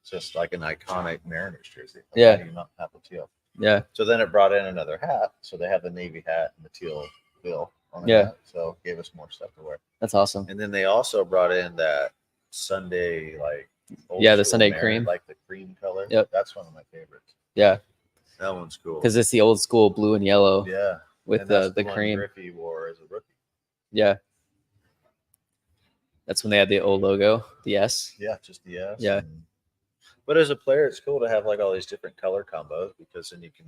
it's just like an iconic Mariners jersey. Like, Yeah. how do you not have the teal? Yeah. So then it brought in another hat. So they have the navy hat and the teal bill on the Yeah. hat. So it gave us more stuff to wear. That's awesome. And then they also brought in that Sunday, like, old Yeah, the school Sunday Marin, cream. like the cream color. Yep. That's one of my favorites. Yeah. That one's cool. Because it's the old school blue and yellow Yeah. with And that's the one cream. Griffey wore as a rookie. Yeah. That's when they had the old logo, the S. Yeah, just the S. Yeah. But as a player, it's cool to have like all these different color combos because then you can,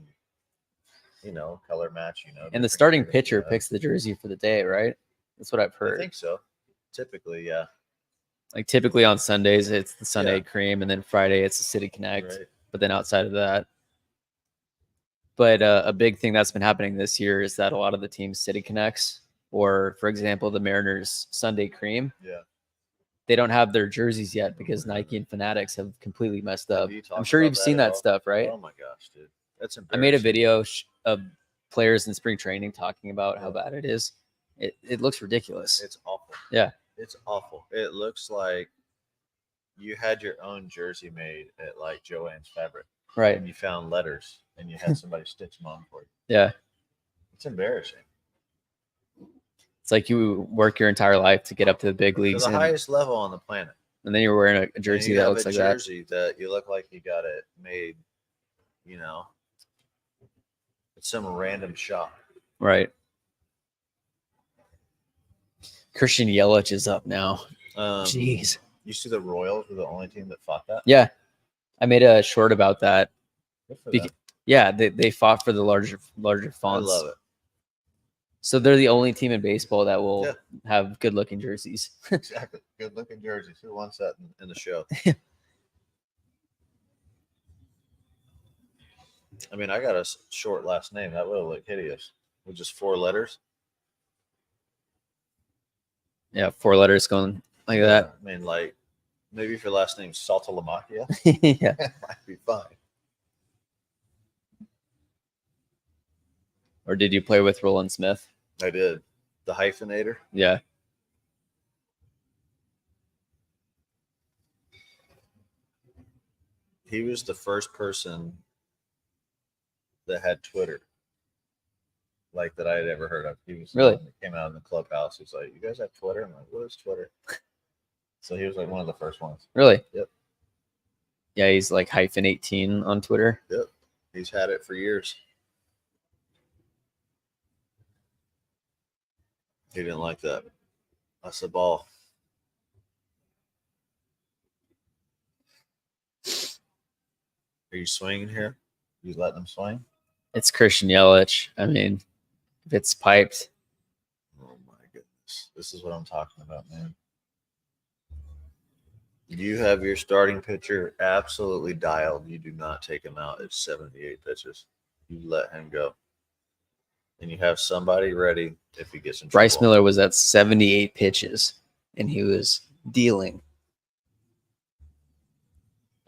color match. And the different starting colors, pitcher picks the jersey for the day, right? That's what I've I heard. think so. Typically, yeah. Like typically on Sundays, it's the Sunday Yeah. cream, and then Friday it's the City Connect. Right. But then outside of that, but a big thing that's been happening this year is that a lot of the teams City Connects, or for example, the Mariners Sunday cream, Yeah. they don't have their jerseys yet because Nike and Fanatics have completely messed Have up. you I'm talked sure about you've that seen at that all? stuff, right? Oh my gosh, dude. That's I made a embarrassing. video of players in spring training talking about how Yeah. bad it is. It looks ridiculous. It's awful. Yeah. It's awful. It looks like you had your own jersey made at like Joann's Fabric. Right. And you found letters and you had somebody stitch them on for you. Yeah. It's embarrassing. It's like you work your entire life to get up to the big To leagues, the and highest level on the planet. then you're wearing a And jersey you that have looks a like that. jersey that you look like you got it made, at some random shop. Right. Christian Yelich is up now. Jeez. You see the Royals were the only team that fought that? Yeah. I made a short about that. Good for Bec- them. Yeah, they fought for the larger I fonts. love it. So they're the only team in baseball that will Yeah. have good looking jerseys. Exactly. Good looking jerseys. Who wants that in the show? I mean, I got a short last name. That will look hideous with just 4 letters. Yeah, 4 letters going like that. I mean, like, maybe if your last name's Saltalamacchia, Yeah. that might be fine. Or did you play with Roland Smith? I did. The hyphenator. Yeah. He was the first person that had Twitter, like that I had ever heard of. He was the Really? one that came out in the clubhouse. He's like, "You guys have Twitter?" I'm like, "What is Twitter?" So he was like one of the first ones. Really? Yep. Yeah, he's like -18 on Twitter. Yep. He's had it for years. He didn't like that. That's the ball. Are you swinging here? You letting them swing? It's Christian Yelich. I mean, if it's piped, Oh my goodness. This is what I'm talking about, man. You have your starting pitcher absolutely dialed. You do not take him out at 78 pitches. You let him go. And you have somebody ready if he gets in Bryce trouble. Miller was at 78 pitches and he was dealing.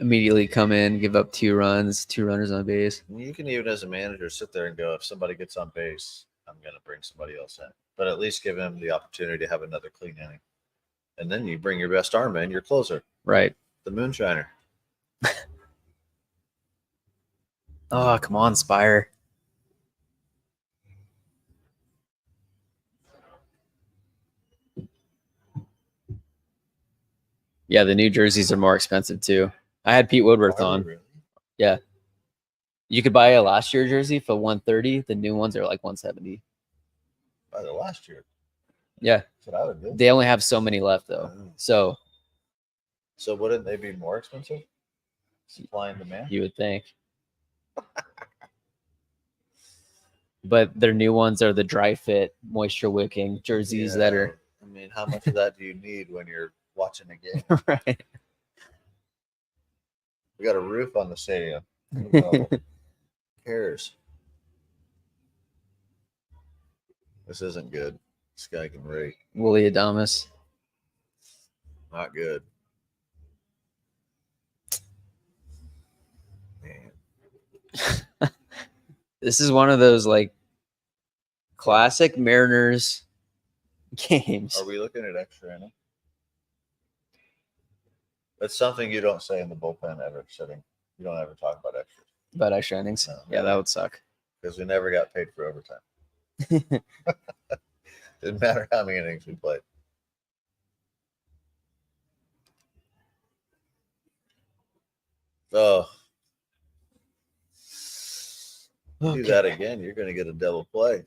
Immediately come in, give up 2 runs, 2 runners on base. You can even, as a manager, sit there and go, if somebody gets on base, I'm going to bring somebody else in. But at least give him the opportunity to have another clean inning. And then you bring your best arm in, your closer, Right. the moonshiner. Oh, come on, Spire. Yeah, the new jerseys are more expensive too. I had Pete Woodworth Are we on. really? Yeah. You could buy a last year jersey for 130. The new ones are like 170. By the last year. Yeah. That's what I would do. They only have so many left though. So So wouldn't they be more expensive? Supply and demand? you would think. But their new ones are the dry fit, moisture wicking jerseys that are I mean, how much of that do you need when you're watching a game? right. We got a roof on the stadium. Who cares? This isn't good. This guy can rake. Willie Adamas. Not good. Man. This is one of those like classic Mariners games. Are we looking at extra inning? That's something you don't say in the bullpen ever sitting. You don't ever talk about extras. About extra innings. No, Yeah, that would suck. because we never got paid for overtime. Didn't matter how many innings we played. Oh, do that again, you're going to get a double play.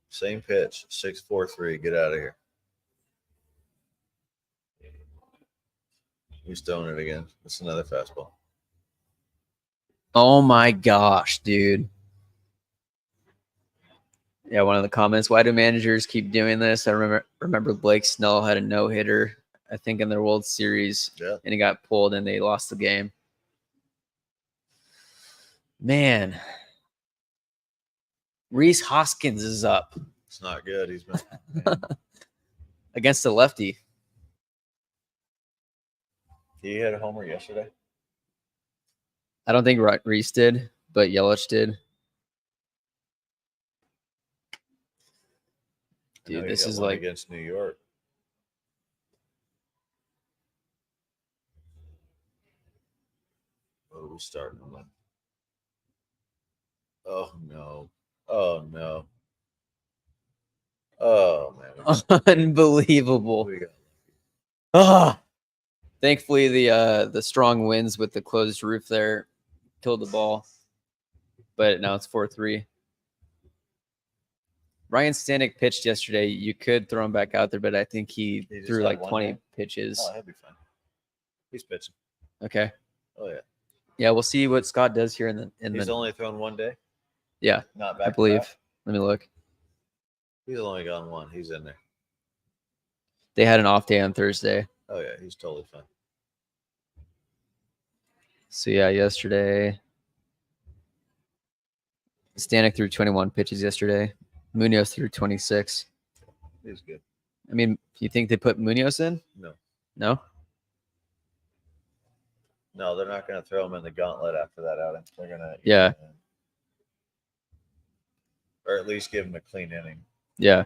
Same pitch, 6-4-3. Get out of here. He's throwing it again. It's another fastball. Oh my gosh, dude. Yeah, one of the comments, why do managers keep doing this? I remember Blake Snell had a no-hitter, I think, in their World Series, Yeah. and he got pulled and they lost the game. Man. Reese Hoskins is up It's not good. He's been against the lefty. he had a homer yesterday. I don't think Reese did, but Yelich did. I know Dude, he this got is one like against New York. What are we starting on? Oh no. Oh no. Oh man. unbelievable. We got Ah. Thankfully, the strong winds with the closed roof there killed the ball, but now it's 4-3. Ryan Stanek pitched yesterday. You could throw him back out there, but I think he just threw had like one 20 day? pitches. Oh, he'll be fine. He's pitching. Okay. Oh yeah. Yeah, we'll see what Scott does here in He's the. only thrown one day. Yeah, Not back. I believe. Let me look. He's only gone one. He's in there. They had an off day on Thursday. Oh yeah, he's totally fine. So yeah, yesterday, Stanek threw 21 pitches yesterday. Munoz threw 26. He's good. I mean, you think they put Munoz in? No. No? No, they're not going to throw him in the gauntlet after that outing. They're going to, Yeah. or at least give him a clean inning. Yeah.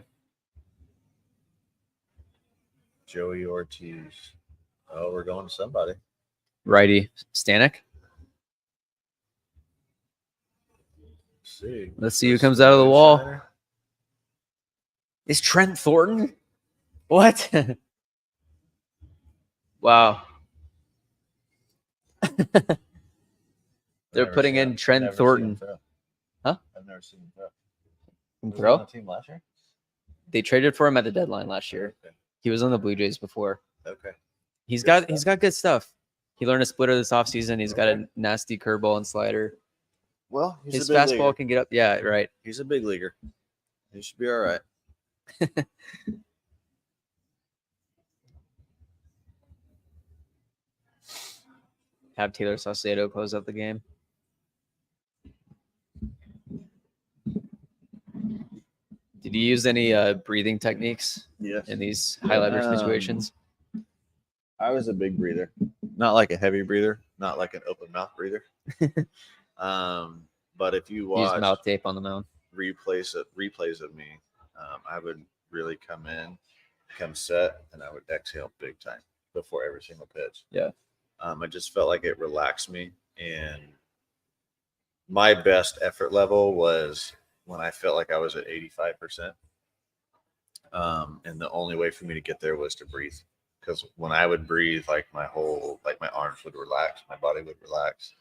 Joey Ortiz. Oh, we're going to somebody. Righty. Stanek? Let's see who comes out of the wall. Shiner? Is Trent Thornton? What? Wow. They're I've never putting seen in him- Trent never seen him Thornton. throw. Huh? I've never seen him throw. From Was he on the throw? team last year? They traded for him at the deadline last year. Okay. He was on the Blue Jays before. Okay. He's Good got good stuff. He learned a splitter this offseason. He's got a nasty curveball and slider. Well, he's His a big fastball leaguer. can get up. Yeah, right. He's a big leaguer. He should be all right. Have Taylor Saucedo close out the game. Did you use any breathing techniques Yes. in these high leverage situations? I was a big breather, not like a heavy breather, not like an open mouth breather. But if you Use watch mouth tape on the mound. replays of me, I would really come set, and I would exhale big time before every single pitch. Yeah. I just felt like it relaxed me, and my best effort level was when I felt like I was at 85%. And the only way for me to get there was to breathe. Because when I would breathe, like my arms would relax, my body would relax.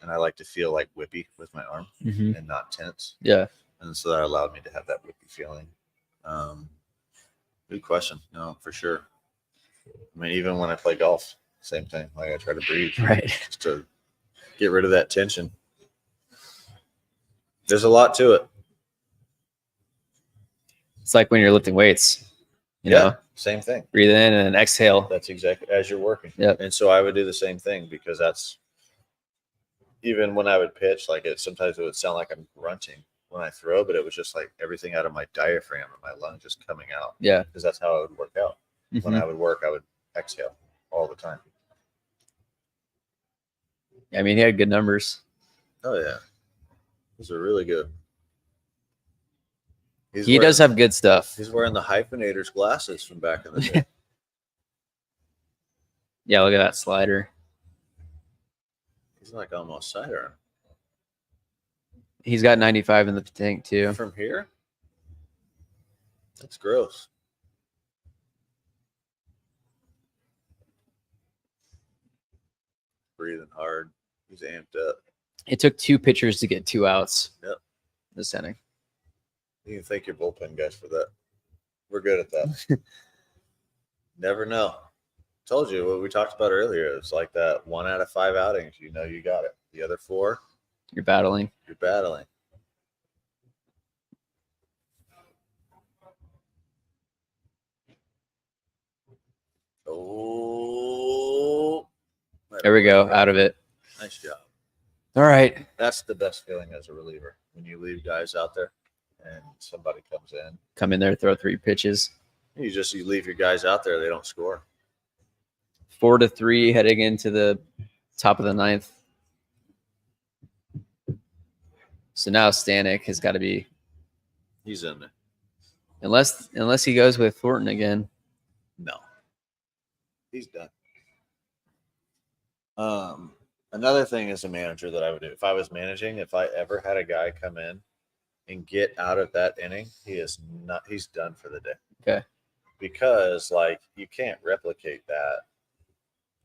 And I like to feel like whippy with my arm and not tense. Yeah. And so that allowed me to have that whippy feeling. Good question. No, for sure. I mean, even when I play golf, same thing. Like I try to breathe Right. just to get rid of that tension. There's a lot to it. It's like when you're lifting weights. You know, same thing. breathe in and exhale. That's exactly as you're working. Yep. And so I would do the same thing because that's even when I would pitch, like sometimes it would sound like I'm grunting when I throw, but it was just like everything out of my diaphragm and my lungs just coming out. Yeah. Because that's how it would work out. When I would work, I would exhale all the time. I mean, he had good numbers. Oh yeah. Those are really good. He does have good stuff. He's wearing the hyphenator's glasses from back in the day. Yeah, look at that slider. He's like almost sidearm. He's got 95 in the tank too. From here? That's gross. Breathing hard. He's amped up. It took 2 pitchers to get 2 outs. Yep. This inning. You can thank your bullpen guys for that. We're good at that. Never know. Told you what we talked about earlier. It's like that 1 out of 5 outings. You know you got it. The other 4, You're battling. you're battling. Oh. There we go. Out of it. Nice job. All right. That's the best feeling as a reliever when you leave guys out there and somebody comes in. Come in there, throw 3 pitches. You leave your guys out there, they don't score. 4-3 heading into the top of the 9th. So now Stanek has got to be, He's in there. unless he goes with Thornton again. No. He's done. Another thing as a manager that I would do, if I was managing, if I ever had a guy come in and get out of that inning, he's done for the day. Okay. Because like you can't replicate that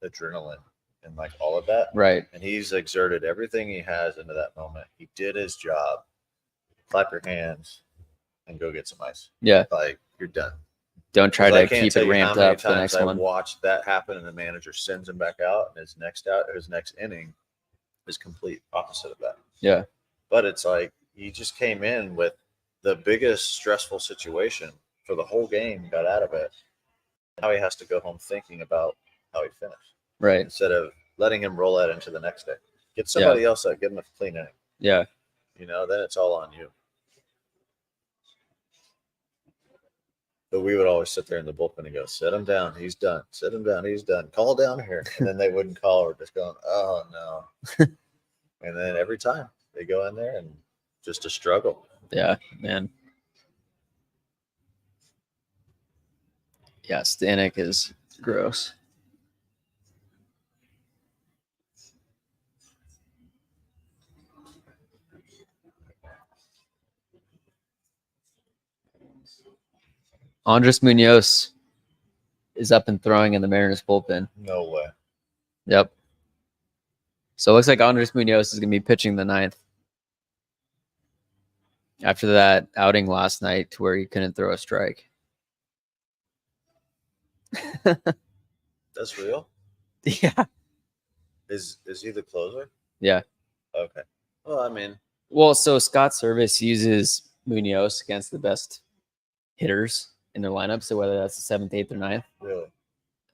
adrenaline and like all of that. Right. And he's exerted everything he has into that moment. He did his job. Clap your hands and go get some ice. Yeah. Like you're done. Don't try 'Cause I to can't keep tell it you how ramped many up for the times next I one. watched that happen, and the manager sends him back out, and his next inning is complete opposite of that. Yeah. But it's like he just came in with the biggest stressful situation for the whole game, got out of it. Now he has to go home thinking about how he finished Right. instead of letting him roll that into the next day. Get somebody else that give him a clean inning. Yeah. Then it's all on you. But we would always sit there in the bullpen and go, sit him down, he's done. Sit him down, he's done. Call down here. And then they wouldn't call. We're just going, oh, no. And then every time they go in there and just a struggle. Yeah, man. Yeah, Stanek is gross. Andres Munoz is up and throwing in the Mariners bullpen. No way. Yep. So it looks like Andres Munoz is going to be pitching the 9th. After that outing last night to where he couldn't throw a strike. That's real? Yeah. Is he the closer? Yeah. Okay. Well, I mean. Well, so Scott Service uses Munoz against the best hitters in their lineup. So whether that's the 7th, 8th, or 9th. Really?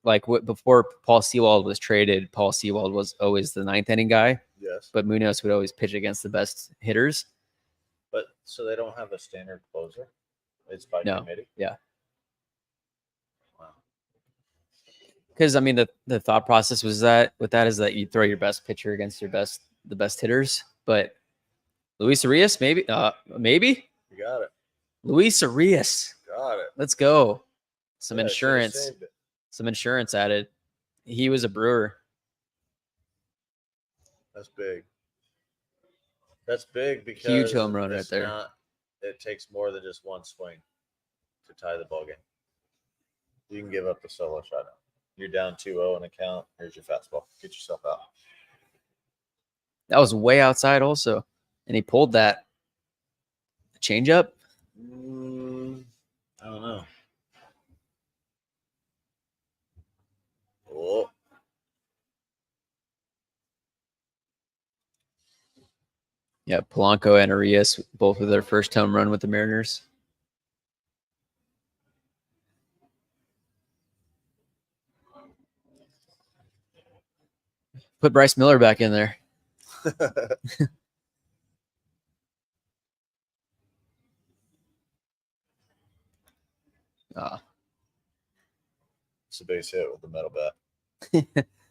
Like before Paul Sewald was traded, Paul Sewald was always the 9th inning guy. Yes. But Munoz would always pitch against the best hitters. But so they don't have a standard closer? It's by committee? Yeah. Wow. Because I mean the thought process was that you throw your best pitcher against the best hitters. But Luis Arias, maybe. You got it. Luis Arias. Got it. Let's go. Some Yeah, insurance. should've saved it. Some insurance added. He was a Brewer. That's big. That's big because Huge home run it's right there. It takes more than just one swing to tie the ball game. You can give up the solo shot. You're down 2-0 in a count. Here's your fastball. Get yourself out. That was way outside also. And he pulled that changeup. I don't know. Oh. Yeah, Polanco and Arias, both with their first home run with the Mariners. Put Bryce Miller back in there. It's a base hit with the metal bat.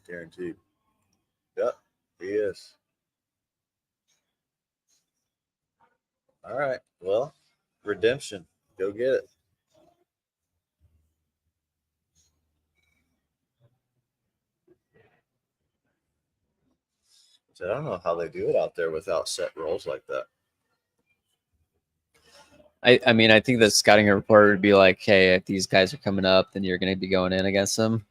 Guaranteed. Yep, he is. All right. Well, redemption. Go get it. It's I don't know how they do it out there without set roles like that. I mean, I think the scouting report would be like, hey, if these guys are coming up, then you're going to be going in against them.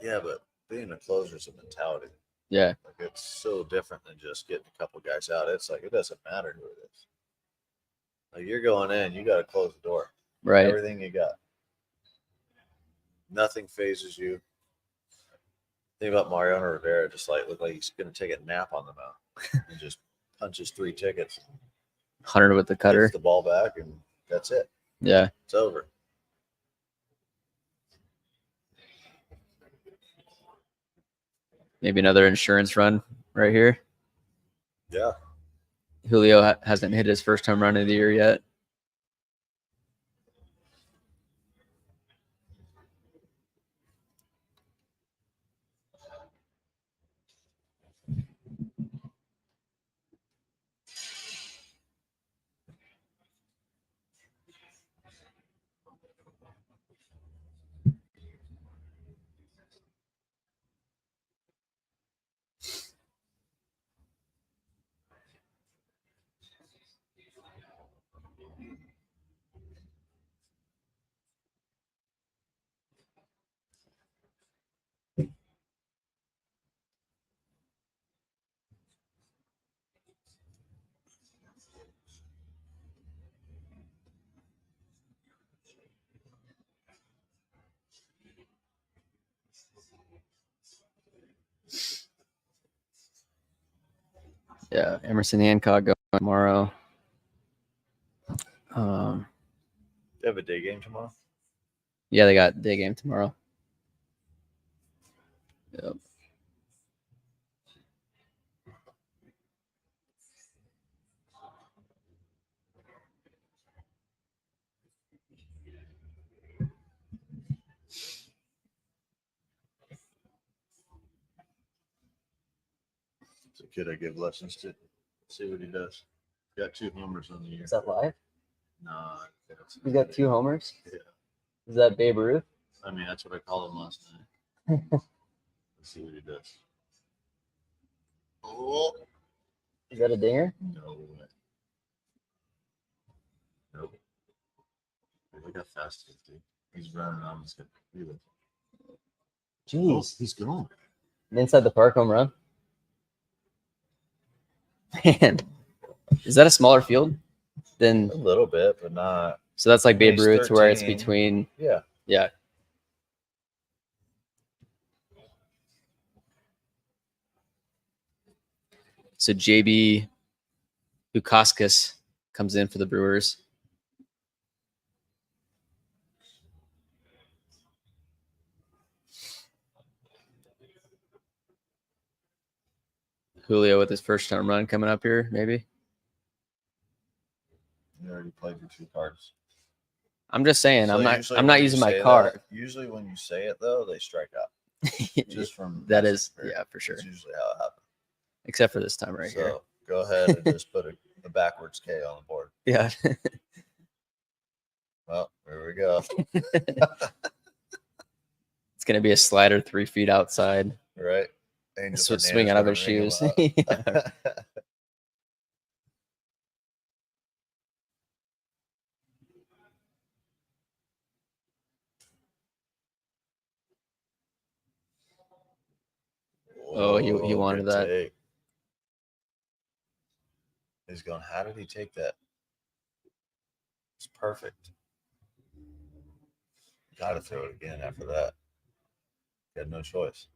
Yeah, but being a closer is a mentality. Yeah. Like it's so different than just getting a couple guys out. It's like it doesn't matter who it is. Like you're going in, you got to close the door. Right. Everything you got. Nothing phases you. Think about Mariano Rivera, just like look like he's going to take a nap on the mound and just punches 3 tickets, 100 with the cutter. gets the ball back, and that's it. Yeah. It's over. Maybe another insurance run right here. Yeah. Julio hasn't hit his first home run of the year yet. Yeah, Emerson Hancock going tomorrow. They have a day game tomorrow. Yeah, they got day game tomorrow. Yep. It's a kid I give lessons to. See what he does. Got 2 homers on the year. Is that live? Nah. You got 2 homers? Yeah. Is that Babe Ruth? I mean, that's what I called him last night. Let's see what he does. Oh. Is that a dinger? No way. Nope. Look how fast he is, dude. He's running around. He's good. Jeez. He's gone. An inside the park home run? Man. Is that a smaller field than A little bit, but not. so that's like Babe He's Ruth where it's 13. between Yeah. yeah. So JB Bukauskas comes in for the Brewers. Julio with his first home run coming up here, maybe. You already played your 2 cards. I'm just saying, So I'm usually not when you using my say card. that- usually when you say it though, they strike out. Just from That my is, experience. yeah, for sure. That's usually how it happens. Except for this time right So here. go ahead and just put a backwards K on the board. Yeah. Well, there we go. It's gonna be a slider 3 feet outside. Right? Angel Swing out of his shoes. Yeah. Oh, he wanted good that. take. He's going, how did he take that? It's perfect. Got to throw it again after that. He had no choice.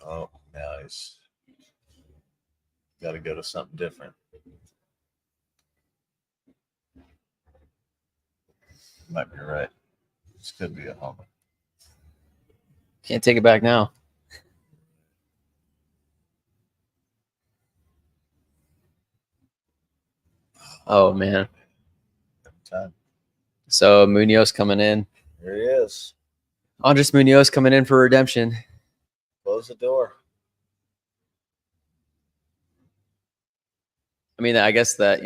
Oh, now he's got to go to something different. Might be right. This could be a homer. Can't take it back now. Oh man. Every time. So Munoz coming in. Here he is. Andres Munoz coming in for redemption. Close the door. I mean, I guess that,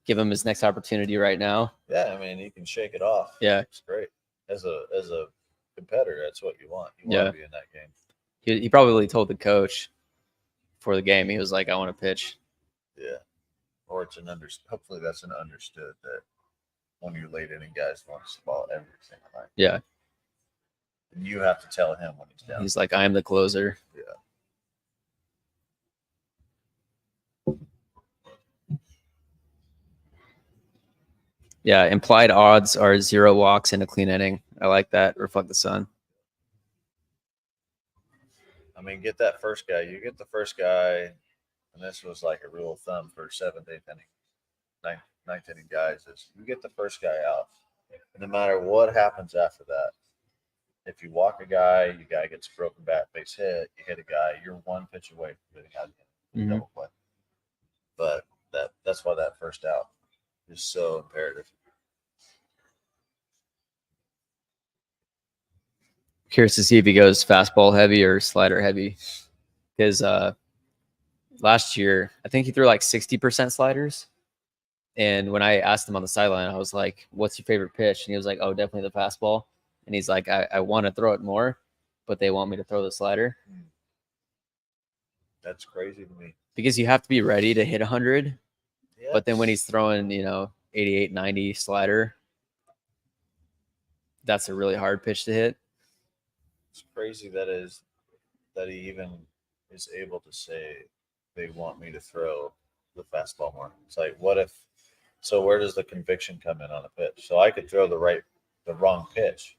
give him his next opportunity right now. Yeah, I mean, he can shake it off. Yeah. It's great. as a competitor, that's what you want. You want to be in that game. He probably told the coach for the game. He was like, "I want to pitch." Yeah. Or it's hopefully that's an understood that one of your late inning guys wants the ball every single night. Yeah. And you have to tell him when he's down. He's like, "I am the closer." Yeah. Yeah, implied odds are 0 walks in a clean inning. I like that. Reflect the sun. I mean, get that first guy. You get the first guy, and this was like a rule of thumb for 7th, 8th inning, ninth inning guys is you get the first guy out. No matter what happens after that, if you walk a guy, your guy gets broken bat, base hit, you hit a guy, you're one pitch away from getting out of the Mhm. double play. But that's why that first out is so imperative. Curious to see if he goes fastball heavy or slider heavy. Because last year, I think he threw like 60% sliders. And when I asked him on the sideline, I was like, "What's your favorite pitch?" And he was like, "Oh, definitely the fastball." And he's like, I want to throw it more, but they want me to throw the slider." That's crazy to me. Because you have to be ready to hit 100. Yeah. But then when he's throwing, 88, 90 slider, that's a really hard pitch to hit. It's crazy that he even is able to say they want me to throw the fastball more. It's like, what if? So where does the conviction come in on a pitch? So I could throw the wrong pitch,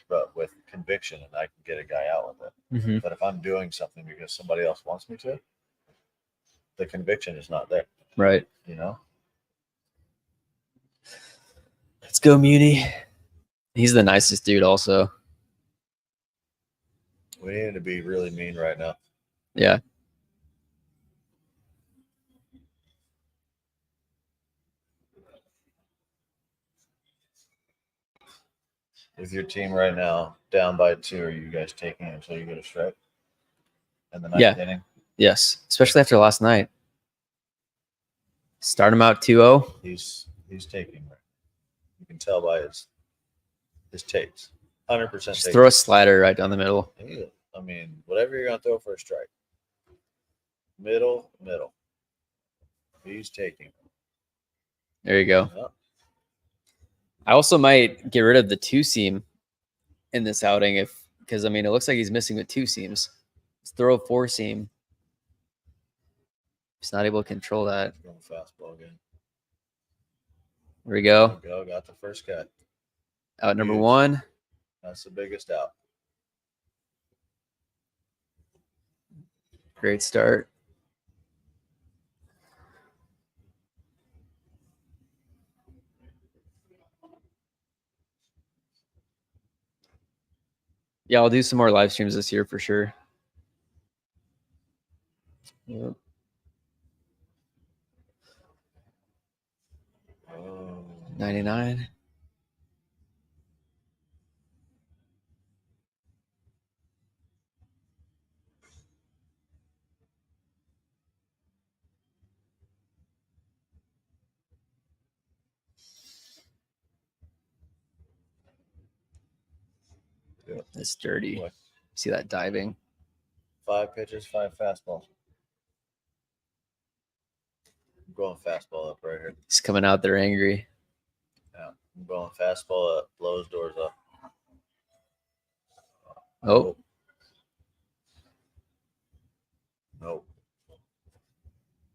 but with conviction, and I can get a guy out with it. Mm-hmm. But if I'm doing something because somebody else wants me to, the conviction is not there. Right. Let's go, Muni. He's the nicest dude also. We need to be really mean right now. Yeah. With your team right now down by 2, are you guys taking it until you get a strike in the 9th inning? Yes. Especially after last night. Start him out 2-0. He's taking it. You can tell by his takes. 100% Just takes. throw a slider right down the middle. I mean, whatever you're gonna throw for a strike. Middle. He's taking it. There you go. Yep. I also might get rid of the 2-seam in this outing because it looks like he's missing with 2 seams. Let's throw a 4-seam. He's not able to control that. Going fastball again. There we go. Got the first guy. Out number Huge. 1. That's the biggest out. Great start. Yeah, I'll do some more live streams this year for sure. Yep. 99. Yep. That's dirty. Boy. See that diving? 5 pitches, 5 fastballs. I'm going fastball up right here. He's coming out there angry. Yeah, I'm going fastball up, blows doors up. Oh. Nope.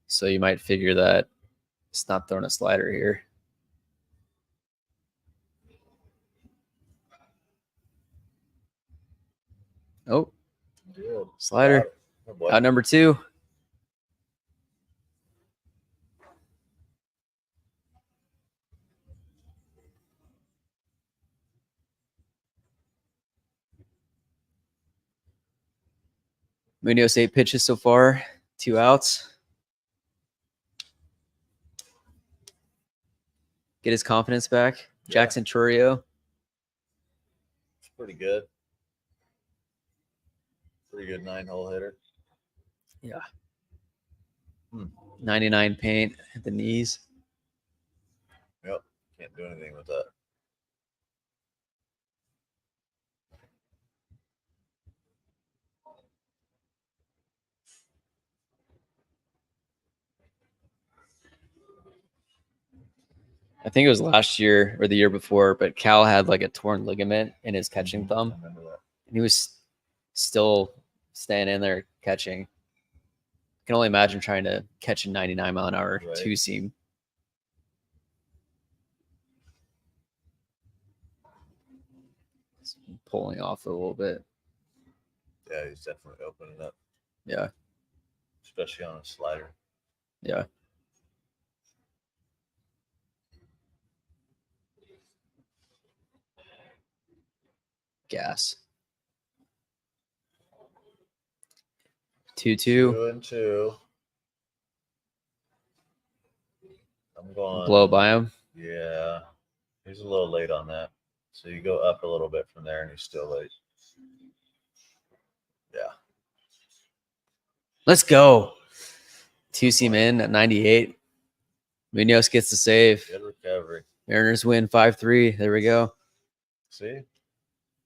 So you might figure that it's not throwing a slider here. Oh, Good. slider. Oh, boy. Out number 2. Munoz 8 pitches so far, 2 outs. Get his confidence back. Yeah. Jackson Chourio. It's pretty good. Pretty good 9-hole hitter. Yeah. 99 paint at the knees. Yep. Can't do anything with that. I think it was last year or the year before, but Cal had like a torn ligament in his catching thumb, I remember that. and he was still staying in there catching. I can only imagine trying to catch a 99-mile-an-hour Right. two seam. It's pulling off a little bit. Yeah, he's definitely opening up, Yeah. especially on a slider. Yeah. Gas. 2-2. 2-2. I'm going. Blow by him. Yeah, he's a little late on that. So you go up a little bit from there, and he's still late. Yeah. Let's go. Two seam in at 98. Munoz gets the save. Good recovery. Mariners win 5-3. There we go. See,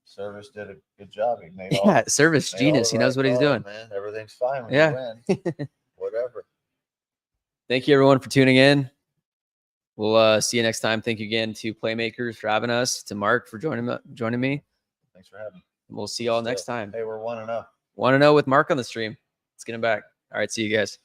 Service did a good job. He made Yeah, service made genius. all He knows the what he's calls, doing. Man, everything's fine when Yeah. you win. Whatever. Thank you, everyone, for tuning in. We'll see you next time. Thank you again to Playmakers for having us, to Mark for joining me. Thanks for having me. We'll see you all next time. Hey, we're 1-0. Want to know with Mark on the stream? Let's get him back. All right, see you guys.